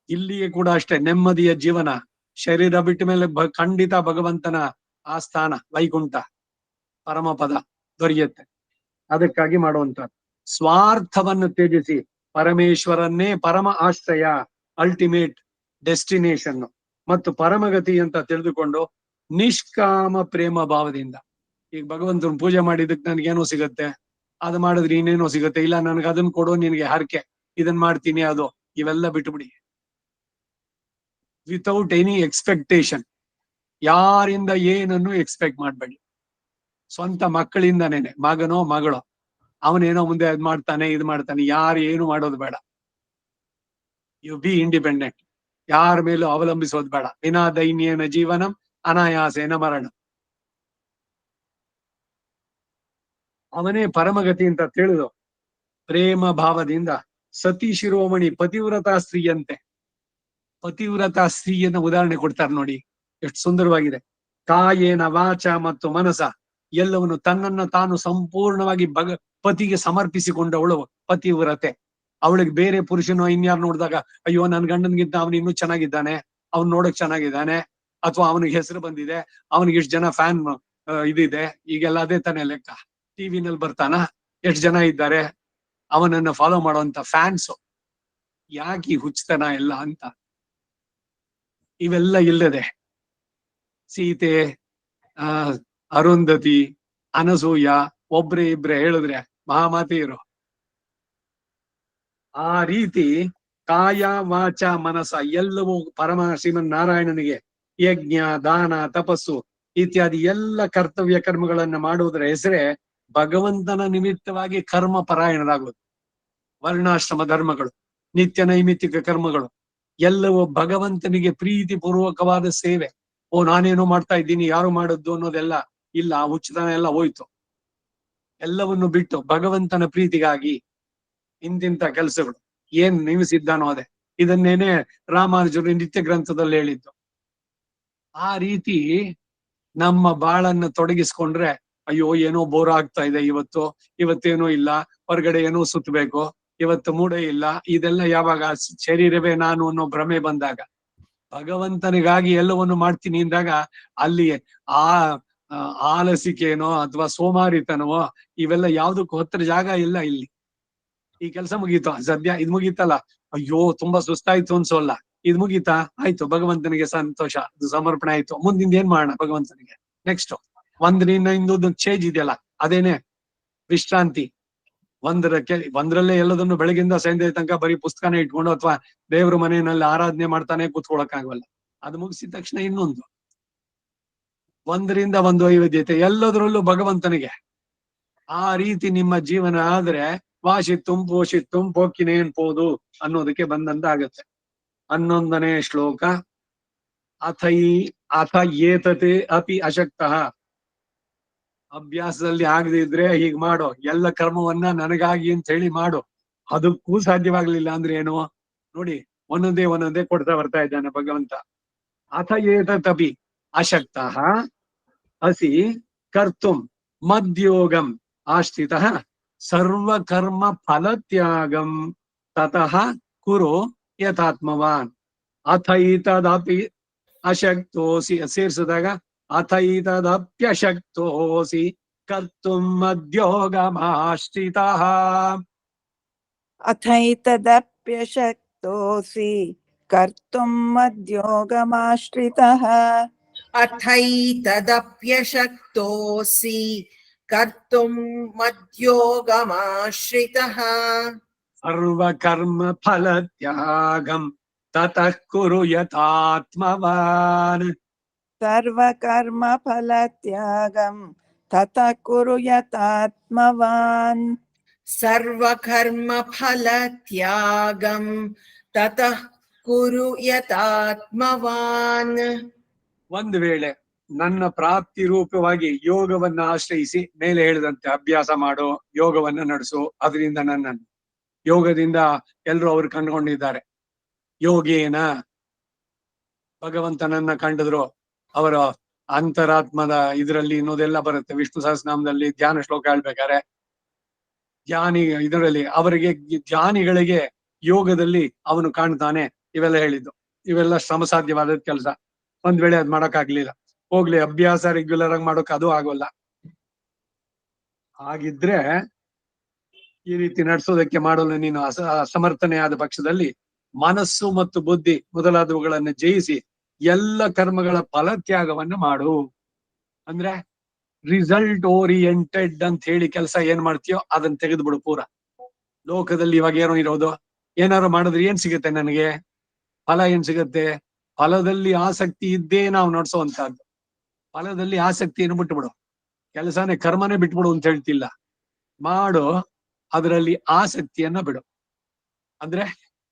ಇಲ್ಲಿಯೇ ಕೂಡ ಅಷ್ಟೇ, ನೆಮ್ಮದಿಯ ಜೀವನ. ಶರೀರ ಬಿಟ್ಟ ಮೇಲೆ ಖಂಡಿತ ಭಗವಂತನ ಆ ಸ್ಥಾನ ವೈಕುಂಠ ಪರಮಪದ ದೊರೆಯುತ್ತೆ. ಅದಕ್ಕಾಗಿ ಮಾಡುವಂತ ಸ್ವಾರ್ಥವನ್ನು ತ್ಯಜಿಸಿ ಪರಮೇಶ್ವರನ್ನೇ ಪರಮ ಆಶ್ರಯ, ಅಲ್ಟಿಮೇಟ್ ಡೆಸ್ಟಿನೇಷನ್ ಮತ್ತು ಪರಮಗತಿ ಅಂತ ತಿಳಿದುಕೊಂಡು ನಿಷ್ಕಾಮ ಪ್ರೇಮ ಭಾವದಿಂದ, ಈಗ ಭಗವಂತನ ಪೂಜೆ ಮಾಡಿದಕ್ಕೆ ನನ್ಗೇನೋ ಸಿಗತ್ತೆ, ಅದು ಮಾಡಿದ್ರೆ ಇನ್ನೇನೋ ಸಿಗತ್ತೆ, ಇಲ್ಲ ನನ್ಗೆ ಅದನ್ನ ಕೊಡೋ, ನಿನ್ಗೆ ಹರಕೆ, ಇದನ್ ಮಾಡ್ತೀನಿ, ಅದು ಇವೆಲ್ಲ ಬಿಟ್ಬಿಡಿ. ವಿತೌಟ್ ಎನಿ ಎಕ್ಸ್ಪೆಕ್ಟೇಷನ್, ಯಾರಿಂದ ಏನನ್ನು ಎಕ್ಸ್ಪೆಕ್ಟ್ ಮಾಡ್ಬೇಡಿ. ಸ್ವಂತ ಮಕ್ಕಳಿಂದನೇನೆ, ಮಗನೋ ಮಗಳೋ ಅವನೇನೋ ಮುಂದೆ ಅದ್ ಮಾಡ್ತಾನೆ ಇದು ಮಾಡ್ತಾನೆ, ಯಾರು ಏನು ಮಾಡೋದು ಬೇಡ. ಯು ಬಿ ಇಂಡಿಪೆಂಡೆಂಟ್, ಯಾರ ಮೇಲೂ ಅವಲಂಬಿಸೋದು ಬೇಡ. ವಿನಾ ದೈನ್ಯೇನ ಜೀವನಂ ಅನಾಯಾಸೇನ ಮರಣ. ಅವನೇ ಪರಮಗತಿ ಅಂತ ತಿಳಿದು ಪ್ರೇಮ ಭಾವದಿಂದ ಸತಿ ಶಿರೋಮಣಿ ಪತಿವ್ರತಾ ಸ್ತ್ರೀಯಂತೆ, ಪತಿವ್ರತಾ ಸ್ತ್ರೀಯನ್ನ ಉದಾಹರಣೆ ಕೊಡ್ತಾರೆ ನೋಡಿ, ಎಷ್ಟು ಸುಂದರವಾಗಿದೆ. ಕಾಯೇನ ವಾಚ ಮತ್ತು ಮನಸ ಎಲ್ಲವನ್ನು ತನ್ನನ್ನ ತಾನು ಸಂಪೂರ್ಣವಾಗಿ ಪತಿಗೆ ಸಮರ್ಪಿಸಿಕೊಂಡವಳು ಪತಿವ್ರತೆ. ಅವಳಿಗೆ ಬೇರೆ ಪುರುಷನೋ ಇನ್ಯಾರು ನೋಡಿದಾಗ, ಅಯ್ಯೋ ನನ್ ಗಂಡನ್ಗಿಂತ ಅವನು ಇನ್ನೂ ಚೆನ್ನಾಗಿದ್ದಾನೆ, ಅವ್ನು ನೋಡಕ್ ಚೆನ್ನಾಗಿದ್ದಾನೆ, ಅಥವಾ ಅವನಿಗೆ ಹೆಸರು ಬಂದಿದೆ, ಅವನಿಗೆ ಇಷ್ಟು ಜನ ಫ್ಯಾನ್ ಇದಿದೆ, ಈಗೆಲ್ಲ ಅದೇ ತಾನೇ ಲೆಕ್ಕ. ಟಿವಿನಲ್ಲಿ ಬರ್ತಾನ, ಎಷ್ಟು ಜನ ಇದ್ದಾರೆ ಅವನನ್ನ ಫಾಲೋ ಮಾಡುವಂತ ಫ್ಯಾನ್ಸು. ಯಾಕೆ ಈ ಹುಚ್ಚತನ ಎಲ್ಲ ಅಂತ. ಇವೆಲ್ಲ ಇಲ್ಲದೆ ಸೀತೆ, ಅರುಂಧತಿ, ಅನಸೂಯ ಒಬ್ರೆ ಇಬ್ರೆ ಹೇಳಿದ್ರೆ ಮಹಾಮಾತೆಯರು. ಆ ರೀತಿ ಕಾಯ ವಾಚ ಮನಸ ಎಲ್ಲವೂ ಪರಮ ಶ್ರೀಮನ್ ನಾರಾಯಣನಿಗೆ ಯಜ್ಞ ದಾನ ತಪಸ್ಸು ಇತ್ಯಾದಿ ಎಲ್ಲ ಕರ್ತವ್ಯ ಕರ್ಮಗಳನ್ನ ಮಾಡುವುದರ ಹೆಸರೇ ಭಗವಂತನ ನಿಮಿತ್ತವಾಗಿ ಕರ್ಮ ಪರಾಯಣರಾಗುವುದು. ವರ್ಣಾಶ್ರಮ ಧರ್ಮಗಳು, ನಿತ್ಯ ನೈಮಿತ್ತಿಕ ಕರ್ಮಗಳು ಎಲ್ಲವೂ ಭಗವಂತನಿಗೆ ಪ್ರೀತಿ ಪೂರ್ವಕವಾದ ಸೇವೆ. ಓ ನಾನೇನೋ ಮಾಡ್ತಾ ಇದ್ದೀನಿ, ಯಾರು ಮಾಡದ್ದು ಅನ್ನೋದೆಲ್ಲ ಇಲ್ಲ, ಆ ಹುಚ್ಚತನ ಎಲ್ಲ ಹೋಯ್ತು. ಎಲ್ಲವನ್ನು ಬಿಟ್ಟು ಭಗವಂತನ ಪ್ರೀತಿಗಾಗಿ ಇಂತಿಂತ ಕೆಲಸಗಳು ಏನ್ ನೇಮಿಸಿದ್ದಾನೋ ಅದೇ. ಇದನ್ನೇನೆ ರಾಮಾನುಜರು ನಿತ್ಯ ಗ್ರಂಥದಲ್ಲಿ ಹೇಳಿದ್ದು. ಆ ರೀತಿ ನಮ್ಮ ಬಾಳನ್ನ ತೊಡಗಿಸ್ಕೊಂಡ್ರೆ, ಅಯ್ಯೋ ಏನೋ ಬೋರ್ ಆಗ್ತಾ ಇದೆ, ಇವತ್ತೇನೋ ಇಲ್ಲ, ಹೊರಗಡೆ ಏನೋ ಸುತ್ತಬೇಕು, ಇವತ್ತು ಮೂಡೆ ಇಲ್ಲ, ಇದೆಲ್ಲ ಯಾವಾಗ ಶರೀರವೇ ನಾನು ಅನ್ನೋ ಭ್ರಮೆ ಬಂದಾಗ, ಭಗವಂತನಿಗಾಗಿ ಎಲ್ಲವನ್ನು ಮಾಡ್ತೀನಿ ಅಂದಾಗ ಅಲ್ಲಿ ಆ ಆಲಸಿಕೆನೋ ಅಥವಾ ಸೋಮಾರಿತನವೋ ಇವೆಲ್ಲ ಯಾವ್ದಕ್ಕೂ ಹತ್ತಿರ ಜಾಗ ಇಲ್ಲ. ಇಲ್ಲಿ ಈ ಕೆಲಸ ಮುಗೀತು, ಸದ್ಯ ಇದು ಮುಗೀತಲ್ಲ, ಅಯ್ಯೋ ತುಂಬಾ ಸುಸ್ತಾಯ್ತು ಅನ್ಸೋಲ್ಲ, ಇದು ಮುಗೀತಾ, ಆಯ್ತು ಭಗವಂತನಿಗೆ ಸಂತೋಷ, ಅದು ಸಮರ್ಪಣೆ ಆಯ್ತು, ಮುಂದಿಂದ ಏನ್ ಮಾಡೋಣ ಭಗವಂತನಿಗೆ. ನೆಕ್ಸ್ಟ್ ಇನ್ನೊಂದು ಚೇಂಜ್ ಇದೆಯಲ್ಲ, ಅದೇನೆ ವಿಶ್ರಾಂತಿ. ಒಂದರಲ್ಲೇ ಎಲ್ಲದನ್ನು ಬೆಳಗಿಂದ ಸಂಜೆ ತನಕ ಬರೀ ಪುಸ್ತಕನೇ ಇಟ್ಕೊಂಡು ಅಥವಾ ದೇವ್ರ ಮನೆಯಲ್ಲಿ ಆರಾಧನೆ ಮಾಡ್ತಾನೆ ಕೂತ್ಕೊಳಕ್ಕಾಗಲ್ಲ. ಅದು ಮುಗಿಸಿದ ತಕ್ಷಣ ಇನ್ನೊಂದು, ಒಂದರಿಂದ ಒಂದು ವೈವಿಧ್ಯತೆ, ಎಲ್ಲದರಲ್ಲೂ ಭಗವಂತನಿಗೆ. ಆ ರೀತಿ ನಿಮ್ಮ ಜೀವನ ಆದ್ರೆ ವಾಶಿತ್ತುಂ ಪೋಷಿತ್ತುಂ ಪೋಕ್ಕಿನೇನ್ ಪೋದು ಅನ್ನೋದಕ್ಕೆ ಬಂದಂತ ಆಗತ್ತೆ. 11ನೇ ಶ್ಲೋಕ. ಅಥ ಏತತೆ ಅಪಿ ಅಶಕ್ತಃ. ಅಭ್ಯಾಸದಲ್ಲಿ ಆಗದಿದ್ರೆ ಹೀಗ್ ಮಾಡೋ, ಎಲ್ಲ ಕರ್ಮವನ್ನ ನನಗಾಗಿ ಅಂತ ಹೇಳಿ ಮಾಡು, ಅದಕ್ಕೂ ಸಾಧ್ಯವಾಗ್ಲಿಲ್ಲ ಅಂದ್ರೆ ಏನು ನೋಡಿ, ಒಂದೊಂದೇ ಕೊಡ್ತಾ ಬರ್ತಾ ಇದ್ದಾನೆ ಭಗವಂತ. ಅಥ ಏತತಪಿ ಅಶಕ್ತಃ ಅಸಿ ಕರ್ತುಂ ಮದ್ಯೋಗಂ ಆಶ್ರಿತಃ ಸರ್ವಕರ್ಮ ಫಲತ್ಯಾಗಂ ತತಃ ಕುರು ಯಥಾತ್ಮವಾನ್. ಅಥೈತದಪಿ ಅಶಕ್ತೋಸಿ ಸೇರಿಸಿದಾಗ ಅಥೈತದಪ್ಯಶಕ್ತೋಸಿ ಕರ್ತುಂ ಮದ್ಯೋಗಮಾಶ್ರಿತಃ. ಅಥೈತದಪ್ಯಶಕ್ತೋಸಿ ಕರ್ತುಂ ಮದ್ಯೋಗಮಾಶ್ರಿತಃ. ಅಥೈತದಪ್ಯಶಕ್ತೋಸಿ ಕರ್ತುಂ ಮದ್ಯೋಗಮಾಶ್ರಿತಃ. ಸರ್ವಕರ್ಮ ಫಲತ್ಯಾಗಂ ತತಃ ಕುರು ಯಥಾತ್ಮವಾನ್. ಸರ್ವಕರ್ಮ ಫಲತ್ಯಾಗಂ ತತಃ ಕುರು ಯಥಾತ್ಮವಾನ್. ಸರ್ವಕರ್ಮ ಫಲತ್ಯಾಗಂ ತತಃ ಕುರು ಯಥಾತ್ಮವಾನ್. ಒಂದು ವೇಳೆ ನನ್ನ ಪ್ರಾಪ್ತಿ ರೂಪವಾಗಿ ಯೋಗವನ್ನ ಆಶ್ರಯಿಸಿ ಮೇಲೆ ಹೇಳಿದಂತೆ ಅಭ್ಯಾಸ ಮಾಡೋ, ಯೋಗವನ್ನ ನಡೆಸು, ಅದರಿಂದ ನನ್ನನ್ನು ಯೋಗದಿಂದ ಎಲ್ರು ಅವ್ರು ಕಂಡುಕೊಂಡಿದ್ದಾರೆ. ಯೋಗೇನ ಭಗವಂತನನ್ನ ಕಂಡಿದ್ರು, ಅವರ ಅಂತರಾತ್ಮದ ಇದರಲ್ಲಿ ಇನ್ನೋದೆಲ್ಲ ಬರುತ್ತೆ. ವಿಷ್ಣು ಸಹಸ್ರನಾಮದಲ್ಲಿ ಧ್ಯಾನ ಶ್ಲೋಕ ಹೇಳ್ಬೇಕಾರೆ ಇದರಲ್ಲಿ ಅವರಿಗೆ ಧ್ಯಾನಿಗಳಿಗೆ ಯೋಗದಲ್ಲಿ ಅವನು ಕಾಣ್ತಾನೆ. ಇವೆಲ್ಲ ಹೇಳಿದ್ದು, ಇವೆಲ್ಲ ಶ್ರಮ ಸಾಧ್ಯವಾದ ಕೆಲಸ. ಒಂದ್ ವೇಳೆ ಅದ್ ಮಾಡಕ್ಕಾಗ್ಲಿಲ್ಲ, ಹೋಗ್ಲಿ, ಅಭ್ಯಾಸ ರೆಗ್ಯುಲರ್ ಆಗಿ ಮಾಡೋಕ್ ಅದು ಆಗೋಲ್ಲ. ಹಾಗಿದ್ರೆ ಈ ರೀತಿ ನಡೆಸೋದಕ್ಕೆ ಮಾಡಲು ನೀನು ಅಸಮರ್ಥನೆಯಾದ ಪಕ್ಷದಲ್ಲಿ ಮನಸ್ಸು ಮತ್ತು ಬುದ್ಧಿ ಮೊದಲಾದವುಗಳನ್ನು ಜಯಿಸಿ ಎಲ್ಲ ಕರ್ಮಗಳ ಫಲತ್ಯಾಗವನ್ನು ಮಾಡು. ಅಂದ್ರೆ ರಿಸಲ್ಟ್ ಓರಿಯೆಂಟೆಡ್ ಅಂತ ಹೇಳಿ ಕೆಲಸ ಏನ್ ಮಾಡ್ತೀಯೋ ಅದನ್ನ ತೆಗೆದ್ಬಿಡು ಪೂರ. ಲೋಕದಲ್ಲಿ ಇವಾಗ ಏನೋ ಇರೋದು, ಏನಾರು ಮಾಡಿದ್ರೆ ಏನ್ ಸಿಗುತ್ತೆ ನನಗೆ? ಫಲ ಏನ್ ಸಿಗುತ್ತೆ? ಫಲದಲ್ಲಿ ಆಸಕ್ತಿ ಇದ್ದೇ ನಾವು ನಡೆಸೋವಂತಹದ್ದು. ಫಲದಲ್ಲಿ ಆಸಕ್ತಿಯನ್ನು ಬಿಟ್ಬಿಡು, ಕೆಲಸನೇ ಕರ್ಮನೇ ಬಿಟ್ಬಿಡು ಅಂತ ಹೇಳ್ತಿಲ್ಲ. ಮಾಡು, ಅದರಲ್ಲಿ ಆಸಕ್ತಿಯನ್ನ ಬಿಡು. ಅಂದ್ರೆ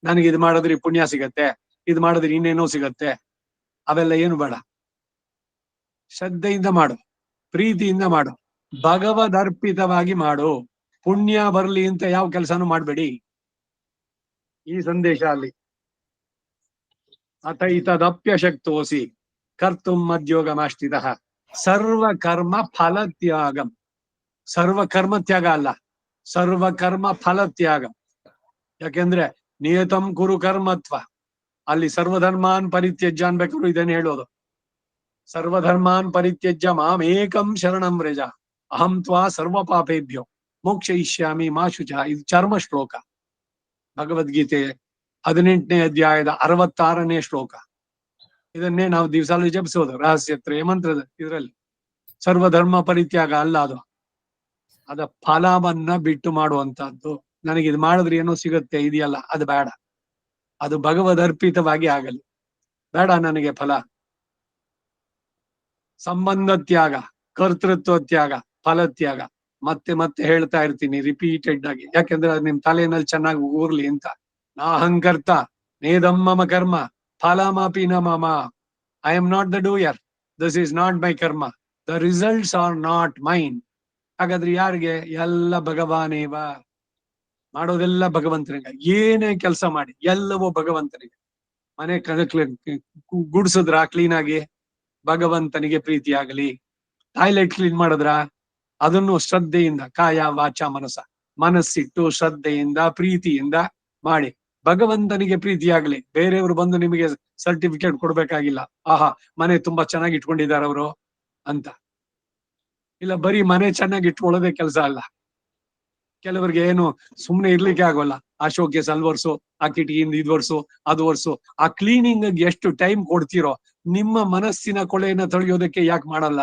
ನನಗೆ ಇದು ಮಾಡಿದ್ರೆ ಪುಣ್ಯ ಸಿಗತ್ತೆ, ಇದು ಮಾಡಿದ್ರೆ ಇನ್ನೇನೋ ಸಿಗತ್ತೆ, ಅವೆಲ್ಲ ಏನು ಬೇಡ. ಶ್ರದ್ಧೆಯಿಂದ ಮಾಡು, ಪ್ರೀತಿಯಿಂದ ಮಾಡು, ಭಗವದರ್ಪಿತವಾಗಿ ಮಾಡು. ಪುಣ್ಯ ಬರ್ಲಿ ಅಂತ ಯಾವ ಕೆಲಸನೂ ಮಾಡ್ಬೇಡಿ. ಈ ಸಂದೇಶ ಅಲ್ಲಿ. ಅಥೈತದಪ್ಯಶಕ್ತೋಸಿ ಕರ್ತುಂ ಮದ್ಯೋಗಮಾಶ್ರಿತ ಸರ್ವಕರ್ಮ ಫಲತ್ಯಾಗಂ. ಸರ್ವಕರ್ಮ ತ್ಯಾಗ ಅಲ್ಲ, ಸರ್ವಕರ್ಮ ಫಲತ್ಯಾಗಂ. ಯಾಕೆಂದ್ರೆ ನಿಯತಂ ಕುರು ಕರ್ಮತ್ವ, ಅಲ್ಲಿ ಸರ್ವಧರ್ಮಾನ್ ಪರಿತ್ಯಜ್ಯ ಅನ್ಬೇಕಾದ್ರು ಇದನ್ನ ಹೇಳೋದು. ಸರ್ವಧರ್ಮಾನ್ ಪರಿತ್ಯಜ್ಯ ಮಾಮೇಕಂ ಶರಣಂ ವ್ರಜ ಅಹಂ ತ್ವಾ ಸರ್ವ ಪಾಪೇಭ್ಯೋ ಮೋಕ್ಷಯಿಷ್ಯಾಮಿ ಮಾ ಶುಚ. ಇದು ಚರ್ಮ ಶ್ಲೋಕ, ಭಗವದ್ಗೀತೆ 18ನೇ ಅಧ್ಯಾಯದ 66ನೇ ಶ್ಲೋಕ. ಇದನ್ನೇ ನಾವು ದಿವಸಾಲು ಜಪಿಸೋದು ರಹಸ್ಯತ್ರಯ ಮಂತ್ರದ ಇದರಲ್ಲಿ. ಸರ್ವಧರ್ಮ ಪರಿತ್ಯಾಗ ಅಲ್ಲ ಅದು, ಅದ ಫಲವನ್ನ ಬಿಟ್ಟು ಮಾಡುವಂತಹದ್ದು. ನನಗೆ ಇದು ಮಾಡಿದ್ರೆ ಏನೋ ಸಿಗುತ್ತೆ ಇದೆಯಲ್ಲ, ಅದು ಬೇಡ. ಅದು ಭಗವದರ್ಪಿತವಾಗಿ ಆಗಲಿ, ಬೇಡ ನನಗೆ ಫಲ. ಸಂಬಂಧ ತ್ಯಾಗ, ಕರ್ತೃತ್ವ ತ್ಯಾಗ, ಫಲ ತ್ಯಾಗ. ಮತ್ತೆ ಮತ್ತೆ ಹೇಳ್ತಾ ಇರ್ತೀನಿ ರಿಪೀಟೆಡ್ ಆಗಿ, ಯಾಕೆಂದ್ರೆ ಅದು ನಿಮ್ ತಲೆಯಲ್ಲಿ ಚೆನ್ನಾಗಿ ಊರ್ಲಿ ಅಂತ. ನಾಹಂಕರ್ತ ನೇದಂ ಮಮ ಕರ್ಮ ಫಲಮಪಿ ನ ಮಮ. I am not the doer, this is not my karma, the results are not mine. ಹಾಗಾದ್ರೆ ಯಾರಿಗೆ? ಎಲ್ಲ ಭಗವಾನೇವ. ಮಾಡೋದೆಲ್ಲ ಭಗವಂತನಿಗೆ. ಏನೇ ಕೆಲಸ ಮಾಡಿ ಎಲ್ಲವೂ ಭಗವಂತನಿಗೆ. ಮನೆ ಗುಡ್ಸಿದ್ರ ಕ್ಲೀನ್ ಆಗಿ, ಭಗವಂತನಿಗೆ ಪ್ರೀತಿ ಆಗಲಿ. ಟಾಯ್ಲೆಟ್ ಕ್ಲೀನ್ ಮಾಡಿದ್ರ ಅದನ್ನು ಶ್ರದ್ಧೆಯಿಂದ, ಕಾಯ ವಾಚ ಮನಸ, ಮನಸ್ಸಿಟ್ಟು ಶ್ರದ್ಧೆಯಿಂದ ಪ್ರೀತಿಯಿಂದ ಮಾಡಿ, ಭಗವಂತನಿಗೆ ಪ್ರೀತಿ ಆಗ್ಲಿ. ಬೇರೆಯವರು ಬಂದು ನಿಮಗೆ ಸರ್ಟಿಫಿಕೇಟ್ ಕೊಡ್ಬೇಕಾಗಿಲ್ಲ, ಆಹಾ ಮನೆ ತುಂಬಾ ಚೆನ್ನಾಗಿ ಇಟ್ಕೊಂಡಿದ್ದಾರೆ ಅವರು ಅಂತ. ಇಲ್ಲ, ಬರೀ ಮನೆ ಚೆನ್ನಾಗಿ ಇಟ್ಕೊಳ್ಳೋದೇ ಕೆಲಸ ಅಲ್ಲ. ಕೆಲವರಿಗೆ ಏನು ಸುಮ್ನೆ ಇರ್ಲಿಕ್ಕೆ ಆಗೋಲ್ಲ. ಆ ಶೋಕೇಸ್ ಅಲ್ಲಿ ವರ್ಸು, ಆ ಕಿಟಕಿಯಿಂದ ಇದು ವರ್ಸು, ಅದು ವರ್ಸು. ಆ ಕ್ಲೀನಿಂಗ್ ಎಷ್ಟು ಟೈಮ್ ಕೊಡ್ತೀರೋ, ನಿಮ್ಮ ಮನಸ್ಸಿನ ಕೊಳೆಯನ್ನ ತೊಳೆಯೋದಕ್ಕೆ ಯಾಕೆ ಮಾಡಲ್ಲ?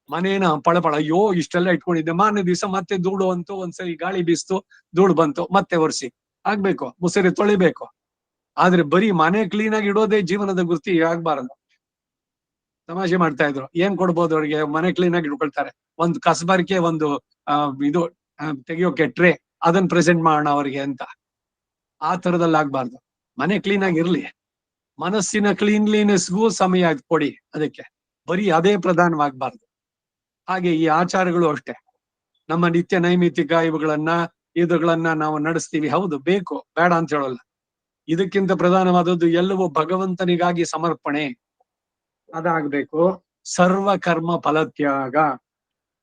ಮನೇನ ಪಳಪಳ, ಅಯ್ಯೋ ಇಷ್ಟೆಲ್ಲ ಇಟ್ಕೊಂಡಿದ್ದೆ, ಮಾರನೇ ದಿವಸ ಮತ್ತೆ ಧೂಳು ಅಂತು, ಒಂದ್ಸರಿ ಗಾಳಿ ಬೀಸ್ತು, ಧೂಳು ಬಂತು, ಮತ್ತೆ ಒರೆಸಿ ಆಗ್ಬೇಕು, ಮುಸರಿ ತೊಳಿಬೇಕು. ಆದ್ರೆ ಬರೀ ಮನೆ ಕ್ಲೀನ್ ಆಗಿ ಇಡೋದೇ ಜೀವನದ ಗುರ್ತಿ ಆಗ್ಬಾರದು. ತಮಾಷೆ ಮಾಡ್ತಾ ಇದ್ರು, ಏನ್ ಕೊಡ್ಬೋದು ಅವ್ರಿಗೆ? ಮನೆ ಕ್ಲೀನ್ ಆಗಿ ಇಟ್ಕೊಳ್ತಾರೆ, ಒಂದು ಕಸಬಾರಿಕೆ, ಒಂದು ಇದು ತೆಗಿಯೋಕೆ ಟ್ರೇ, ಅದನ್ನ ಪ್ರೆಸೆಂಟ್ ಮಾಡೋಣ ಅವ್ರಿಗೆ ಅಂತ. ಆ ತರದಲ್ಲಿ ಆಗ್ಬಾರ್ದು. ಮನೆ ಕ್ಲೀನ್ ಆಗಿರ್ಲಿ, ಮನಸ್ಸಿನ ಕ್ಲೀನ್ಲಿನೆಸ್ಗೂ ಸಮಯ ಕೊಡಿ ಅದಕ್ಕೆ. ಬರೀ ಅದೇ ಪ್ರಧಾನವಾಗ್ಬಾರ್ದು. ಹಾಗೆ ಈ ಆಚಾರಗಳು ಅಷ್ಟೇ. ನಮ್ಮ ನಿತ್ಯ ನೈಮಿತ್ತಿಕ ಇವುಗಳನ್ನ ನಾವು ನಡೆಸ್ತೀವಿ, ಹೌದು, ಬೇಕು, ಬೇಡ ಅಂತ ಹೇಳಲ್ಲ. ಇದಕ್ಕಿಂತ ಪ್ರಧಾನವಾದದ್ದು ಎಲ್ಲವೂ ಭಗವಂತನಿಗಾಗಿ ಸಮರ್ಪಣೆ, ಅದಾಗ್ಬೇಕು. ಸರ್ವ ಕರ್ಮ ಫಲತ್ಯಾಗ,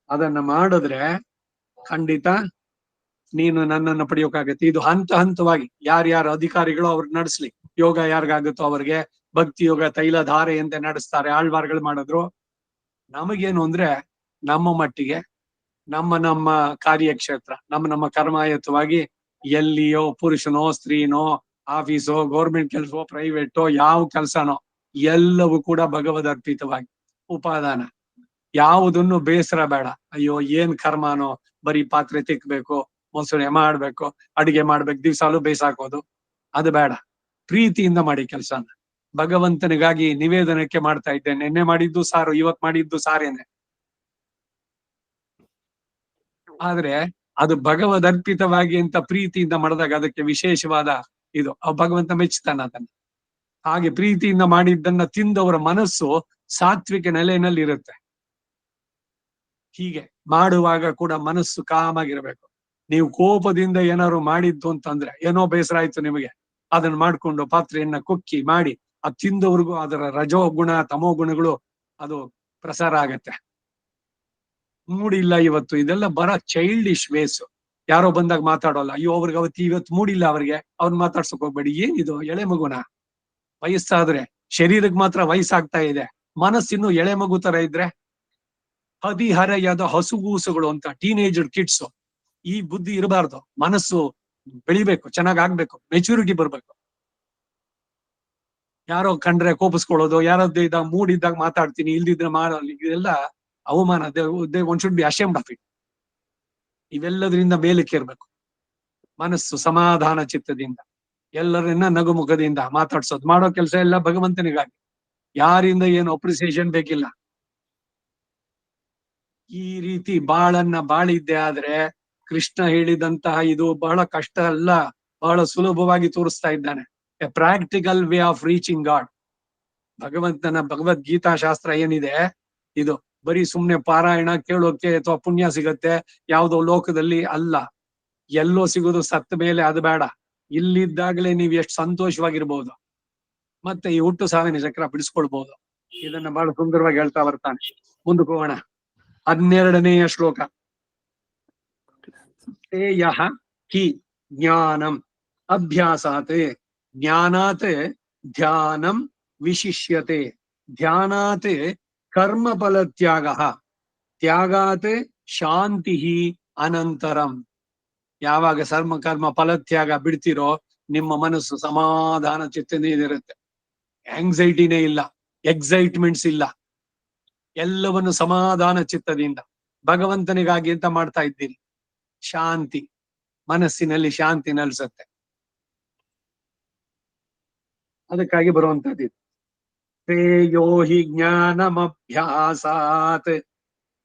ಅದನ್ನ ಮಾಡಿದ್ರೆ ಖಂಡಿತ ನೀನು ನನ್ನನ್ನು ಪಡೆಯೋಕಾಗತ್ತೆ. ಇದು ಹಂತ ಹಂತವಾಗಿ ಯಾರ್ಯಾರ ಅಧಿಕಾರಿಗಳು ಅವ್ರು ನಡೆಸ್ಲಿ. ಯೋಗ ಯಾರಿಗಾಗುತ್ತೋ ಅವ್ರಿಗೆ, ಭಕ್ತಿ ಯೋಗ ತೈಲಧಾರೆಯಂತೆ ನಡೆಸ್ತಾರೆ, ಆಳ್ವಾರ್ಗಳು ಮಾಡಿದ್ರು. ನಮಗೇನು ಅಂದ್ರೆ ನಮ್ಮ ಮಟ್ಟಿಗೆ, ನಮ್ಮ ಕಾರ್ಯಕ್ಷೇತ್ರ, ನಮ್ಮ ಕರ್ಮಾಯತವಾಗಿ ಎಲ್ಲಿಯೋ, ಪುರುಷನೋ ಸ್ತ್ರೀನೋ, ಆಫೀಸೋ, ಗೌರ್ಮೆಂಟ್ ಕೆಲಸವೋ, ಪ್ರೈವೇಟೋ, ಯಾವ ಕೆಲಸನೋ ಎಲ್ಲವೂ ಕೂಡ ಭಗವದರ್ಪಿತವಾಗಿ. ಉಪಾದಾನ ಯಾವುದನ್ನು ಬೇಸರ ಬೇಡ. ಅಯ್ಯೋ ಏನ್ ಕರ್ಮನೋ, ಬರೀ ಪಾತ್ರೆ ತಿಕ್ಬೇಕು, ಮೊಸಳೆ ಮಾಡ್ಬೇಕು, ಅಡಿಗೆ ಮಾಡ್ಬೇಕು, ದಿವ್ಸಾಲು ಬೇಯಿಸಾಕೋದು, ಅದು ಬೇಡ. ಪ್ರೀತಿಯಿಂದ ಮಾಡಿ ಕೆಲಸನ. ಭಗವಂತನಿಗಾಗಿ ನಿವೇದನಕ್ಕೆ ಮಾಡ್ತಾ ಇದ್ದೇನೆ, ನಿನ್ನೆ ಮಾಡಿದ್ದು ಸಾರು, ಇವತ್ ಮಾಡಿದ್ದು ಸಾರೇನೆ. ಆದ್ರೆ ಅದು ಭಗವದರ್ಪಿತವಾಗಿ ಅಂತ ಪ್ರೀತಿಯಿಂದ ಮಾಡಿದಾಗ ಅದಕ್ಕೆ ವಿಶೇಷವಾದ ಇದು ಭಗವಂತ ಮೆಚ್ಚುತ್ತಾನ ಅದನ್ನ. ಹಾಗೆ ಪ್ರೀತಿಯಿಂದ ಮಾಡಿದ್ದನ್ನ ತಿಂದವರ ಮನಸ್ಸು ಸಾತ್ವಿಕ ನೆಲೆಯಲ್ಲಿ ಇರುತ್ತೆ. ಹೀಗೆ ಮಾಡುವಾಗ ಕೂಡ ಮನಸ್ಸು ಕಾಮಾಗಿರ್ಬೇಕು. ನೀವು ಕೋಪದಿಂದ ಏನಾದ್ರು ಮಾಡಿದ್ದು ಅಂತಂದ್ರೆ, ಏನೋ ಬೇಸರ ಆಯ್ತು ನಿಮಗೆ, ಅದನ್ನ ಮಾಡ್ಕೊಂಡು ಪಾತ್ರೆಯನ್ನ ಕುಕ್ಕಿ ಮಾಡಿ ಅದು ತಿಂದವ್ರಿಗೂ ಅದರ ರಜೋ ಗುಣ ತಮೋ ಗುಣಗಳು ಅದು ಪ್ರಸಾರ ಆಗತ್ತೆ. ಮೂಡಿಲ್ಲ ಇವತ್ತು, ಇದೆಲ್ಲ ಬರ ಚೈಲ್ಡಿಶ್ ವೇಸ್. ಯಾರೋ ಬಂದಾಗ ಮಾತಾಡೋಲ್ಲ, ಅಯ್ಯೋ ಅವ್ರಿಗೆ ಇವತ್ತು ಮೂಡಿಲ್ಲ, ಅವ್ರಿಗೆ ಅವ್ರನ್ನ ಮಾತಾಡ್ಸಕ್ ಹೋಗ್ಬೇಡಿ. ಏನಿದು ಎಳೆ ಮಗುನ? ವಯಸ್ಸಾದ್ರೆ ಶರೀರಕ್ಕೆ ಮಾತ್ರ ವಯಸ್ಸಾಗ್ತಾ ಇದೆ, ಮನಸ್ಸಿನ್ನು ಎಳೆ ಮಗು ತರ ಇದ್ರೆ ಹದಿಹರೆಯದ ಹಸುಗೂಸುಗಳು ಅಂತ ಟೀನೇಜರ್ ಕಿಡ್ಸ್. ಈ ಬುದ್ಧಿ ಇರಬಾರ್ದು. ಮನಸ್ಸು ಬೆಳಿಬೇಕು, ಚೆನ್ನಾಗ್ ಆಗ್ಬೇಕು, ಮೆಚುರಿಟಿ ಬರ್ಬೇಕು. ಯಾರೋ ಕಂಡ್ರೆ ಕೋಪಿಸ್ಕೊಳ್ಳೋದು, ಯಾರದ್ದು ಇದ್ದಾಗ ಮೂಡಿದ್ದಾಗ ಮಾತಾಡ್ತೀನಿ, ಇಲ್ದಿದ್ರೆ ಮಾಡಲ್ಲ, ಇದೆಲ್ಲ ಅವಮಾನ. One should be ashamed of it. ಇವೆಲ್ಲದರಿಂದ ಮೇಲಕ್ಕೆ ಇರ್ಬೇಕು. ಮನಸ್ಸು ಸಮಾಧಾನ ಚಿತ್ತದಿಂದ ಎಲ್ಲರನ್ನ ನಗುಮುಖದಿಂದ ಮಾತಾಡ್ಸೋದು, ಮಾಡೋ ಕೆಲಸ ಎಲ್ಲ ಭಗವಂತನಿಗಾಗಿ. ಯಾರಿಂದ ಏನು ಅಪ್ರಿಸಿಯೇಷನ್ ಬೇಕಿಲ್ಲ. ಈ ರೀತಿ ಬಾಳನ್ನ ಬಾಳಿದ್ದೆ ಆದ್ರೆ ಕೃಷ್ಣ ಹೇಳಿದಂತಹ ಇದು ಬಹಳ ಕಷ್ಟ ಅಲ್ಲ, ಬಹಳ ಸುಲಭವಾಗಿ ತೋರಿಸ್ತಾ ಇದ್ದಾನೆ. A practical way of reaching god. ಭಗವಂತನ ಭಗವದ್ಗೀತಾ ಶಾಸ್ತ್ರ ಏನಿದೆ, ಇದು ಬರೀ ಸುಮ್ನೆ ಪಾರಾಯಣ ಕೇಳೋಕೆ ಅಥವಾ ಪುಣ್ಯ ಸಿಗತ್ತೆ ಯಾವುದೋ ಲೋಕದಲ್ಲಿ ಅಲ್ಲ. ಎಲ್ಲೋ ಸಿಗೋದು ಸತ್ತ ಮೇಲೆ, ಅದು ಬೇಡ. ಇಲ್ಲಿದ್ದಾಗಲೇ ನೀವು ಎಷ್ಟು ಸಂತೋಷವಾಗಿರ್ಬೋದು, ಮತ್ತೆ ಈ ಹುಟ್ಟು ಸಾವಿನ ಚಕ್ರ ಬಿಡಿಸ್ಕೊಳ್ಬಹುದು. ಇದನ್ನ ಬಹಳ ಸುಂದರವಾಗಿ ಹೇಳ್ತಾ ಬರ್ತಾನೆ. ಮುಂದಕ್ಕೆ ಹೋಗೋಣ. 12ನೇಯ ಶ್ಲೋಕ. ಯಹ ಹಿ ಜ್ಞಾನಂ ಅಭ್ಯಾಸಾತ್ ಜ್ಞಾನಾತ್ ಧ್ಯಾನಂ ವಿಶಿಷ್ಯತೆ ಧ್ಯಾನಾತ್ ಕರ್ಮಫಲ ತ್ಯಾಗಃ ತ್ಯಾಗಾತ್ ಶಾಂತಿ ಅನಂತರಂ. ಯಾವಾಗ ಕರ್ಮ ಫಲತ್ಯಾಗ ಬಿಡ್ತಿರೋ ನಿಮ್ಮ ಮನಸ್ಸು ಸಮಾಧಾನ ಚಿತ್ತನಿರುತ್ತೆ. ಆಂಗ್ಸೈಟಿನೇ ಇಲ್ಲ, ಎಕ್ಸೈಟ್ಮೆಂಟ್ಸ್ ಇಲ್ಲ. ಎಲ್ಲವನ್ನು ಸಮಾಧಾನ ಚಿತ್ತದಿಂದ ಭಗವಂತನಿಗಾಗಿ ಅಂತ ಮಾಡ್ತಾ ಇದ್ದೀನಿ. ಶಾಂತಿ, ಮನಸ್ಸಿನಲ್ಲಿ ಶಾಂತಿ ನೆಲೆಸುತ್ತೆ. ಅದಕ್ಕಾಗಿ ಬರುವಂತದ್ದು ಶ್ರೇಯೋ ಹಿ ಜ್ಞಾನಮಭ್ಯಾಸಾತ್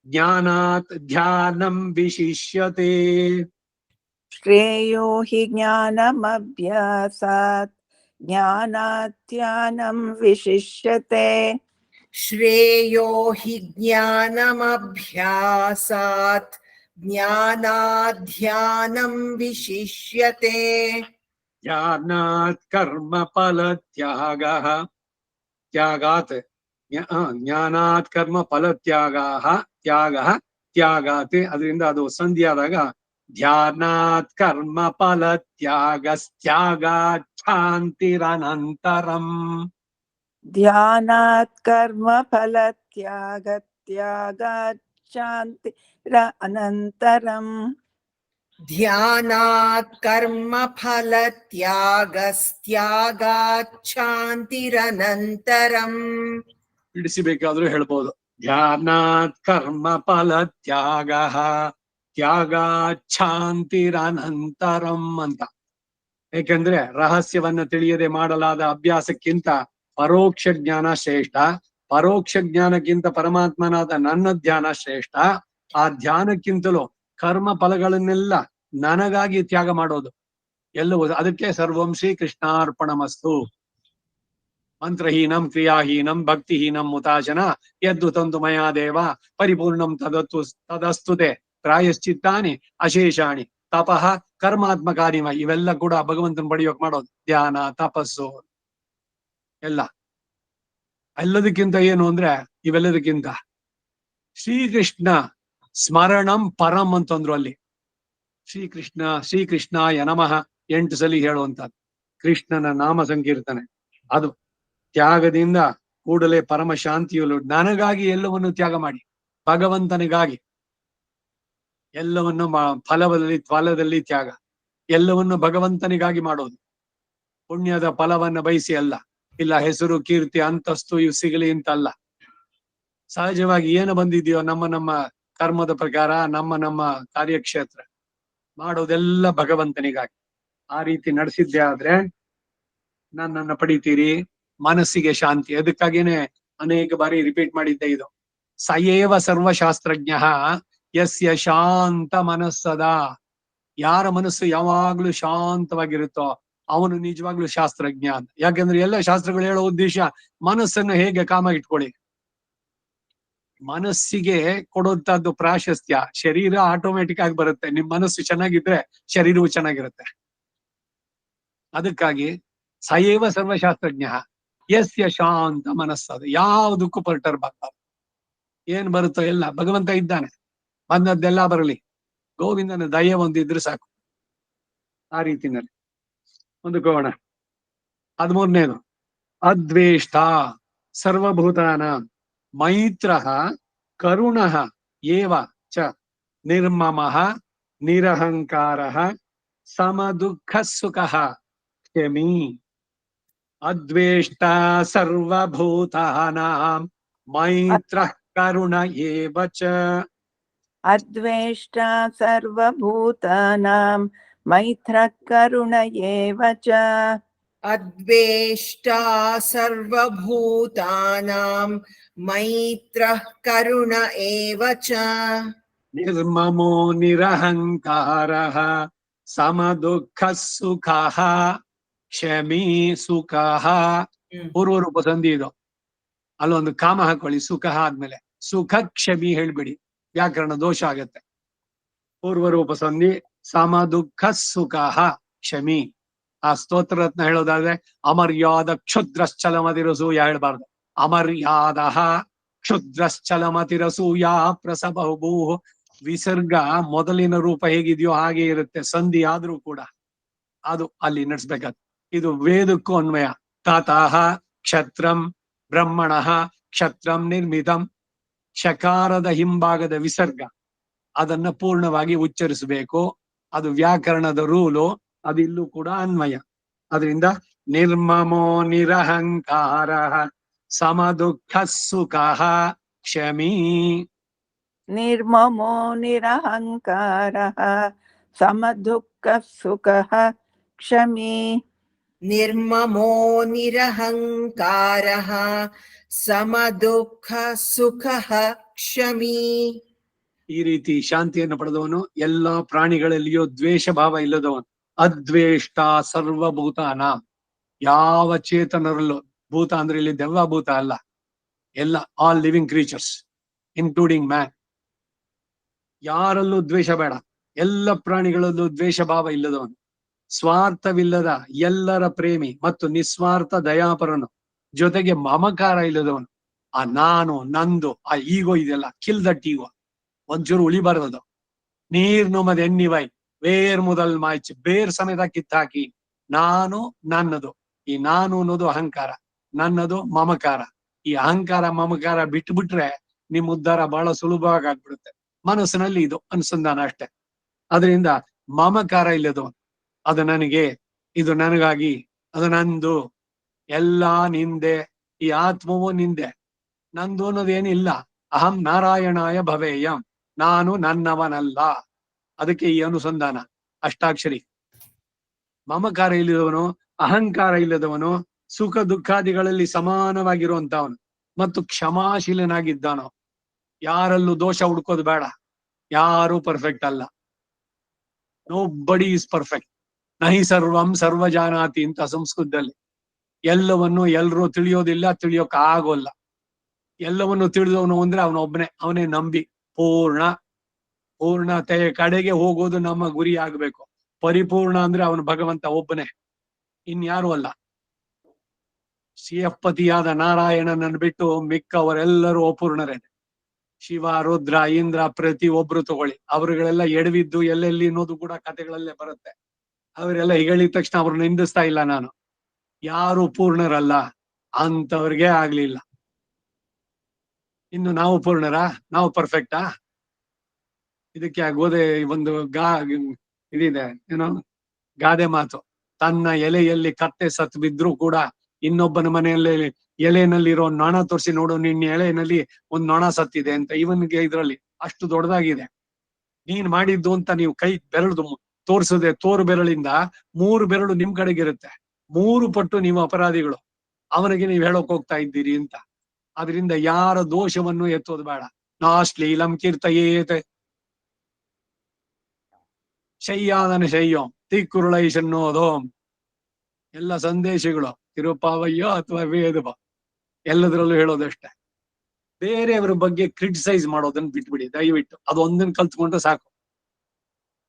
ಜ್ಞಾನಾತ್ ಧ್ಯಾನಂ ವಿಶಿಷ್ಯತೆ. ಶ್ರೇಯೋ ಹಿ ಜ್ಞಾನಮಭ್ಯಾಸಾತ್ ಜ್ಞಾನಾತ್ ಧ್ಯಾನಂ ವಿಶಿಷ್ಯತೆ. ಶ್ರೇಯೋ ಹಿ ಜ್ಞಾನಮಭ್ಯಾಸಾತ್ ಜ್ಞಾನಾತ್ ಧ್ಯಾನಂ ವಿಶಿಷ್ಯತೆ. ಜ್ಞಾನಾತ್ ಕರ್ಮ ಫಲ ತ್ಯಾಗಃ ತ್ಯಾಗಾತ್ ಜ್ಞಾನಾತ್ ಕರ್ಮ ಫಲ ತ್ಯಾಗಃ ತ್ಯಾಗಾತ್. ಅದರಿಂದ ಅದು ಸಂಧಿ ಆದಾಗ ಧ್ಯಾನಾತ್ ಕರ್ಮ ಫಲ ತ್ಯಾಗಾತ್ ಶಾಂತಿರನಂತರಂ. ಧ್ಯಾನಾತ್ ಕರ್ಮ ಫಲ ತ್ಯಾಗಾತ್ ಶಾಂತಿರ ಅನಂತರಂ. ಧ್ಯಾನಾತ್ ಕರ್ಮ ಫಲ ತ್ಯಾಗಾತ್ ಶಾಂತಿರನಂತರಂ. ಬಿಡಿಸಿಬೇಕಾದ್ರೂ ಹೇಳ್ಬೋದು. ಧ್ಯಾನಾತ್ ಕರ್ಮ ಫಲ ತ್ಯಾಗಾತ್ ಶಾಂತಿರನಂತರಂ ಅಂತ. ಯಾಕೆಂದ್ರೆ ರಹಸ್ಯವನ್ನ ತಿಳಿಯದೆ ಮಾಡಲಾದ ಅಭ್ಯಾಸಕ್ಕಿಂತ ಪರೋಕ್ಷ ಜ್ಞಾನ ಶ್ರೇಷ್ಠ, ಪರೋಕ್ಷ ಜ್ಞಾನಕ್ಕಿಂತ ಪರಮಾತ್ಮನಾದ ನನ್ನ ಧ್ಯಾನ ಶ್ರೇಷ್ಠ. ಆ ಧ್ಯಾನಕ್ಕಿಂತಲೂ ಕರ್ಮ ಫಲಗಳನ್ನೆಲ್ಲ ನನಗಾಗಿ ತ್ಯಾಗ ಮಾಡೋದು ಎಲ್ಲವೂ. ಅದಕ್ಕೆ ಸರ್ವಂ ಶ್ರೀ ಕೃಷ್ಣಾರ್ಪಣಮಸ್ತು. ಮಂತ್ರಹೀನಂ ಕ್ರಿಯಾಹೀನಂ ಭಕ್ತಿಹೀನಂ ಮುತಾಶನ ಯದ್ದು ತಂತು ಮಯಾ ದೇವ ಪರಿಪೂರ್ಣಂ ತದಸ್ತುತೆ ಪ್ರಾಯಶ್ಚಿತ್ತಾನಿ ಅಶೇಷಾಣಿ ತಪಃ ಕರ್ಮಾತ್ಮಕಾರಿಮ. ಇವೆಲ್ಲ ಕೂಡ ಭಗವಂತನ ಪಡೆಯೋಕ್ ಮಾಡೋದು ಧ್ಯಾನ, ತಪಸ್ಸು ಎಲ್ಲ. ಎಲ್ಲದಕ್ಕಿಂತ ಏನು ಅಂದ್ರೆ, ಇವೆಲ್ಲದಕ್ಕಿಂತ ಶ್ರೀಕೃಷ್ಣ ಸ್ಮರಣಂ ಪರಂ ಅಂತಂದ್ರು. ಅಲ್ಲಿ ಶ್ರೀಕೃಷ್ಣಾಯ ನಮಃ 8 ಸಲ ಹೇಳುವಂತದ್ದು ಕೃಷ್ಣನ ನಾಮ ಸಂಕೀರ್ತನೆ. ಅದು ತ್ಯಾಗದಿಂದ ಕೂಡಲೇ ಪರಮ ಶಾಂತಿಯಲು ನನಗಾಗಿ ಎಲ್ಲವನ್ನು ತ್ಯಾಗ ಮಾಡಿ, ಭಗವಂತನಿಗಾಗಿ ಎಲ್ಲವನ್ನು ಫಲದಲ್ಲಿ ತ್ಯಾಗ, ಎಲ್ಲವನ್ನು ಭಗವಂತನಿಗಾಗಿ ಮಾಡೋದು. ಪುಣ್ಯದ ಫಲವನ್ನ ಬಯಸಿ ಅಲ್ಲ, ಇಲ್ಲ ಹೆಸರು ಕೀರ್ತಿ ಅಂತಸ್ತು ಇವು ಸಿಗಲಿ ಅಂತಲ್ಲ. ಸಹಜವಾಗಿ ಏನು ಬಂದಿದೆಯೋ ನಮ್ಮ ಕರ್ಮದ ಪ್ರಕಾರ ನಮ್ಮ ಕಾರ್ಯಕ್ಷೇತ್ರ ಮಾಡೋದೆಲ್ಲ ಭಗವಂತನಿಗಾಗಿ. ಆ ರೀತಿ ನಡೆಸಿದ್ದೆ ಆದ್ರೆ ನನ್ನನ್ನು ಪಡಿತೀರಿ, ಮನಸ್ಸಿಗೆ ಶಾಂತಿ. ಅದಕ್ಕಾಗೇನೆ ಅನೇಕ ಬಾರಿ ರಿಪೀಟ್ ಮಾಡಿದ್ದೆ ಇದು. ಸಯೇವ ಸರ್ವಶಾಸ್ತ್ರಜ್ಞ ಯಸ್ಯ ಶಾಂತ ಮನಸ್ಸದ. ಯಾರ ಮನಸ್ಸು ಯಾವಾಗ್ಲೂ ಶಾಂತವಾಗಿರುತ್ತೋ ಅವನು ನಿಜವಾಗ್ಲೂ ಶಾಸ್ತ್ರಜ್ಞ ಅಂತ. ಯಾಕಂದ್ರೆ ಎಲ್ಲ ಶಾಸ್ತ್ರಗಳು ಹೇಳೋ ಉದ್ದೇಶ ಮನಸ್ಸನ್ನು ಹೇಗೆ ಕಾಮ ಇಟ್ಕೊಳ್ಳಿ, ಮನಸ್ಸಿಗೆ ಕೊಡುವಂತದ್ದು ಪ್ರಾಶಸ್ತ್ಯ. ಶರೀರ ಆಟೋಮೆಟಿಕ್ ಆಗಿ ಬರುತ್ತೆ. ನಿಮ್ ಮನಸ್ಸು ಚೆನ್ನಾಗಿದ್ರೆ ಶರೀರವು ಚೆನ್ನಾಗಿರುತ್ತೆ. ಅದಕ್ಕಾಗಿ ಸಯೇವ ಸರ್ವಶಾಸ್ತ್ರಜ್ಞ ಯಸ್ಯ ಶಾಂತ ಮನಸ್ಸದು, ಯಾವುದಕ್ಕೂ ಪರ್ಟರ್ಬ್ ಆಗ್ಬಾರ್ದು. ಏನ್ ಬರುತ್ತೋ ಎಲ್ಲ ಭಗವಂತ ಇದ್ದಾನೆ, ಬಂದದ್ದೆಲ್ಲ ಬರಲಿ, ಗೋವಿಂದನ ದಯೆ ಒಂದಿದ್ರೆ ಸಾಕು. ಆ ರೀತಿನಲ್ಲಿ ಮುಂದಕ್ಕೆ 13ನೇದು ಅದ್ವೇಷ್ಟ ಸರ್ವಭೂತಾನ ಮೈತ್ರಃ ಕರುಣಃ ಏವ ಚ ನಿರ್ಮಮಃ ನಿರಹಂಕಾರಃ ಸಮದುಃಖ ಸುಖಃ ಕ್ಷಮಿ. ಅದ್ವೇಷ್ಟ ಸರ್ವಭೂತಾನಾಂ ಮೈತ್ರಃ ಕರುಣ ಏವ ಚ. ಅದ್ವೇಷ್ಟ ಸರ್ವಭೂತಾನಾಂ ಮೈತ್ರಃ ಕರುಣ ಏವ ಚ. ಅದ್ವೇಷ್ಟಾ ಸರ್ವಭೂತಾನಾಂ ಮೈತ್ರಃ ಕರುಣ ಏವ ಚ. ನಿರ್ಮಮೋ ನಿರಹಂಕಾರಃ ಸಮದುಃಖ ಸುಖಃ ಕ್ಷಮಿ ಸುಖಃ. ಪೂರ್ವರೂಪ ಸಂಧಿ ಇದು. ಅಲ್ಲೊಂದು ಕಾಮ ಹಾಕೊಳ್ಳಿ, ಸುಖ ಆದ್ಮೇಲೆ ಸುಖ ಕ್ಷಮಿ ಹೇಳ್ಬಿಡಿ, ವ್ಯಾಕರಣ ದೋಷ ಆಗತ್ತೆ. ಪೂರ್ವರೂಪ ಸಂಧಿ ಸಮದುಃಖ ಸುಖಃ ಕ್ಷಮಿ. ಆ ಸ್ತೋತ್ರ ರತ್ನ ಹೇಳೋದಾದ್ರೆ ಅಮರ್ಯಾದ ಕ್ಷುದ್ರಶ್ಚಲಮತಿರಸೂಯ ಹೇಳ್ಬಾರ್ದು. ಅಮರ್ಯಾದ ಕ್ಷುದ್ರಶ್ಚಲಮತಿರಸೂಯ ಪ್ರಸಬಹುಭೂ. ವಿಸರ್ಗ ಮೊದಲಿನ ರೂಪ ಹೇಗಿದೆಯೋ ಹಾಗೆ ಇರುತ್ತೆ, ಸಂಧಿ ಆದ್ರೂ ಕೂಡ ಅದು ಅಲ್ಲಿ ನಡೆಸ್ಬೇಕಾದ. ಇದು ವೇದಕ್ಕೂ ಅನ್ವಯ. ತಾತಃ ಕ್ಷತ್ರಂ ಬ್ರಹ್ಮಣಃ ಕ್ಷತ್ರಂ ನಿರ್ಮಿತಂ. ಶಕಾರದ ಹಿಂಭಾಗದ ವಿಸರ್ಗ ಅದನ್ನ ಪೂರ್ಣವಾಗಿ ಉಚ್ಚರಿಸಬೇಕು. ಅದು ವ್ಯಾಕರಣದ ರೂಲು, ಅದಿಲ್ಲೂ ಕೂಡ ಅನ್ವಯ. ಅದರಿಂದ ನಿರ್ಮಮೋ ನಿರಹಂಕಾರ ಸಮದುಃಖ ಸುಖಃ ಕ್ಷಮಿ. ನಿರ್ಮಮೋ ನಿರಹಂಕಾರಃ ಸಮದುಃಖ ಸುಖಃ ಕ್ಷಮಿ. ನಿರ್ಮಮೋ ನಿರಹಂಕಾರಃ ಸಮದುಃಖ ಸುಖಃ ಕ್ಷಮಿ. ಈ ರೀತಿ ಶಾಂತಿಯನ್ನು ಪಡೆದವನು ಎಲ್ಲಾ ಪ್ರಾಣಿಗಳಲ್ಲಿಯೂ ದ್ವೇಷ ಭಾವ ಇಲ್ಲದವನು. ಅದ್ವೇಷ್ಟ ಸರ್ವಭೂತಾನ, ಯಾವ ಚೇತನರಲ್ಲೂ, ಭೂತ ಅಂದ್ರೆ ಇಲ್ಲಿ ದೆವ್ವ ಭೂತ ಅಲ್ಲ, ಎಲ್ಲ all living creatures including man. ಯಾರಲ್ಲೂ ದ್ವೇಷ ಬೇಡ, ಎಲ್ಲ ಪ್ರಾಣಿಗಳಲ್ಲೂ ದ್ವೇಷ ಭಾವ ಇಲ್ಲದವನು. ಸ್ವಾರ್ಥವಿಲ್ಲದ ಎಲ್ಲರ ಪ್ರೇಮಿ ಮತ್ತು ನಿಸ್ವಾರ್ಥ ದಯಾಪರನು. ಜೊತೆಗೆ ಮಮಕಾರ ಇಲ್ಲದವನು. ಆ ನಾನು ನಂದು ಆ ಈಗೋ ಇದೆಲ್ಲ ಕಿಲ್ ದಟ್ ಈಗೋ, ಒಂಚೂರು ಉಳಿಬಾರದು. ನೀರ್ ನುಮದ ಎಣ್ಣಿವೈ ಬೇರ್ ಮುದಲ್ ಮಾಯ್ಚಿ, ಬೇರ್ ಸಮೇತ ಕಿತ್ತಾಕಿ. ನಾನು ನನ್ನದು, ಈ ನಾನು ಅನ್ನೋದು ಅಹಂಕಾರ, ನನ್ನದು ಮಮಕಾರ. ಈ ಅಹಂಕಾರ ಮಮಕಾರ ಬಿಟ್ಬಿಟ್ರೆ ನಿಮ್ ಉದ್ಧಾರ ಬಹಳ ಸುಲಭವಾಗಿ ಆಗ್ಬಿಡುತ್ತೆ. ಮನಸ್ಸಿನಲ್ಲಿ ಇದು ಅನುಸಂಧಾನ ಅಷ್ಟೆ. ಅದರಿಂದ ಮಮಕಾರ ಇಲ್ಲದವನು, ಅದು ನನಗೆ, ಇದು ನನಗಾಗಿ, ಅದು ನಂದು, ಎಲ್ಲಾ ನಿಂದೆ. ಈ ಆತ್ಮವು ನಿಂದೆ, ನಂದು ಅನ್ನೋದೇನಿಲ್ಲ. ಅಹಂ ನಾರಾಯಣಾಯ ಭವೇಯಂ, ನಾನು ನನ್ನವನಲ್ಲ. ಅದಕ್ಕೆ ಈ ಅನುಸಂಧಾನ ಅಷ್ಟಾಕ್ಷರಿ. ಮಮಕಾರ ಇಲ್ಲದವನು, ಅಹಂಕಾರ ಇಲ್ಲದವನು, ಸುಖ ದುಃಖಾದಿಗಳಲ್ಲಿ ಸಮಾನವಾಗಿರುವಂತವನು ಮತ್ತು ಕ್ಷಮಾಶೀಲನಾಗಿದ್ದಾನೋ. ಯಾರಲ್ಲೂ ದೋಷ ಹುಡ್ಕೋದು ಬೇಡ. ಯಾರು ಪರ್ಫೆಕ್ಟ್ ಅಲ್ಲ. Nobody is perfect. ನಹಿ ಸರ್ವಂ ಸರ್ವಜಾನಾತಿ ಅಂತ ಸಂಸ್ಕೃತದಲ್ಲಿ. ಎಲ್ಲವನ್ನು ಎಲ್ಲರೂ ತಿಳಿಯೋದಿಲ್ಲ, ತಿಳಿಯೋಕ್ ಆಗೋಲ್ಲ. ಎಲ್ಲವನ್ನು ತಿಳಿದವನು ಅಂದ್ರೆ ಅವನೊಬ್ಬನೇ, ಅವನೇ ನಂಬಿ ಪೂರ್ಣ. ಪೂರ್ಣತೆಯ ಕಡೆಗೆ ಹೋಗೋದು ನಮ್ಮ ಗುರಿ ಆಗ್ಬೇಕು. ಪರಿಪೂರ್ಣ ಅಂದ್ರೆ ಅವನು ಭಗವಂತ ಒಬ್ಬನೇ, ಇನ್ಯಾರು ಅಲ್ಲ. ಶ್ರೀಯಪ್ಪತಿಯಾದ ನಾರಾಯಣನನ್ನು ಬಿಟ್ಟು ಮಿಕ್ಕವರೆಲ್ಲರೂ ಅಪೂರ್ಣರೇ. ಶಿವ, ರುದ್ರ, ಇಂದ್ರ ಪ್ರತಿ ಒಬ್ರು ತಗೊಳ್ಳಿ, ಅವರುಗಳೆಲ್ಲ ಎಡವಿದ್ದು ಎಲ್ಲೆಲ್ಲಿ ಅನ್ನೋದು ಕೂಡ ಕಥೆಗಳಲ್ಲೇ ಬರುತ್ತೆ. ಅವರೆಲ್ಲ ಹೇಳಿದ ತಕ್ಷಣ ಅವ್ರನ್ನ ನಿಂದಿಸ್ತಾ ಇಲ್ಲ ನಾನು. ಯಾರು ಪೂರ್ಣರಲ್ಲ, ಅಂತವ್ರಿಗೆ ಆಗ್ಲಿಲ್ಲ. ಇನ್ನು ನಾವು ಪೂರ್ಣರಾ? ನಾವು ಪರ್ಫೆಕ್ಟಾ? ಇದಕ್ಕೆ ಗೋದೆ ಒಂದು ಇದಿದೆ, ಏನೋ ಗಾದೆ ಮಾತು. ತನ್ನ ಎಲೆಯಲ್ಲಿ ಕತ್ತೆ ಸತ್ತು ಬಿದ್ರು ಕೂಡ ಇನ್ನೊಬ್ಬನ ಮನೆಯಲ್ಲಿ ಎಲೆನಲ್ಲಿರೋ ನೊಣ ತೋರಿಸಿ, ನೋಡು ನಿನ್ನ ಎಲೆನಲ್ಲಿ ಒಂದ್ ನೊಣ ಸತ್ತಿದೆ ಅಂತ. ಇವನ್ಗೆ ಇದ್ರಲ್ಲಿ ಅಷ್ಟು ದೊಡ್ಡದಾಗಿದೆ. ನೀನ್ ಮಾಡಿದ್ದು ಅಂತ ನೀವು ಕೈ ಬೆರಳು ತೋರ್ಸದೆ, ತೋರು ಬೆರಳಿಂದ 3 ಬೆರಳು ನಿಮ್ ಕಡೆಗಿರುತ್ತೆ. 3 ಪಟ್ಟು ನೀವು ಅಪರಾಧಿಗಳು. ಅವನಿಗೆ ನೀವು ಹೇಳೋಕ್ ಹೋಗ್ತಾ ಇದ್ದೀರಿ ಅಂತ. ಅದರಿಂದ ಯಾರ ದೋಷವನ್ನು ಎತ್ತೋದು ಬೇಡ. ನಾಶ್ಲೀಲಂ ಕೀರ್ತಯೇತ್ ಶಯ್ಯಾದನ ಶಯ್ಯೋ ತಿಕ್ಕುರುಳೈಸನ್ನೋದೋ. ಎಲ್ಲ ಸಂದೇಶಗಳು ತಿರುಪಾವಯ್ಯೋ ಅಥವಾ ವೇದವ ಎಲ್ಲದರಲ್ಲೂ ಹೇಳೋದಷ್ಟೇ. ಬೇರೆಯವರ ಬಗ್ಗೆ ಕ್ರಿಟಿಸೈಸ್ ಮಾಡೋದನ್ನ ಬಿಟ್ಬಿಡಿ ದಯವಿಟ್ಟು. ಅದು ಒಂದನ್ನ ಕಲ್ತ್ಕೊಂಡ್ರೆ ಸಾಕು,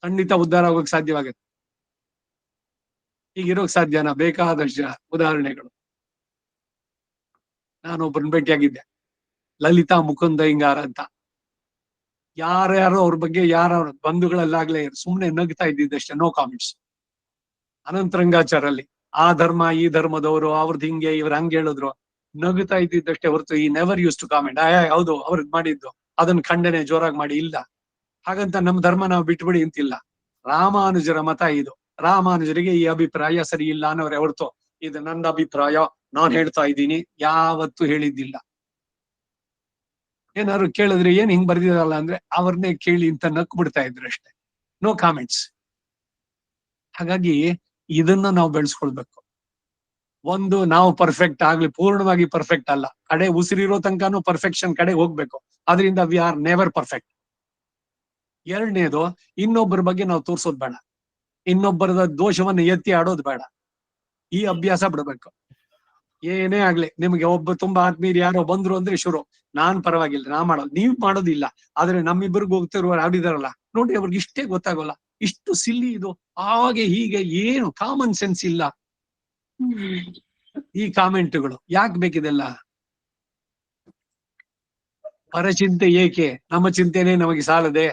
ಖಂಡಿತ ಉದ್ಧಾರ ಆಗೋಕ್ ಸಾಧ್ಯವಾಗುತ್ತೆ. ಈಗಿರೋಕ್ ಸಾಧ್ಯನಾ? ಬೇಕಾದಷ್ಟು ಜನ ಉದಾಹರಣೆಗಳು. ನಾನೊಬ್ಬರನ್ನ ಭೇಟಿಯಾಗಿದ್ದೆ, ಲಲಿತಾ ಮುಕುಂದ ಹಿಂಗಾರ ಅಂತ. ಯಾರ್ಯಾರು ಅವ್ರ ಬಗ್ಗೆ ಯಾರ ಬಂಧುಗಳಲ್ಲಾಗ್ಲೇ ಸುಮ್ನೆ ನಗ್ತಾ ಇದ್ದಿದ್ದಷ್ಟೇ, ನೋ ಕಾಮೆಂಟ್ಸ್. ಅನಂತರಂಗಾಚಾರಲ್ಲಿ ಆ ಧರ್ಮ ಈ ಧರ್ಮದವರು ಅವ್ರದ್ದು ಹಿಂಗೆ ಇವ್ರು ಹಂಗೆ ಹೇಳಿದ್ರು, ನಗುತ್ತಾ ಇದ್ದಿದ್ದಷ್ಟೇ ಹೊರತು ಈ ನೆವರ್ ಯೂಸ್ ಟು ಕಾಮೆಂಟ್. ಹೌದು ಅವ್ರದ್ ಮಾಡಿದ್ದು, ಅದನ್ನ ಖಂಡನೆ ಜೋರಾಗಿ ಮಾಡಿ ಇಲ್ಲ. ಹಾಗಂತ ನಮ್ ಧರ್ಮ ನಾವು ಬಿಟ್ಬಿಡಿ ಅಂತಿಲ್ಲ. ರಾಮಾನುಜರ ಮತ ಇದು. ರಾಮಾನುಜರಿಗೆ ಈ ಅಭಿಪ್ರಾಯ ಸರಿ ಇಲ್ಲ ಅನ್ನೋರೆ ಹೊರತು ಇದು ನನ್ನ ಅಭಿಪ್ರಾಯ ನಾನ್ ಹೇಳ್ತಾ ಇದ್ದೀನಿ ಯಾವತ್ತೂ ಹೇಳಿದ್ದಿಲ್ಲ. ಏನಾದ್ರು ಕೇಳಿದ್ರೆ ಏನ್ ಹಿಂಗ್ ಬರ್ದಿರಲ್ಲ ಅಂದ್ರೆ ಅವ್ರನ್ನೇ ಕೇಳಿ ಅಂತ ನಕ್ ಬಿಡ್ತಾ ಇದ್ರು ಅಷ್ಟೇ, ನೋ ಕಾಮೆಂಟ್ಸ್. ಹಾಗಾಗಿ ಇದನ್ನ ನಾವು ಬೆಳೆಸ್ಕೊಳ್ಬೇಕು. ಒಂದು, ನಾವು ಪರ್ಫೆಕ್ಟ್ ಆಗ್ಲಿ, ಪೂರ್ಣವಾಗಿ ಪರ್ಫೆಕ್ಟ್ ಅಲ್ಲ, ಕಡೆ ಉಸಿರಿರೋ ತನಕನೂ ಪರ್ಫೆಕ್ಷನ್ ಕಡೆ ಹೋಗ್ಬೇಕು. ಅದರಿಂದ ವಿ ಆರ್ ನೆವರ್ ಪರ್ಫೆಕ್ಟ್. ಎರಡನೇದು, ಇನ್ನೊಬ್ಬರ ಬಗ್ಗೆ ನಾವು ತೋರ್ಸೋದ್ ಬೇಡ, ಇನ್ನೊಬ್ಬರದ ದೋಷವನ್ನ ಎತ್ತಿ ಆಡೋದು ಬೇಡ. ಈ ಅಭ್ಯಾಸ ಬಿಡ್ಬೇಕು. ಏನೇ ಆಗ್ಲಿ, ನಿಮ್ಗೆ ಒಬ್ಬ ತುಂಬಾ ಆತ್ಮೀಯರು ಯಾರೋ ಬಂದ್ರು ಅಂದ್ರೆ ಶುರು, ನಾನ್ ಪರವಾಗಿಲ್ಲ, ನಾ ಮಾಡೋದು, ನೀವ್ ಮಾಡೋದಿಲ್ಲ. ಆದ್ರೆ ನಮ್ಮಿಬ್ಬರಿಗೂ ಹೋಗ್ತಿರುವರು ಆಡಿದಾರಲ್ಲ ನೋಡಿ, ಅವ್ರಿಗೆ ಇಷ್ಟೇ ಗೊತ್ತಾಗೋಲ್ಲ, ಇಷ್ಟು ಸಿಲ್ಲಿ ಇದು, ಹಾಗೆ ಹೀಗೆ, ಏನು ಕಾಮನ್ ಸೆನ್ಸ್ ಇಲ್ಲ. ಈ ಕಾಮೆಂಟ್ಗಳು ಯಾಕೆ ಬೇಕಿದೆಲ್ಲ? ಪರಚಿಂತೆ ಏಕೆ, ನಮ್ಮ ಚಿಂತೆನೆ ನಮಗೆ ಸಾಲದೆ,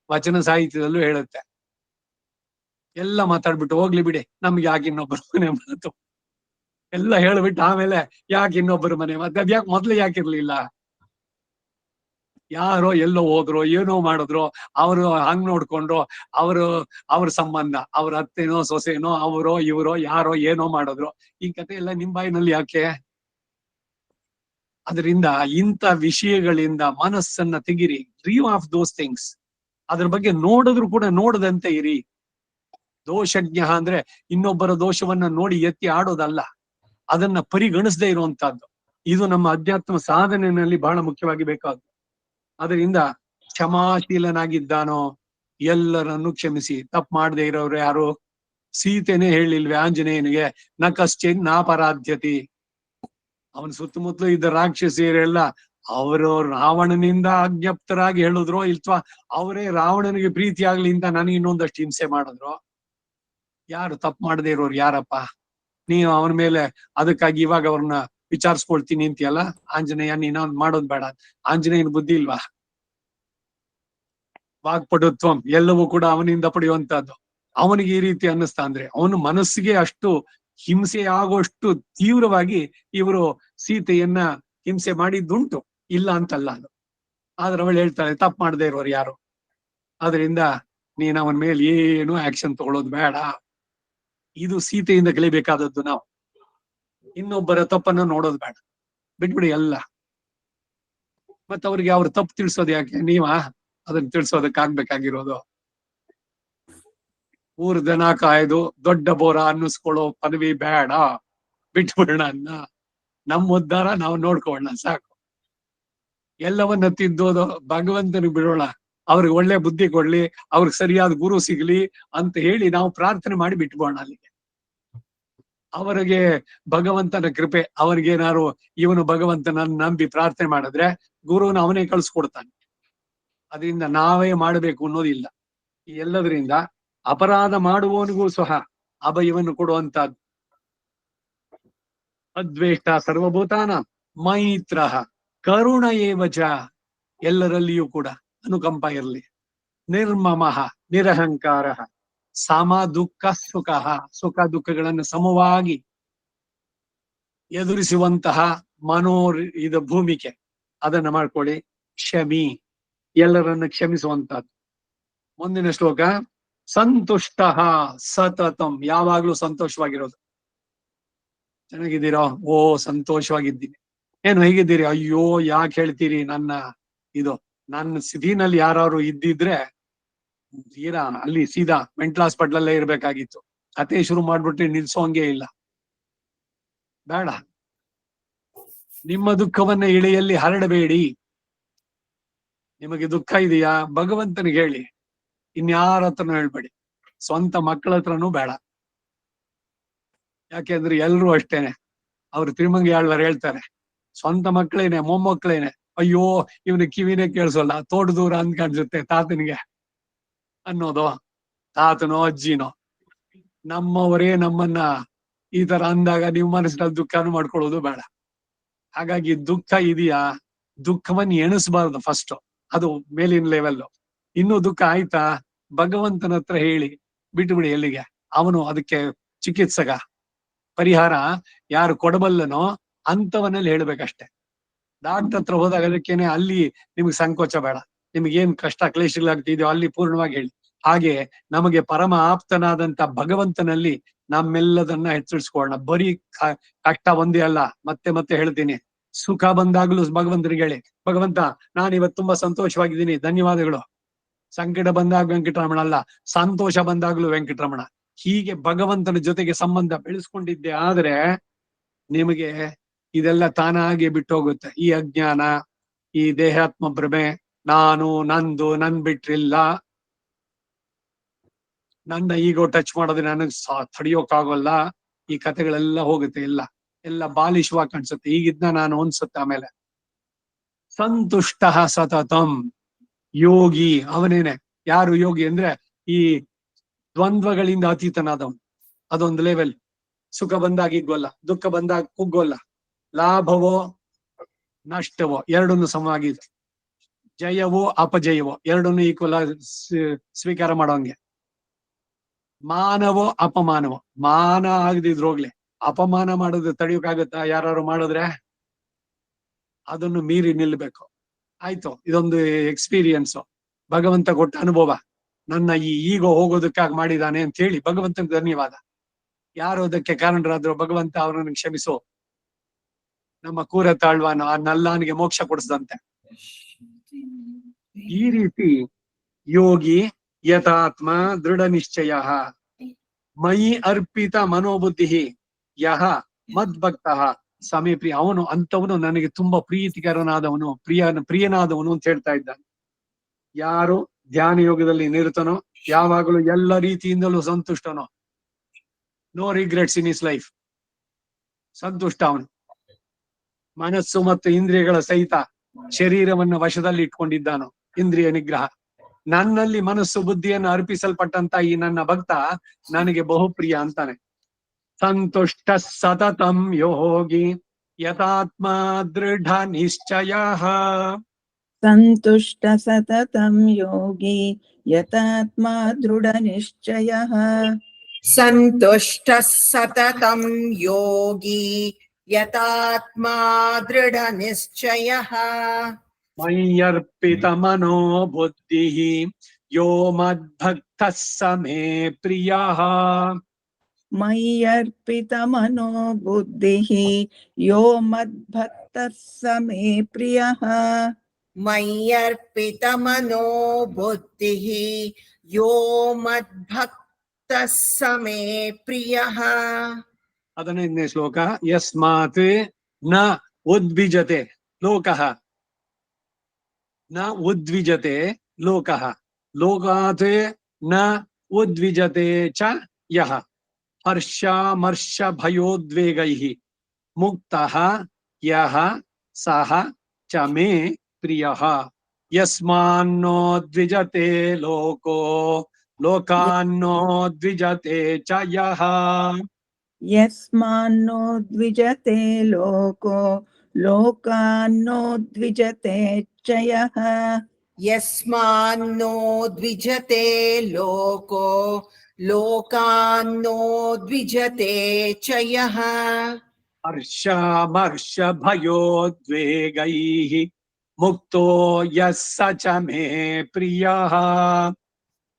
ವಚನ ಸಾಹಿತ್ಯದಲ್ಲೂ ಹೇಳುತ್ತೆ. ಎಲ್ಲ ಮಾತಾಡ್ಬಿಟ್ಟು ಹೋಗ್ಲಿ ಬಿಡಿ, ನಮ್ಗೆ ಯಾಕೆ ಇನ್ನೊಬ್ಬರ ಮನೆ ಮಾತು ಎಲ್ಲ ಹೇಳ್ಬಿಟ್ಟು ಆಮೇಲೆ ಯಾಕೆ ಇನ್ನೊಬ್ಬರ ಮನೆ ಮಾತು, ಅದ್ಯಾಕೆ ಮೊದ್ಲು ಯಾಕಿರ್ಲಿಲ್ಲ? ಯಾರೋ ಎಲ್ಲೋ ಹೋದ್ರು, ಏನೋ ಮಾಡಿದ್ರು, ಅವರು ಹಂಗ್ ನೋಡ್ಕೊಂಡ್ರು, ಅವ್ರ ಸಂಬಂಧ, ಅವ್ರ ಅತ್ತೆನೋ ಸೊಸೆನೋ ಅವರೋ ಇವರೋ ಯಾರೋ ಏನೋ ಮಾಡಿದ್ರು, ಈ ಕಥೆ ಎಲ್ಲ ನಿಮ್ ಬಾಯಿನಲ್ಲಿ ಯಾಕೆ? ಅದರಿಂದ ಇಂಥ ವಿಷಯಗಳಿಂದ ಮನಸ್ಸನ್ನ ತೆಗಿರಿ, ಡ್ರೀಮ್ ಆಫ್ ದೋಸ್ ಥಿಂಗ್ಸ್. ಅದ್ರ ಬಗ್ಗೆ ನೋಡಿದ್ರು ಕೂಡ ನೋಡದಂತೆ ಇರಿ. ದೋಷಜ್ಞ ಅಂದ್ರೆ ಇನ್ನೊಬ್ಬರ ದೋಷವನ್ನ ನೋಡಿ ಎತ್ತಿ ಆಡೋದಲ್ಲ, ಅದನ್ನ ಪರಿಗಣಿಸದೇ ಇರುವಂತಹದ್ದು. ಇದು ನಮ್ಮ ಅಧ್ಯಾತ್ಮ ಸಾಧನೆಯಲ್ಲಿ ಬಹಳ ಮುಖ್ಯವಾಗಿ ಬೇಕಾದ್ದು. ಅದರಿಂದ ಕ್ಷಮಾಶೀಲನಾಗಿದ್ದಾನೋ ಎಲ್ಲರನ್ನು ಕ್ಷಮಿಸಿ. ತಪ್ಪು ಮಾಡದೇ ಇರೋರು ಯಾರು? ಸೀತೆನೇ ಹೇಳಿಲ್ವೇ ಆಂಜನೇಯನಿಗೆ, ನ ಕಶ್ಚಿನ್ ನಾಪರಾಧ್ಯತಿ. ಅವನ ಸುತ್ತಮುತ್ತಲು ಇದ್ದ ರಾಕ್ಷಸಿಯರೆಲ್ಲ ಅವರು ರಾವಣನಿಂದ ಅಜ್ಞಪ್ತರಾಗಿ ಹೇಳಿದ್ರು, ಇಲ್ವಾ ಅವರೇ ರಾವಣನಿಗೆ ಪ್ರೀತಿ ಆಗ್ಲಿ ಅಂತ ನನಗೆ ಇನ್ನೊಂದಷ್ಟು ಹಿಂಸೆ ಮಾಡಿದ್ರು. ಯಾರು ತಪ್ಪು ಮಾಡದೇ ಇರೋರು ಯಾರಪ್ಪ? ನೀವು ಅವನ ಮೇಲೆ ಅದಕ್ಕಾಗಿ ಇವಾಗ ಅವ್ರನ್ನ ವಿಚಾರಿಸ್ಕೊಳ್ತೀನಿ ಅಂತೀಯಲ್ಲ, ಆಂಜನೇಯ ನೀನ್ ಮಾಡೋದ್ ಬೇಡ. ಆಂಜನೇಯನ ಬುದ್ಧಿ ಇಲ್ವಾ? ವಾಗ್ಪಟುತ್ವಂ ಎಲ್ಲವೂ ಕೂಡ ಅವನಿಂದ ಪಡೆಯುವಂತಹದ್ದು. ಅವನಿಗೆ ಈ ರೀತಿ ಅನ್ನಿಸ್ತಾ ಅಂದ್ರೆ ಅವನ ಮನಸ್ಸಿಗೆ ಅಷ್ಟು ಹಿಂಸೆ ಆಗುವಷ್ಟು ತೀವ್ರವಾಗಿ ಇವರು ಸೀತೆಯನ್ನ ಹಿಂಸೆ ಮಾಡಿದ್ದುಂಟು, ಇಲ್ಲ ಅಂತಲ್ಲ ಅದು. ಆದ್ರೆ ಅವಳು ಹೇಳ್ತಾಳೆ ತಪ್ಪು ಮಾಡದೇ ಇರೋರು ಯಾರು? ಅದರಿಂದ ನೀನ್ ಅವನ ಮೇಲೆ ಏನು ಆಕ್ಷನ್ ತಗೊಳ್ಳೋದು ಬೇಡ. ಇದು ಸೀತೆಯಿಂದ ಕಲಿಬೇಕಾದದ್ದು. ನಾವು ಇನ್ನೊಬ್ಬರ ತಪ್ಪನ್ನ ನೋಡೋದು ಬೇಡ, ಬಿಟ್ಬಿಡಿ ಎಲ್ಲ. ಮತ್ತೆ ಅವ್ರಿಗೆ ಅವ್ರ ತಪ್ಪು ತಿಳಿಸೋದು ಯಾಕೆ? ನೀವಾ ಅದನ್ನ ತಿಳಿಸೋದಕ್ಕಾಗ್ಬೇಕಾಗಿರೋದು? ಊರ್ ದನ ಕಾಯ್ದು ದೊಡ್ಡ ಬೋರ ಅನ್ನಿಸ್ಕೊಳ್ಳೋ ಪದವಿ ಬೇಡ, ಬಿಟ್ಬಿಡೋಣ. ನಮ್ಮ ಉದ್ಧಾರ ನಾವು ನೋಡ್ಕೊಳ್ಳೋಣ ಸಾಕು. ಎಲ್ಲವನ್ನ ತಿದ್ದೋದು ಭಗವಂತನಿಗೆ ಬಿಡೋಣ. ಅವ್ರಿಗೆ ಒಳ್ಳೆ ಬುದ್ಧಿ ಕೊಡ್ಲಿ, ಅವ್ರಿಗೆ ಸರಿಯಾದ ಗುರು ಸಿಗ್ಲಿ ಅಂತ ಹೇಳಿ ನಾವು ಪ್ರಾರ್ಥನೆ ಮಾಡಿ ಬಿಟ್ಬೋಣ ಅಲ್ಲಿಗೆ. ಅವರಿಗೆ ಭಗವಂತನ ಕೃಪೆ, ಅವ್ರಿಗೇನಾರು ಇವನು ಭಗವಂತನ ನಂಬಿ ಪ್ರಾರ್ಥನೆ ಮಾಡಿದ್ರೆ ಗುರುನ ಅವನೇ ಕಳ್ಸ್ಕೊಡ್ತಾನೆ. ಅದರಿಂದ ನಾವೇ ಮಾಡಬೇಕು ಅನ್ನೋದಿಲ್ಲ. ಈ ಎಲ್ಲದರಿಂದ ಅಪರಾಧ ಮಾಡುವವನಿಗೂ ಸಹ ಅಭಯವನ್ನು ಕೊಡುವಂತಹದ್ದು. ಅದ್ವೇಷ್ಟ ಸರ್ವಭೂತಾನ ಮೈತ್ರ ಕರುಣ ಏವಚ, ಎಲ್ಲರಲ್ಲಿಯೂ ಕೂಡ ಅನುಕಂಪ ಇರಲಿ. ನಿರ್ಮಮಃ ನಿರಹಂಕಾರ ಸಮ ದುಃಖ ಸುಖ, ಸುಖ ದುಃಖಗಳನ್ನು ಸಮವಾಗಿ ಎದುರಿಸುವಂತಹ ಇದು ಭೂಮಿಕೆ, ಅದನ್ನ ಮಾಡ್ಕೊಳ್ಳಿ. ಕ್ಷಮಿ, ಎಲ್ಲರನ್ನ ಕ್ಷಮಿಸುವಂತಹದ್ದು. ಮುಂದಿನ ಶ್ಲೋಕ, ಸಂತುಷ್ಟ ಸತತಂ, ಯಾವಾಗ್ಲೂ ಸಂತೋಷವಾಗಿರೋದು. ಚೆನ್ನಾಗಿದ್ದೀರಾ? ಓ ಸಂತೋಷವಾಗಿದ್ದೀನಿ. ಏನು ಹೇಗಿದ್ದೀರಿ? ಅಯ್ಯೋ ಯಾಕೆ ಹೇಳ್ತೀರಿ? ನನ್ನ ಸ್ಥಿತಿನಲ್ಲಿ ಯಾರು ಇದ್ದಿದ್ರೆ ತೀರಾ ಅಲ್ಲಿ ಸೀದಾ ಮೆಂಟಲ್ ಹಾಸ್ಪಿಟ್ಲಲ್ಲೇ ಇರ್ಬೇಕಾಗಿತ್ತು. ಕತೆ ಶುರು ಮಾಡ್ಬಿಟ್ರೆ ನಿಲ್ಸೋಂಗೆ ಇಲ್ಲ. ಬೇಡ, ನಿಮ್ಮ ದುಃಖವನ್ನ ಇಳೆಯಲ್ಲಿ ಹರಡಬೇಡಿ. ನಿಮಗೆ ದುಃಖ ಇದೆಯಾ? ಭಗವಂತನಿಗೆ ಹೇಳಿ, ಇನ್ಯಾರ ಹತ್ರನೂ ಹೇಳ್ಬೇಡಿ. ಸ್ವಂತ ಮಕ್ಕಳ ಹತ್ರನೂ ಬೇಡ. ಯಾಕೆಂದ್ರೆ ಎಲ್ರೂ ಅಷ್ಟೇನೆ. ಅವ್ರು ತಿರುಮಂಗಿ ಆಳ್ವಾರ್ ಹೇಳ್ತಾರೆ, ಸ್ವಂತ ಮಕ್ಕಳೇನೆ ಮೊಮ್ಮಕ್ಕಳೇನೆ ಅಯ್ಯೋ ಇವನ ಕಿವಿನೇ ಕೇಳಿಸೋಲ್ಲ, ತೋಟ ದೂರ ಅಂತ ಕಾಣಿಸುತ್ತೆ ತಾತನಿಗೆ ಅನ್ನೋದು ತಾತನೋ ಅಜ್ಜಿನೋ. ನಮ್ಮವರೇ ನಮ್ಮನ್ನ ಈ ತರ ಅಂದಾಗ ನೀವು ಮನಸ್ಸಿನಲ್ಲಿ ದುಃಖನೂ ಮಾಡ್ಕೊಳ್ಳೋದು ಬೇಡ. ಹಾಗಾಗಿ ದುಃಖ ಇದೆಯಾ, ದುಃಖವನ್ನ ಎಣಿಸ್ಬಾರ್ದು ಫಸ್ಟ್, ಅದು ಮೇಲಿನ ಲೆವೆಲ್. ಇನ್ನೂ ದುಃಖ ಆಯ್ತಾ, ಭಗವಂತನ ಹತ್ರ ಹೇಳಿ ಬಿಟ್ಟುಬಿಡಿ. ಎಲ್ಲಿಗೆ ಅವನು ಅದಕ್ಕೆ ಚಿಕಿತ್ಸಕ. ಪರಿಹಾರ ಯಾರು ಕೊಡಬಲ್ಲನೋ ಅಂತವನಲ್ಲಿ ಹೇಳ್ಬೇಕಷ್ಟೆ. ಡಾಕ್ಟರ್ ಹತ್ರ ಹೋದಾಗ ಅದಕ್ಕೇನೆ ಅಲ್ಲಿ ನಿಮ್ಗೆ ಸಂಕೋಚ ಬೇಡ. ನಿಮ್ಗೆ ಏನ್ ಕಷ್ಟ ಕ್ಲೇಶಗಳಾಗ್ತಿದೆಯೋ ಅಲ್ಲಿ ಪೂರ್ಣವಾಗಿ ಹೇಳಿ. ಹಾಗೆ ನಮಗೆ ಪರಮ ಆಪ್ತನಾದಂತ ಭಗವಂತನಲ್ಲಿ ನಮ್ಮೆಲ್ಲದನ್ನ ಹೆಚ್ಚಿಸ್ಕೊಳ್ಳೋಣ. ಬರೀ ಕಷ್ಟ ಒಂದೇ ಅಲ್ಲ, ಮತ್ತೆ ಮತ್ತೆ ಹೇಳ್ತೀನಿ, ಸುಖ ಬಂದಾಗ್ಲೂ ಭಗವಂತನಿಗೆ ಹೇಳಿ, ಭಗವಂತ ನಾನು ಇವತ್ತು ತುಂಬಾ ಸಂತೋಷವಾಗಿದ್ದೀನಿ, ಧನ್ಯವಾದಗಳು. ಸಂಕಟ ಬಂದಾಗ ವೆಂಕಟರಮಣ ಅಲ್ಲ, ಸಂತೋಷ ಬಂದಾಗ್ಲೂ ವೆಂಕಟರಮಣ. ಹೀಗೆ ಭಗವಂತನ ಜೊತೆಗೆ ಸಂಬಂಧ ಬೆಳೆಸ್ಕೊಂಡಿದ್ದೆ ಆದ್ರೆ ನಿಮಗೆ ಇದೆಲ್ಲ ತಾನಾಗೆ ಬಿಟ್ಟು ಹೋಗುತ್ತೆ. ಈ ಅಜ್ಞಾನ, ಈ ದೇಹಾತ್ಮ ಭ್ರಮೆ, ನಾನು ನಂದು ನನ್ ಬಿಟ್ರಿಲ್ಲ, ನನ್ನ ಈಗೋ ಟಚ್ ಮಾಡೋದ್ರೆ ನನಗ್ ತಡಿಯೋಕ್ಕಾಗಲ್ಲ, ಈ ಕಥೆಗಳೆಲ್ಲ ಹೋಗುತ್ತೆ. ಎಲ್ಲ ಬಾಲಿಶವಾಗಿ ಕಾಣಿಸುತ್ತೆ. ಈಗಿದ್ನ ನಾನು ಅನ್ಸುತ್ತೆ. ಆಮೇಲೆ ಸಂತುಷ್ಟ ಸತತಂ ಯೋಗಿ ಅವನೇನೆ. ಯಾರು ಯೋಗಿ ಅಂದ್ರೆ ಈ ದ್ವಂದ್ವಗಳಿಂದ ಅತೀತನಾದವನು. ಅದೊಂದು ಲೆವೆಲ್. ಸುಖ ಬಂದಾಗ ಹಿಗ್ಗೋಲ್ಲ, ದುಃಖ ಬಂದಾಗ ಕುಗ್ಗೋಲ್ಲ, ಲಾಭವೋ ನಷ್ಟವೋ ಎರಡನ್ನು ಸಮವಾಗಿದೆ, ಜಯವೋ ಅಪಜಯವೋ ಎರಡನ್ನು ಈಕ್ವಲ್ ಸ್ವೀಕಾರ ಮಾಡೋಂಗೆ, ಮಾನವೋ ಅಪಮಾನವೋ. ಮಾನ ಆಗದಿದ್ರೋಗ್ಲಿ ಅಪಮಾನ ಮಾಡೋದು ತಡೆಯೋಕ್ಕಾಗತ್ತಾ? ಯಾರು ಮಾಡಿದ್ರೆ ಅದನ್ನು ಮೀರಿ ನಿಲ್ಬೇಕು. ಆಯ್ತು, ಇದೊಂದು ಎಕ್ಸ್ಪೀರಿಯನ್ಸ್, ಭಗವಂತ ಕೊಟ್ಟ ಅನುಭವ. ನನ್ನ ಈ ಈಗೋ ಹೋಗೋದಕ್ಕಾಗಿ ಮಾಡಿದಾನೆ ಅಂತ ಹೇಳಿ ಭಗವಂತನಿಗೆ ಧನ್ಯವಾದ. ಯಾರು ಅದಕ್ಕೆ ಕಾರಣರಾದ್ರು ಭಗವಂತ ಅವರನ್ನು ಕ್ಷಮಿಸು, ನಮ್ಮ ಕೂರ ತಾಳ್ವಾನು ಆ ನಲ್ಲಾನಿಗೆ ಮೋಕ್ಷ ಕೊಡಿಸದಂತೆ. ಈ ರೀತಿ ಯೋಗಿ ಯಥಾತ್ಮ ದೃಢ ನಿಶ್ಚಯ ಮಯಿ ಅರ್ಪಿತ ಮನೋಬುದ್ಧಿ ಯಹ ಮದ್ಭಕ್ತ ಸಮೇ ಪ್ರಿಯ. ಅವನು ಅಂತವನು ನನಗೆ ತುಂಬಾ ಪ್ರೀತಿಕರನಾದವನು, ಪ್ರಿಯನಾದವನು ಅಂತ ಹೇಳ್ತಾ ಇದ್ದಾನೆ. ಯಾರು ಧ್ಯಾನ ಯೋಗದಲ್ಲಿ ನಿರತನೋ, ಯಾವಾಗಲೂ ಎಲ್ಲ ರೀತಿಯಿಂದಲೂ ಸಂತುಷ್ಟನೋ, no regrets in his life, ಸಂತುಷ್ಟ ಅವನು. ಮನಸ್ಸು ಮತ್ತು ಇಂದ್ರಿಯಗಳ ಸಹಿತ ಶರೀರವನ್ನು ವಶದಲ್ಲಿ ಇಟ್ಕೊಂಡಿದ್ದಾನೋ, ಇಂದ್ರಿಯ ನಿಗ್ರಹ. ನನ್ನಲ್ಲಿ ಮನಸ್ಸು ಬುದ್ಧಿಯನ್ನು ಅರ್ಪಿಸಲ್ಪಟ್ಟಂತ ಈ ನನ್ನ ಭಕ್ತ ನನಗೆ ಬಹುಪ್ರಿಯ ಅಂತಾನೆ. ಸಂತುಷ್ಟ ಸತತಂ ಯೋಗಿ ಯಥಾತ್ಮ ದೃಢ ನಿಶ್ಚಯ. ಸಂತುಷ್ಟ ಸತತಂ ಯೋಗಿ ಯಥಾತ್ಮ ದೃಢ ನಿಶ್ಚಯ. ಸಂತುಷ್ಟ ಸತತಂ ಯೋಗಿ ಯಥಾತ್ಮ ದೃಢ ನಿಶ್ಚಯ. ಮಯ್ಯರ್ಪಿತ ಮನೋ ಬುದ್ಧಿ ಯೋ ಮದ್ಭಕ್ತ ಸಮೇ ಪ್ರಿಯ. ಮಯ್ಯರ್ಪಿತ ಮನೋ ಬುದ್ಧಿ ಯೋ ಮದ್ಭಕ್ತ ಸಮೇ ಪ್ರಿಯ. ಮಯ್ಯರ್ಪಿತ ಮನೋ ಬುದ್ಧಿ ಯೋ ಮದ್ಭಕ್ತ ಸಮೇ ಪ್ರಿಯ. 15ನೇ ಶ್ಲೋಕ. ಯಸ್ಮಾತ್ ನ ಉದ್ವಿಜತೆ ಲೋಕಃ, ನ ಉದ್ವಿಜತೆ ಲೋಕಃ, ಲೋಕಾತ್ ನ ಉದ್ವಿಜತೆ ಚ ಯಃ ಹರ್ಷಾಮರ್ಷ ಭಯೋದ್ವೇಗೈಃ ಮುಕ್ತಃ ಯಃ ಸಹ ಚ ಮೇ ಪ್ರಿಯಃ. ಯಸ್ಮಾನ್ನೋ ದ್ವಿಜತೆ ಲೋಕೋ ಲೋಕಾನ್ನೋ ದ್ವಿಜತೆ ಚ ಯಃ. ಯಸ್ಮಾನ್ನೋ ದ್ವಿಜತೆ ಲೋಕೋ ಲೋಕಾನ್ನೋ ದ್ವಿಜತೆ ಚ ಯಃ. ಯಸ್ಮಾನ್ನೋ ದ್ವಿಜತೆ ಲೋಕೋ ಲೋಕಾನ್ನೋ ದ್ವಿಜತೆ ಚ ಯಃ. ಹರ್ಷಾಮರ್ಷ ಭಯೋದ್ವೇಗೈಃ ಮುಕ್ತೋ ಯಃ ಸ ಚ ಮೇ ಪ್ರಿಯಃ.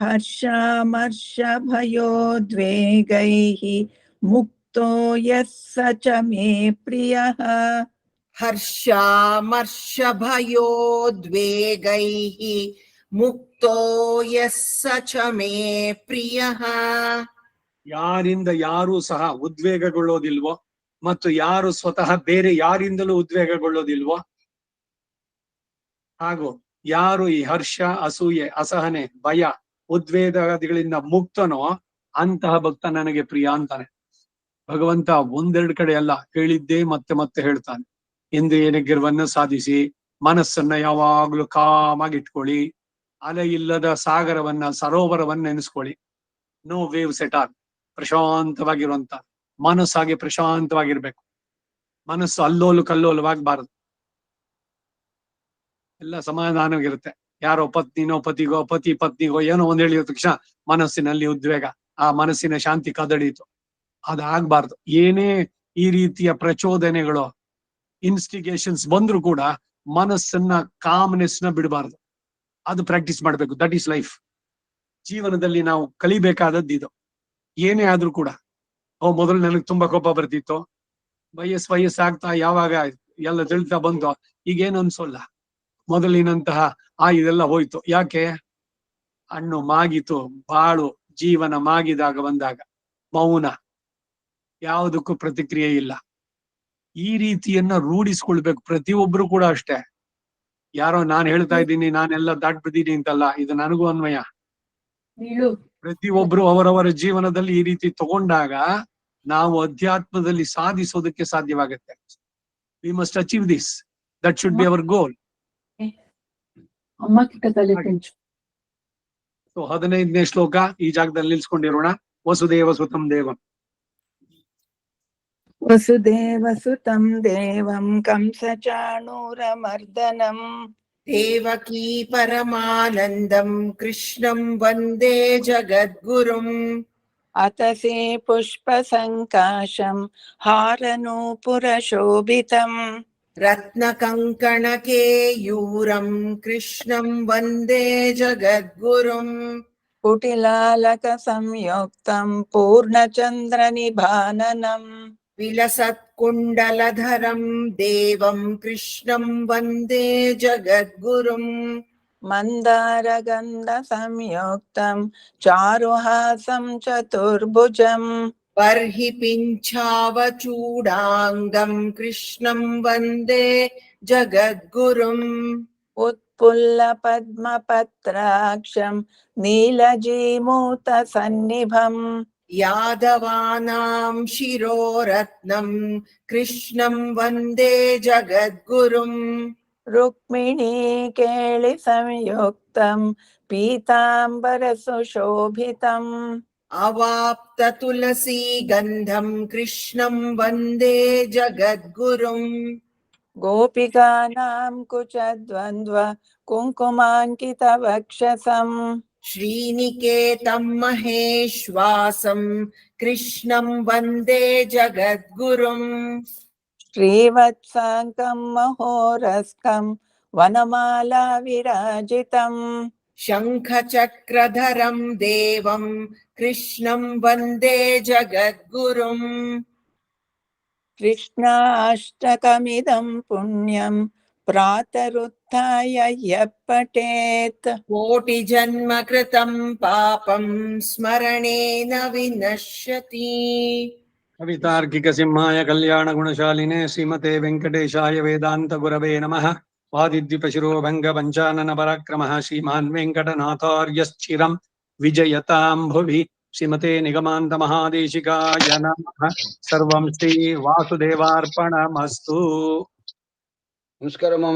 ಹರ್ಷಾಮರ್ಷ ಭಯೋದ್ವೇಗೈಃ ಮುಕ್ತೋ ಯಃ ಸ ಚ ಮೇ ಪ್ರಿಯಃ. ಹರ್ಷಾಮರ್ಷ ಭಯೋದ್ವೇಗೈಃ ಮುಕ್ತೋ ಯಃ ಸ ಚ ಮೇ ಪ್ರಿಯಃ. ಯಾರಿಂದ ಯಾರೂ ಸಹ ಉದ್ವೇಗಗೊಳ್ಳೋದಿಲ್ವೋ ಮತ್ತು ಯಾರು ಸ್ವತಃ ಬೇರೆ ಯಾರಿಂದಲೂ ಉದ್ವೇಗಗೊಳ್ಳೋದಿಲ್ವೋ, ಹಾಗೂ ಯಾರು ಈ ಹರ್ಷ, ಅಸೂಯೆ, ಅಸಹನೆ, ಭಯ, ಉದ್ವೇಗಾದಿಗಳಿಂದ ಮುಕ್ತನೋ ಅಂತಹ ಭಕ್ತ ನನಗೆ ಪ್ರಿಯ ಅಂತಾನೆ ಭಗವಂತ. ಒಂದೆರಡು ಕಡೆ ಅಲ್ಲ ಹೇಳಿದ್ದೇ ಮತ್ತೆ ಮತ್ತೆ ಹೇಳ್ತಾನೆ. ಇಂದ್ರಿಯ ನಿಗ್ರಹವನ್ನು ಸಾಧಿಸಿ ಮನಸ್ಸನ್ನ ಯಾವಾಗ್ಲೂ ಕಾಮಾಗಿ ಇಟ್ಕೊಳ್ಳಿ. ಅಲೆ ಇಲ್ಲದ ಸಾಗರವನ್ನ, ಸರೋವರವನ್ನ ನೆನೆಸ್ಕೊಳ್ಳಿ. No waves at all. ಪ್ರಶಾಂತವಾಗಿರುವಂತ ಮನಸ್ಸಾಗಿ ಪ್ರಶಾಂತವಾಗಿರ್ಬೇಕು. ಮನಸ್ಸು ಅಲ್ಲೋಲು ಕಲ್ಲೋಲವಾಗಬಾರದು. ಎಲ್ಲ ಸಮಾಧಾನವಾಗಿರುತ್ತೆ. ಯಾರೋ ಪತ್ನಿನೋ ಪತಿಗೋ, ಪತಿ ಪತ್ನಿಗೋ ಏನೋ ಒಂದ್ ಹೇಳಿದ ತಕ್ಷಣ ಮನಸ್ಸಿನಲ್ಲಿ ಉದ್ವೇಗ, ಆ ಮನಸ್ಸಿನ ಶಾಂತಿ ಕದಡೀತು. ಅದಾಗಬಾರ್ದು. ಏನೇ ಈ ರೀತಿಯ ಪ್ರಚೋದನೆಗಳು, ಇನ್ಸ್ಟಿಗೇಷನ್ಸ್ ಬಂದ್ರು ಕೂಡ ಮನಸ್ಸನ್ನ, ಕಾಮ್ನೆಸ್ ನ ಬಿಡಬಾರ್ದು. ಅದು ಪ್ರಾಕ್ಟೀಸ್ ಮಾಡ್ಬೇಕು. That is life. ಜೀವನದಲ್ಲಿ ನಾವು ಕಲಿಬೇಕಾದದ್ದು ಇದು. ಏನೇ ಆದ್ರೂ ಕೂಡ, ಮೊದಲು ನನಗೆ ತುಂಬಾ ಕೋಪ ಬರ್ತಿತ್ತು, ವಯಸ್ಸಾಗ್ತಾ ಯಾವಾಗ ಎಲ್ಲ ತಿಳಿತಾ ಬಂತು, ಈಗೇನು ಅನ್ಸೋಲ್ಲ. ಮೊದಲಿನಂತಹ ಇದೆಲ್ಲ ಹೋಯ್ತು. ಯಾಕೆ? ಹಣ್ಣು ಮಾಗಿತು, ಬಾಳು ಜೀವನ ಮಾಗಿದಾಗ ಬಂದಾಗ ಮೌನ, ಯಾವುದಕ್ಕೂ ಪ್ರತಿಕ್ರಿಯೆ ಇಲ್ಲ. ಈ ರೀತಿಯನ್ನ ರೂಢಿಸ್ಕೊಳ್ಬೇಕು ಪ್ರತಿಯೊಬ್ರು ಕೂಡ ಅಷ್ಟೇ. ಯಾರೋ ನಾನ್ ಹೇಳ್ತಾ ಇದ್ದೀನಿ, ನಾನೆಲ್ಲ ದಾಟ್ಬಿದ್ದೀನಿ ಅಂತಲ್ಲ, ಇದು ನನಗೂ ಅನ್ವಯ. ಪ್ರತಿಯೊಬ್ರು ಅವರವರ ಜೀವನದಲ್ಲಿ ಈ ರೀತಿ ತಗೊಂಡಾಗ ನಾವು ಅಧ್ಯಾತ್ಮದಲ್ಲಿ ಸಾಧಿಸೋದಕ್ಕೆ ಸಾಧ್ಯವಾಗುತ್ತೆ. We must achieve this. That should be our goal. So 15ನೇ ಶ್ಲೋಕ ಈ ಜಾಗದಲ್ಲಿ ನಿಲ್ಸ್ಕೊಂಡಿರೋಣ. ವಸುದೇವ ಸುತಂ ದೇವಂ. ವಸುದೇವ ಸುತಂ ದೇವಂ ಕಂಸ ಚಾಣೂರಮರ್ದನಂ ದೇವಕೀ ಪರಮಾನಂದಂ ಕೃಷ್ಣಂ ವಂದೇ ಜಗದ್ಗುರುಂ. ಅತಸೇ ಪುಷ್ಪ ಸಂಕಾಶಂ ಹಾರನೂಪುರ ಶೋಭಿತಂ ರತ್ನ ಕಂಕಣ ಕೇಯೂರಂ ಕೃಷ್ಣಂ ವಂದೇ ಜಗದ್ಗುರುಂ. ಕುಟಿಲಾಲಕ ಸಂಯುಕ್ತಂ ಪೂರ್ಣಚಂದ್ರ ನಿಭಾನನಂ ವಿಲಸತ್ ಕುಂಡಲಧರಂ ದೇವಂ ಕೃಷ್ಣಂ ವಂದೇ ಜಗದ್ಗುರುಂ. ಮಂದಾರ ಗಂಧ ಸಂಯುಕ್ತಂ ಚಾರುಹಾಸಂ ಚತುರ್ಭುಜಂ ಬರ್ಹಿ ಪಿಂಚಾವಚೂಡಾಂಗಂ ಕೃಷ್ಣಂ ವಂದೇ ಜಗದ್ಗುರುಂ. ಉತ್ಪುಲ್ಲ ಪದ್ಮ ಪತ್ರಾಕ್ಷಂ ನೀಲಜೀಮೂತ ಸನ್ನಿಭಂ ಯಾದವಾನಾಂ ಶಿರೋರತ್ನಂ ಕೃಷ್ಣಂ ವಂದೇ ಜಗದ್ಗುರುಂ. ರುಕ್ಮಿಣೀ ಕೇಳಿ ಸಂಯುಕ್ತಂ ಪೀತಾಂಬರ ಸುಶೋಭಿತಂ ಅವಾಪ್ತ ತುಳಸೀ ಗಂಧಂ ಕೃಷ್ಣಂ ವಂದೇ ಜಗದ್ಗುರುಂ. ಗೋಪಿಕಾನಾಂ ಕುಚದ್ವಂದ್ವ ಕುಂಕುಮಾಂಕಿತ ವಕ್ಷಸಂ ಶ್ರೀನಿಕೇತಂ ಮಹೇಶ್ವಾಸಂ ಕೃಷ್ಣಂ ವಂದೇ ಜಗದ್ಗುರುಂ. ಶ್ರೀವತ್ಸಾಂಕಂ ಮಹೋರಸ್ಕಂ ವನಮಾಲಾ ವಿರಾಜಿತಂ ಶಂಖಚಕ್ರಧರಂ ದೇವಂ ಕೃಷ್ಣಂ ವಂದೇ ಜಗದ್ಗುರುಂ. ಕೃಷ್ಣಾಷ್ಟಕಮಿದಂ ಪುಣ್ಯಂ ಪ್ರಾತರುತ್ಥಾಯ ಯಃ ಪಠೇತ್ ಕೋಟಿ ಜನ್ಮ ಕೃತಂ ಪಾಪಂ ಸ್ಮರಣೇನ ವಿನಶ್ಯತಿ. ಕವಿತಾರ್ಕಿಕ ಸಿಂಹಾಯ ಕಲ್ಯಾಣ ಗುಣಶಾಲಿನೇ ಶ್ರೀಮತೆ ವೆಂಕಟೇಶಾಯ ವೇದಾಂತ ಗುರವೇ ನಮಃ. ವಾದಿದ್ವಿಪ ಶಿರೋಭಂಗ ಪಂಚಾನನ ಪರಾಕ್ರಮಃ ಶ್ರೀಮಾನ್ ವೆಂಕಟನಾಥಾರ್ಯಶ್ಚಿರಂ ವಿಜಯತಾಂ ಭುವಿ. ಶ್ರೀಮತೆ ನಿಗಮಾಂತ ಮಹಾದೇಶಿಕಾಯ ನಮಃ. ಸರ್ವಂ ಶ್ರೀ ವಾಸುದೇವಾರ್ಪಣಮಸ್ತು. ನಮಸ್ಕಾರ ಮಾಮ.